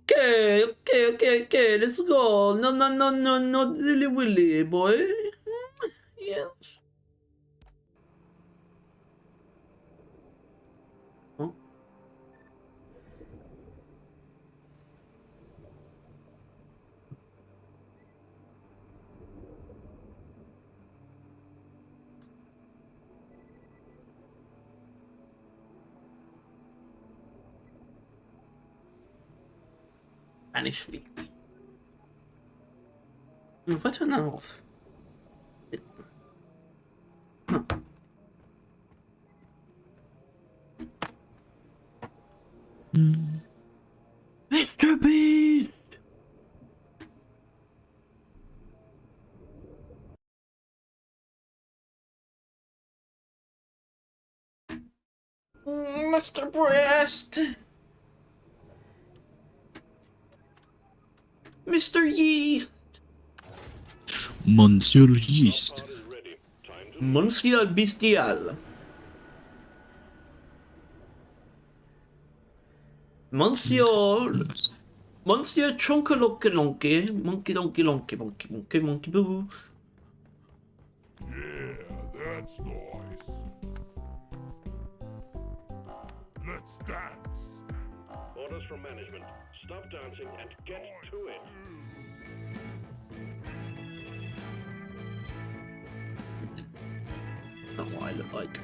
Speaker 1: Okay, let's go. No, not dilly willy, boy. Yes. Oh. Spanish me. If I turn that off. Huh. Mr. Beast! Mr. Breast! Mr. Yeast!
Speaker 4: Monsieur Yeast.
Speaker 2: Pod is ready. Time to
Speaker 1: Monsieur Bestial. Monsieur Chonkalonkalonky, monkey donkey lonky, monkey boo.
Speaker 3: Yeah, that's nice. Let's dance.
Speaker 2: orders from management. Stop dancing and get to it.
Speaker 1: Not what I look like.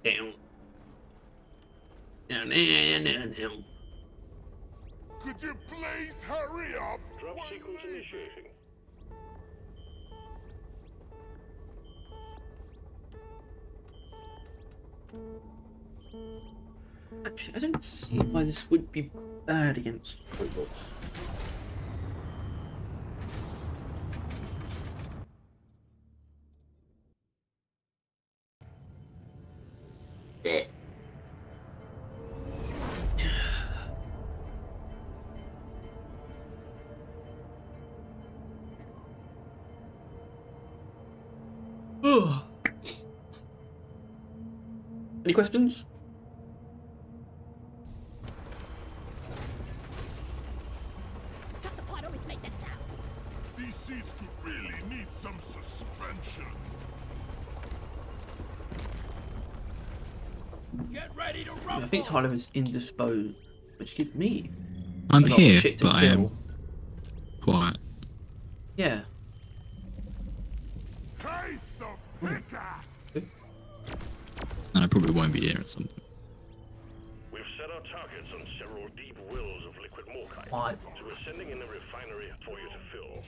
Speaker 1: Down. Down.
Speaker 3: Could you please hurry up?
Speaker 2: Drop
Speaker 3: We're
Speaker 2: sequence
Speaker 3: leaving.
Speaker 2: initiating.
Speaker 1: Actually, I don't see why this would be bad against robots. Ugh. Any questions?
Speaker 5: Cut the pot, always make that sound.
Speaker 3: These seats could really need some suspension. Get ready to
Speaker 1: I
Speaker 3: rumble!
Speaker 1: think Tyler is indisposed, which gives me
Speaker 4: I'm
Speaker 1: a lot of
Speaker 4: here,
Speaker 1: shit to
Speaker 4: but I am
Speaker 1: kill.
Speaker 4: quiet.
Speaker 1: Yeah.
Speaker 3: Taste the pickaxe!
Speaker 4: And I probably won't be here at some point.
Speaker 2: We've set our targets on several deep wells of liquid morkite.
Speaker 1: Why?
Speaker 2: So we're sending in a refinery for you to fill.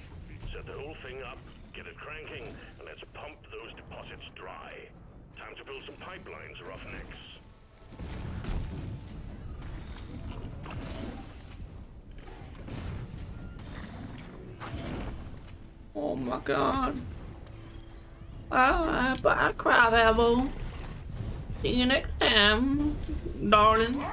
Speaker 2: Set the whole thing up, get it cranking, and let's pump those deposits dry. Time to build some pipelines, roughnecks.
Speaker 1: Oh my god. Bye, crab apple. See you next time, darling.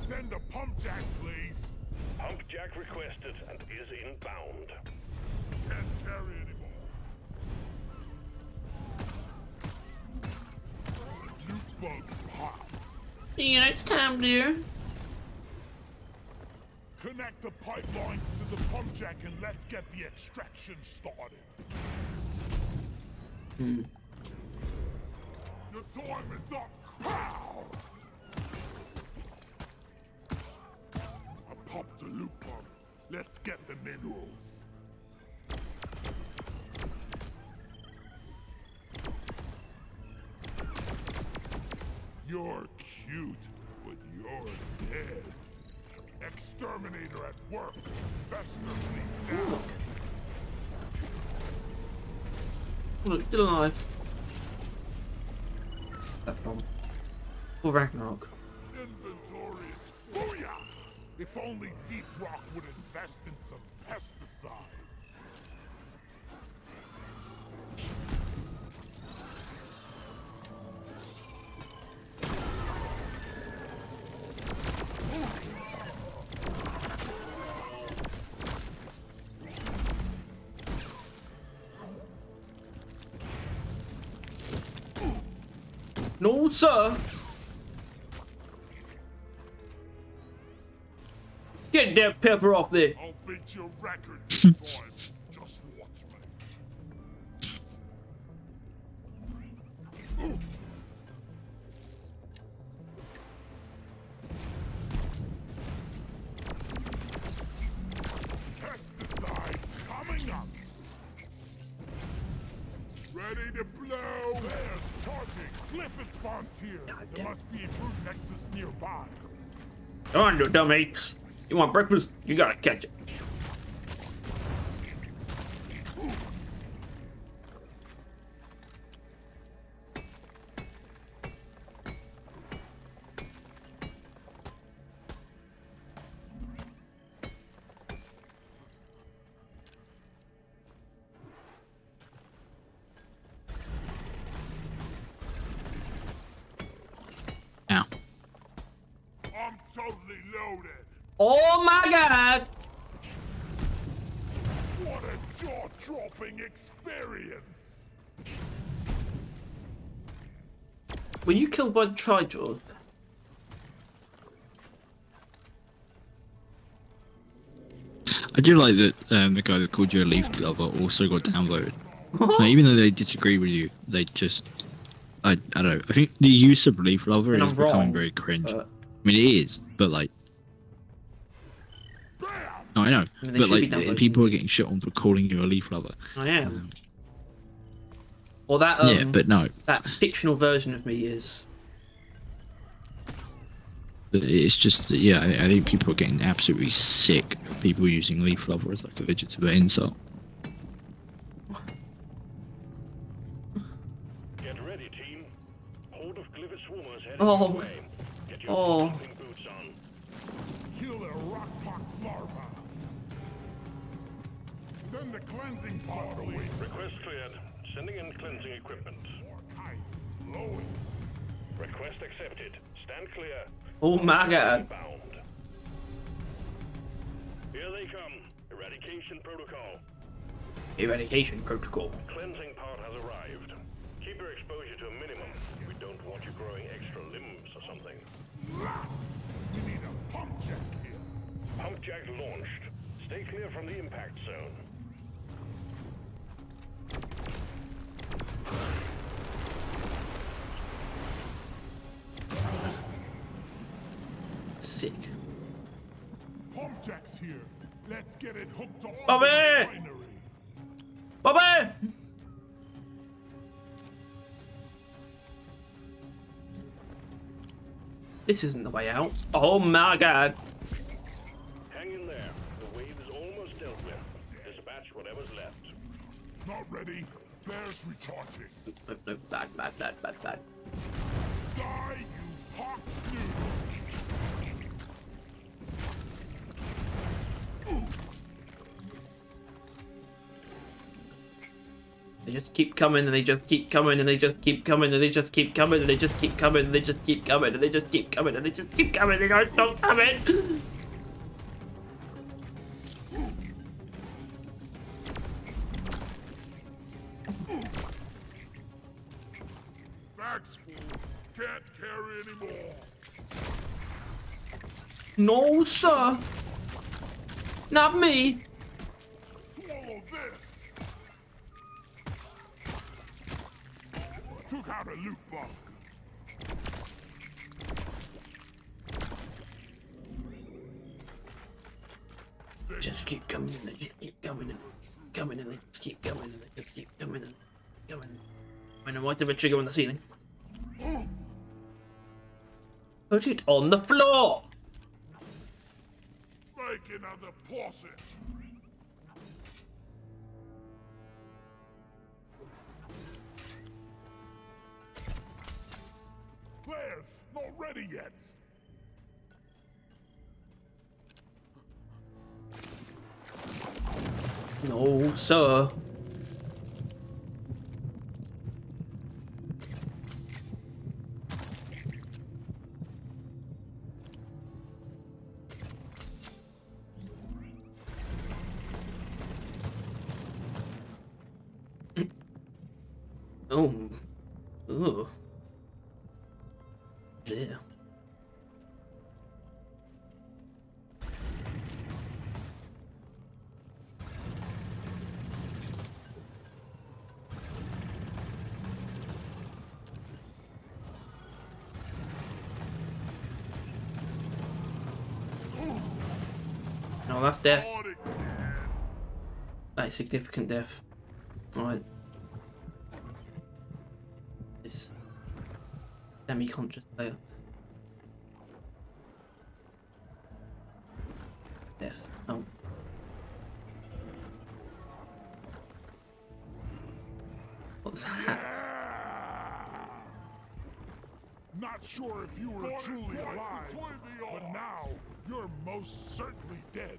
Speaker 3: Send a pump jack, please.
Speaker 2: Pump jack requested and is inbound.
Speaker 3: Can't carry anymore. Loot bug pop.
Speaker 1: See you next time, dear.
Speaker 3: Connect the pipelines to the pump jack and let's get the extraction started. Your time is up. Pow! I popped a loop pump. Let's get the minerals. You're cute, but you're dead. Exterminator at work. Fester fleet down.
Speaker 1: Look, still alive. That bomb. Or Ragnarok.
Speaker 3: Inventory is booyah! If only Deep Rock would invest in some pesticide.
Speaker 1: No, sir. Get that pepper off there.
Speaker 3: I'll beat your record this time. Just watch me. Pesticide coming up. Ready to blow. There's charging. Cliff advance here. There must be a brute nexus nearby.
Speaker 1: Come on, you dummies. You want breakfast? You gotta catch it.
Speaker 4: Ow.
Speaker 3: I'm totally loaded.
Speaker 1: Oh my god!
Speaker 3: What a jaw-dropping experience.
Speaker 1: Were you killed by the Trijaws?
Speaker 4: I do like that the guy that called you a leaf lover also got downvoted. Like, even though they disagree with you, they just... I don't know. I think the use of leaf lover
Speaker 1: And
Speaker 4: is
Speaker 1: I'm
Speaker 4: becoming
Speaker 1: wrong,
Speaker 4: very cringe.
Speaker 1: but-
Speaker 4: I mean, it is, but like... No, I know.
Speaker 1: mean, they
Speaker 4: But
Speaker 1: should be
Speaker 4: like,
Speaker 1: downvoting
Speaker 4: people
Speaker 1: you.
Speaker 4: are getting shit on for calling you a leaf lover.
Speaker 1: I am. Or that
Speaker 4: yeah, but no,
Speaker 1: that fictional version of me is.
Speaker 4: it's just that, yeah, I think people are getting absolutely sick of people using leaf lover as like a legitimate insult.
Speaker 2: Get ready, team. Horde of Glivet swarmers heading
Speaker 1: Oh.
Speaker 2: your way. Get your
Speaker 1: Oh.
Speaker 2: stomping boots on.
Speaker 3: Kill their rockpox larva. Send the cleansing pod away.
Speaker 2: Request cleared. Sending in cleansing equipment.
Speaker 3: More tight. Blowing.
Speaker 2: Request accepted. Stand clear.
Speaker 1: Oh my god.
Speaker 2: Bound. Here they come. Eradication protocol.
Speaker 1: Eradication protocol.
Speaker 2: Cleansing pod has arrived. Keep your exposure to a minimum. We don't want you growing extra limbs or something.
Speaker 3: We need a pump jack here.
Speaker 2: Pump jack launched. Stay clear from the impact zone.
Speaker 1: Sick.
Speaker 3: Pump jack's here. Let's get it hooked to all
Speaker 1: Bobby!
Speaker 3: the refinery.
Speaker 1: Bobby! This isn't the way out. Oh my god.
Speaker 2: Hang in there. The wave is almost dealt with. Dispatch whatever's left.
Speaker 3: Not ready. Flares recharging.
Speaker 1: No, no, bad.
Speaker 3: Die, you pox noodle.
Speaker 1: They just keep coming and they just keep coming and they just keep coming and they just keep coming and they just keep coming and they just keep coming and they just keep coming and they just keep coming. They don't stop coming.
Speaker 3: Bag's full. Can't carry anymore.
Speaker 1: No, sir. Not me.
Speaker 3: Swallow this. Took out a loot bug.
Speaker 1: Just keep coming and they just keep coming and coming and they just keep coming and they just keep coming and coming. When I might have a trigger on the ceiling. Put it on the floor.
Speaker 3: Make another faucet. Flares, not ready yet.
Speaker 1: No, sir. Oh. Oh. Yeah. No, that's death.
Speaker 3: Audit.
Speaker 1: That's significant death. Alright. This semi-conscious player. Death. Oh. What's that?
Speaker 3: Not sure if you were truly alive, but now you're most certainly dead.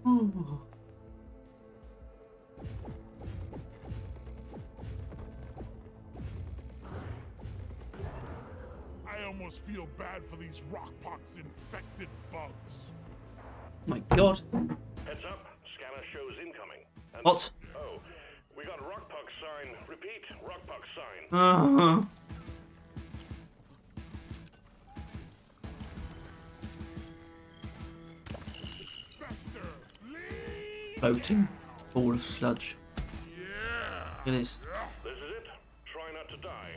Speaker 1: Oh.
Speaker 3: I almost feel bad for these rockpox infected bugs.
Speaker 1: My god.
Speaker 2: Heads up. Scanner shows incoming. And
Speaker 1: What?
Speaker 2: Oh, we got rockpox sign. Repeat, rockpox sign.
Speaker 1: floating ball of sludge. Look at this.
Speaker 2: This is it. Try not to die.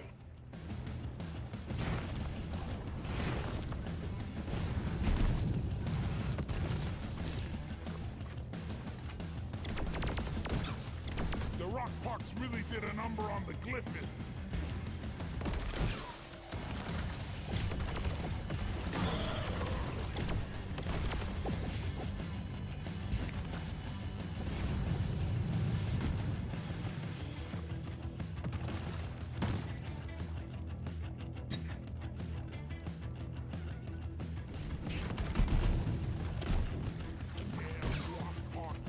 Speaker 3: The rock pox really did a number on the Glyphids.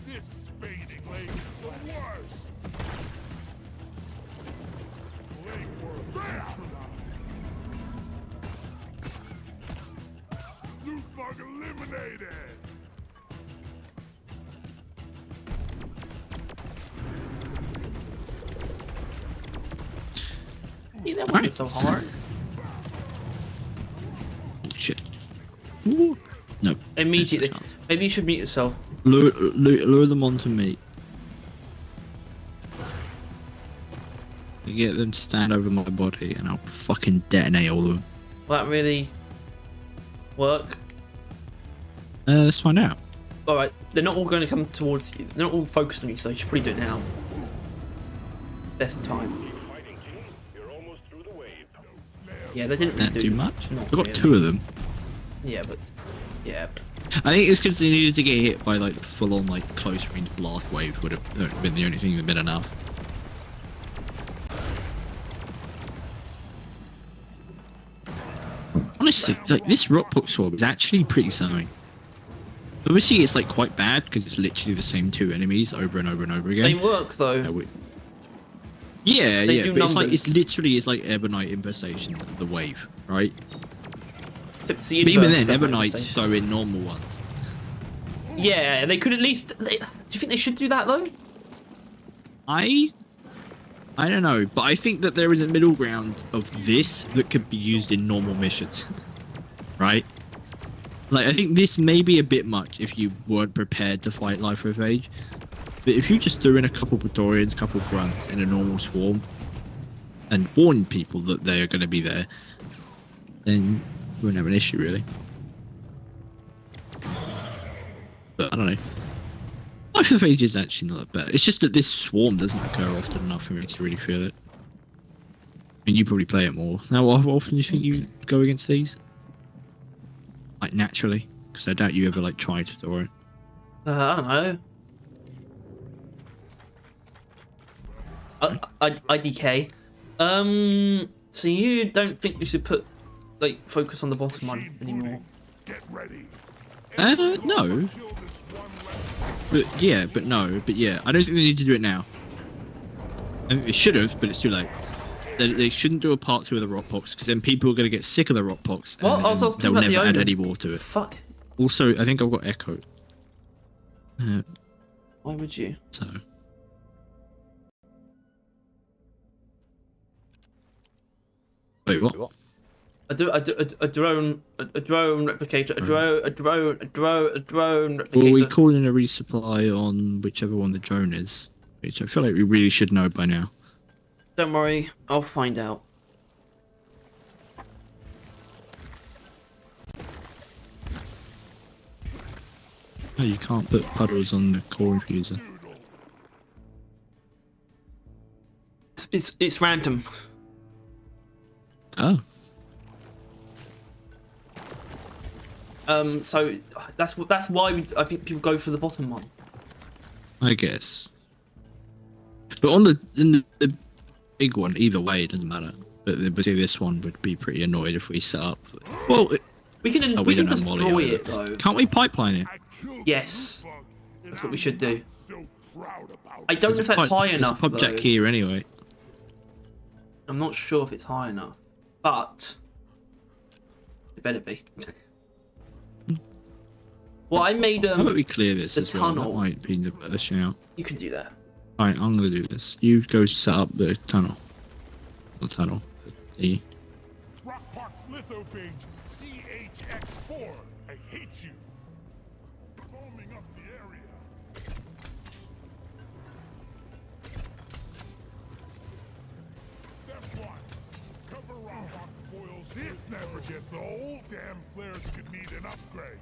Speaker 3: This space plague is the worst! Plague world there! Loot bug eliminated!
Speaker 1: See, that wasn't so hard.
Speaker 4: Shit. Ooh. No.
Speaker 1: Immediately.
Speaker 4: There's a chance.
Speaker 1: Maybe you should mute yourself.
Speaker 4: Lure them onto me. You get them to stand over my body and I'll fucking detonate all of them.
Speaker 1: Will that really work?
Speaker 4: Let's find out.
Speaker 1: Alright, they're not all going to come towards you. They're not all focused on you, so you should probably do it now. Best time.
Speaker 2: Fighting team, you're almost through the wave.
Speaker 1: Yeah, they didn't really
Speaker 4: That too much?
Speaker 1: Not
Speaker 4: I've got
Speaker 1: really.
Speaker 4: 2 of them.
Speaker 1: Yeah, but... Yeah.
Speaker 4: I think it's because they needed to get hit by like the full-on like close range blast wave would have been the only thing that been enough. Honestly, like this rock swab is actually pretty something. Obviously, it's like quite bad because it's literally the same 2 enemies over and over and over again.
Speaker 1: They work, though.
Speaker 4: Yeah,
Speaker 1: They
Speaker 4: yeah,
Speaker 1: do
Speaker 4: but it's like
Speaker 1: numbers.
Speaker 4: it's like Ebonite infestation, the wave, right?
Speaker 1: It's the
Speaker 4: But even
Speaker 1: inverse
Speaker 4: then,
Speaker 1: of that
Speaker 4: Ebonites
Speaker 1: devastation.
Speaker 4: throw in normal ones.
Speaker 1: Yeah, they could at least... do you think they should do that, though?
Speaker 4: I don't know, but I think that there is a middle ground of this that could be used in normal missions, right? Like, I think this may be a bit much if you weren't prepared to fight Life of Age, but if you just threw in a couple Praetorians, couple Grunts in a normal swarm, and warned people that they are going to be there, then you wouldn't have an issue, really. But I don't know. Life of Age is actually not that bad. It's just that this swarm doesn't occur often enough for me to really feel it. I mean, you probably play it more. Now, how often do you think you go against these? Like, naturally? Because I doubt you ever, like, try to throw it.
Speaker 1: I don't know. IDK. So you don't think we should put, like, focus on the bottom one anymore?
Speaker 3: Get ready.
Speaker 4: No.
Speaker 3: Kill this one left.
Speaker 4: But, yeah, but no. But, yeah, I don't think they need to do it now. I mean, they should have, but it's too late. They shouldn't do a part 2 of the Rockpox, because then people are going to get sick of the Rockpox,
Speaker 1: What?
Speaker 4: and
Speaker 1: I was talking
Speaker 4: they'll
Speaker 1: about the
Speaker 4: never add
Speaker 1: Omen.
Speaker 4: any more to it.
Speaker 1: Fuck.
Speaker 4: Also, I think I've got Echo.
Speaker 1: Why would you?
Speaker 4: So... Wait, what?
Speaker 1: A drone replicator. A drone replicator.
Speaker 4: Well, we call in a resupply on whichever one the drone is, which I feel like we really should know by now.
Speaker 1: Don't worry, I'll find out.
Speaker 4: No, you can't put puddles on the core infuser.
Speaker 1: It's random.
Speaker 4: Oh.
Speaker 1: So that's why I think people go for the bottom one.
Speaker 4: I guess. But on the big one, either way, it doesn't matter. But this one would be pretty annoyed if we set up. Well,
Speaker 1: We can
Speaker 4: oh,
Speaker 1: we can
Speaker 4: don't have Molly
Speaker 1: destroy
Speaker 4: either.
Speaker 1: it though.
Speaker 4: Can't we pipeline it?
Speaker 3: I killed
Speaker 1: Yes.
Speaker 3: the loot bug, and
Speaker 1: That's what we
Speaker 3: I'm
Speaker 1: should do.
Speaker 3: not so proud about
Speaker 1: I
Speaker 3: it.
Speaker 1: don't know if that's high
Speaker 4: There's
Speaker 1: enough.
Speaker 4: a pub jack
Speaker 1: though.
Speaker 4: here anyway.
Speaker 1: I'm not sure if it's high enough, but it better be. Well, I made
Speaker 4: How about we clear this
Speaker 1: the
Speaker 4: as well? That
Speaker 1: tunnel.
Speaker 4: might be the better shout.
Speaker 1: You can do that.
Speaker 4: Alright, I'm gonna do this. You go set up the tunnel. The tunnel. The
Speaker 3: Rockpox lithophage CHX4. I hate you. Foaming up the area. This never gets old. Damn flares could need an upgrade.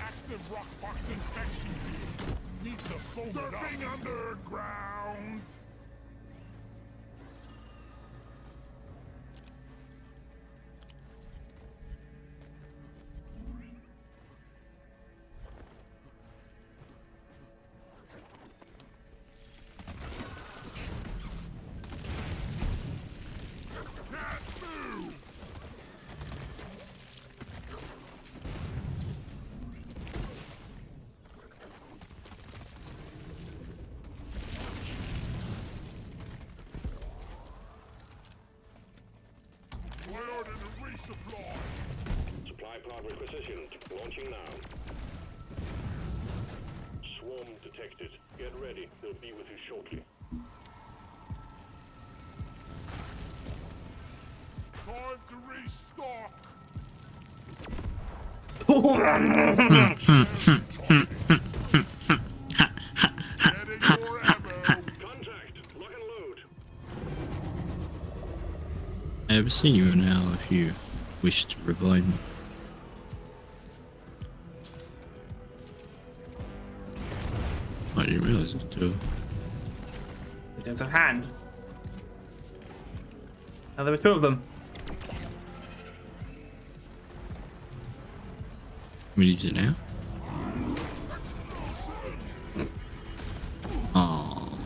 Speaker 3: Active rockbox infection field. Need to foam it up. Surfing underground.
Speaker 2: Supply pod requisitioned. Launching now. Swarm detected. Get ready. They'll be with you shortly.
Speaker 3: Time to restock. Getting more ammo.
Speaker 2: Contact. Lock and load.
Speaker 4: I have seen you now if you wish to revive me. I didn't realise it was two.
Speaker 1: There's a hand. Now there were two of them.
Speaker 4: Can we use it now? Oh.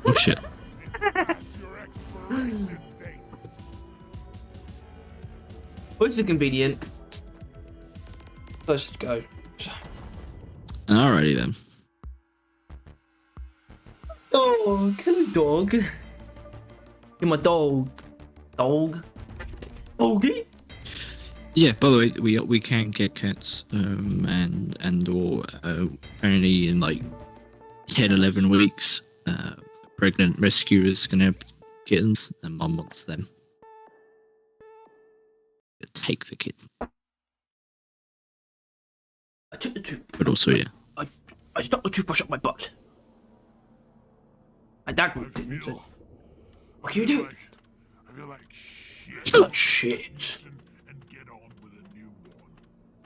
Speaker 4: Oh shit.
Speaker 3: Your expiration date.
Speaker 1: Which is convenient. Let's just go.
Speaker 4: Alrighty then.
Speaker 1: Dog, hello dog. You're my dog. Dog. Doggy.
Speaker 4: Yeah, by the way, we can get cats, and or apparently in like 10, 11 weeks, a pregnant rescuer is gonna have kittens, and mum wants them. Take the kitten,
Speaker 1: I took the tooth.
Speaker 4: but also yeah.
Speaker 1: I stuck the toothbrush up my butt. My dad didn't. So. What you do?
Speaker 3: I feel like shit.
Speaker 1: Oh shit.
Speaker 3: And get on with a new one.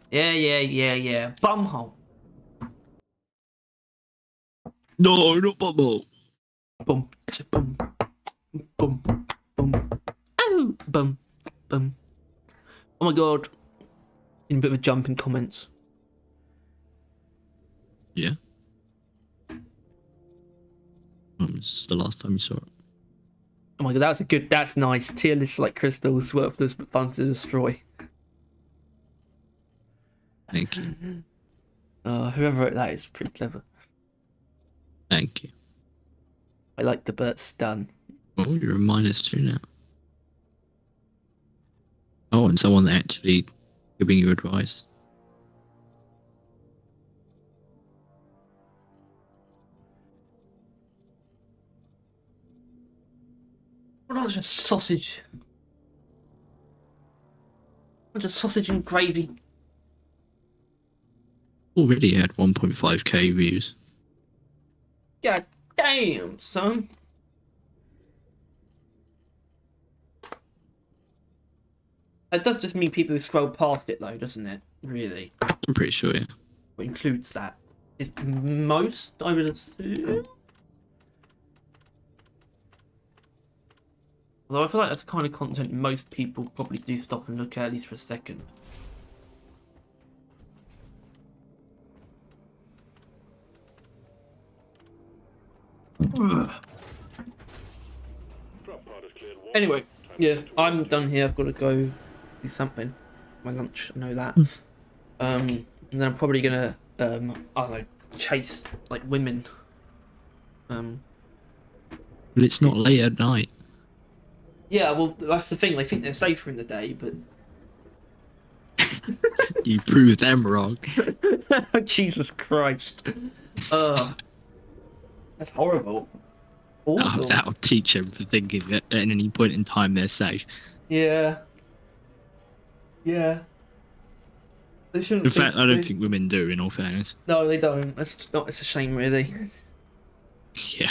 Speaker 1: Yeah. Bumhole.
Speaker 4: No, not Bubble.
Speaker 1: Bum, bum, bum, bum. Oh, bum, bum. Oh my god. In a bit of a jump in comments.
Speaker 4: Yeah. When was the last time you saw it?
Speaker 1: Oh my god, that's nice. Tier list like crystals, worthless but fun to destroy.
Speaker 4: Thank you.
Speaker 1: Whoever wrote that is pretty clever.
Speaker 4: Thank you.
Speaker 1: I like the Burt stun.
Speaker 4: Oh, you're a -2 now. Oh, and someone actually giving you advice.
Speaker 1: What else? Just sausage. Just sausage and gravy.
Speaker 4: Already had 1.5k views.
Speaker 1: God damn, son. That does just mean people who scroll past it, though, doesn't it? Really?
Speaker 4: I'm pretty sure, yeah.
Speaker 1: What includes that? Is most, I would assume? Although I feel like that's the kind of content most people probably do stop and look at least for a second. Anyway, yeah, I'm done here. I've got to go do something. My lunch, I know that. And then I'm probably gonna, I don't know, chase like women.
Speaker 4: But it's not late at night.
Speaker 1: Yeah, well, that's the thing. They think they're safer in the day, but
Speaker 4: You proved them wrong.
Speaker 1: Jesus Christ. That's horrible.
Speaker 4: Oh,
Speaker 1: Awful.
Speaker 4: that'll teach them for thinking that at any point in time they're safe.
Speaker 1: Yeah. Yeah. They shouldn't.
Speaker 4: In fact, I don't think women do. In all fairness.
Speaker 1: No, they don't. It's not. It's a shame, really.
Speaker 4: Yeah,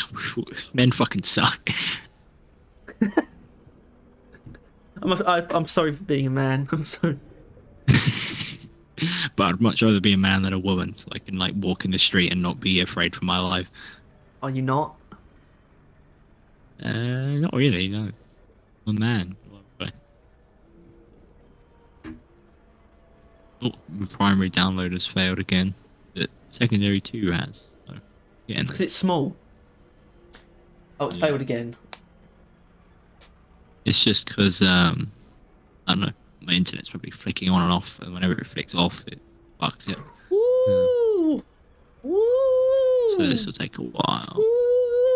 Speaker 4: men fucking suck.
Speaker 1: I'm sorry for being a man. I'm sorry.
Speaker 4: But I'd much rather be a man than a woman, so I can like walk in the street and not be afraid for my life.
Speaker 1: Are you not?
Speaker 4: Not really. No, I'm a man. Oh, the primary download has failed again, but secondary 2 has. So, yeah.
Speaker 1: Because it's small. Oh, it's failed again.
Speaker 4: It's just because I don't know. My internet's probably flicking on and off, and whenever it flicks off, it fucks it.
Speaker 1: Woo! Woo!
Speaker 4: So this will take a while,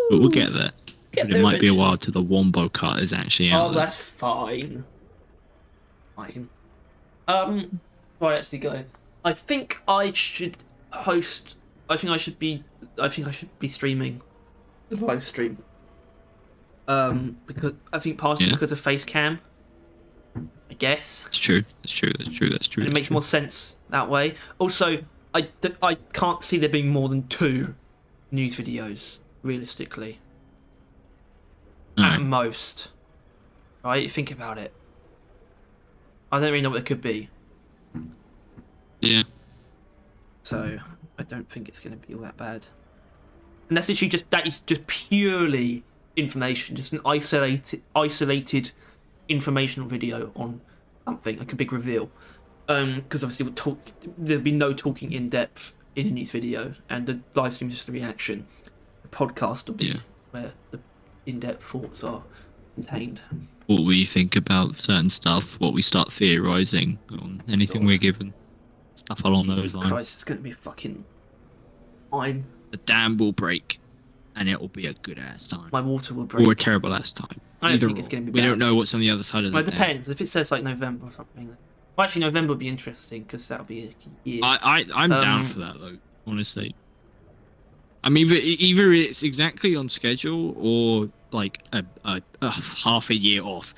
Speaker 4: but we'll get there. But it might be a while till the Wombo cut is actually out.
Speaker 1: Oh, that's fine. Fine. Right, actually go. I think I should host. I think I should be streaming the live stream. Because I think partially because of face cam. I guess.
Speaker 4: That's true. That's true. That's true. That's true.
Speaker 1: And it makes more sense that way. Also, I can't see there being more than 2 news videos realistically. At most. Right? Think about it. I don't really know what it could be.
Speaker 4: Yeah.
Speaker 1: So I don't think it's going to be all that bad. And that's literally that is just purely information, just an isolated informational video on something, like a big reveal. Because obviously there'll be no talking in depth in a news video, and the live stream is just a reaction. The podcast will be where the in-depth thoughts are contained.
Speaker 4: What we think about certain stuff, what we start theorising on anything we're given. Stuff along those lines.
Speaker 1: Christ, it's going to be fucking...
Speaker 4: The dam will break, and it will be a good ass time.
Speaker 1: My water will break.
Speaker 4: Or a terrible ass time.
Speaker 1: I don't think it's going to be bad.
Speaker 4: We don't know what's on the other side of the
Speaker 1: Well, it depends. If it says like November or something. Well, actually, November would be interesting because that'll be a year.
Speaker 4: I'm down for that though, honestly. I mean, either it's exactly on schedule or like a half a year off.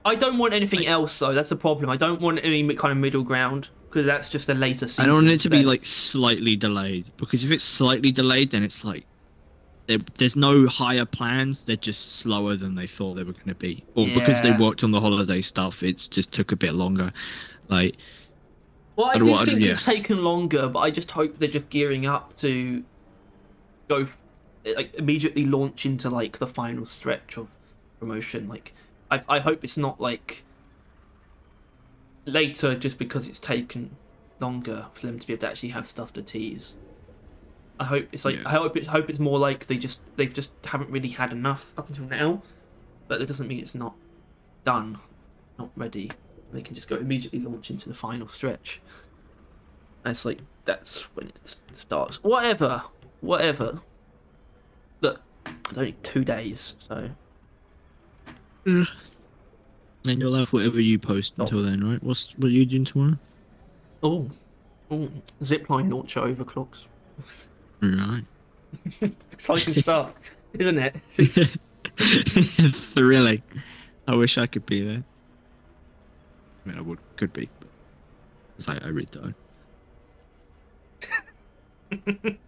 Speaker 1: I don't want anything else though. That's the problem. I don't want any kind of middle ground because that's just a later season.
Speaker 4: I don't want it to be like slightly delayed, because if it's slightly delayed, then it's like there's no higher plans. They're just slower than they thought they were going to be, or because they worked on the holiday stuff, it's just took a bit longer. Like,
Speaker 1: well, I do think it's taken longer, but I just hope they're just gearing up to go like immediately launch into like the final stretch of promotion. Like, I hope it's not like later just because it's taken longer for them to be able to actually have stuff to tease. I hope it's like I hope it's more like they've just haven't really had enough up until now, but that doesn't mean it's not done, not ready. They can just go immediately launch into the final stretch. And it's like that's when it starts. Whatever. Look, it's only 2 days, so.
Speaker 4: And you'll have whatever you post until then, right? What are you doing tomorrow?
Speaker 1: Oh, zipline launcher overclocks.
Speaker 4: Right.
Speaker 1: Exciting stuff, isn't it?
Speaker 4: Thrilling. I wish I could be there. I mean, could be, but I really don't.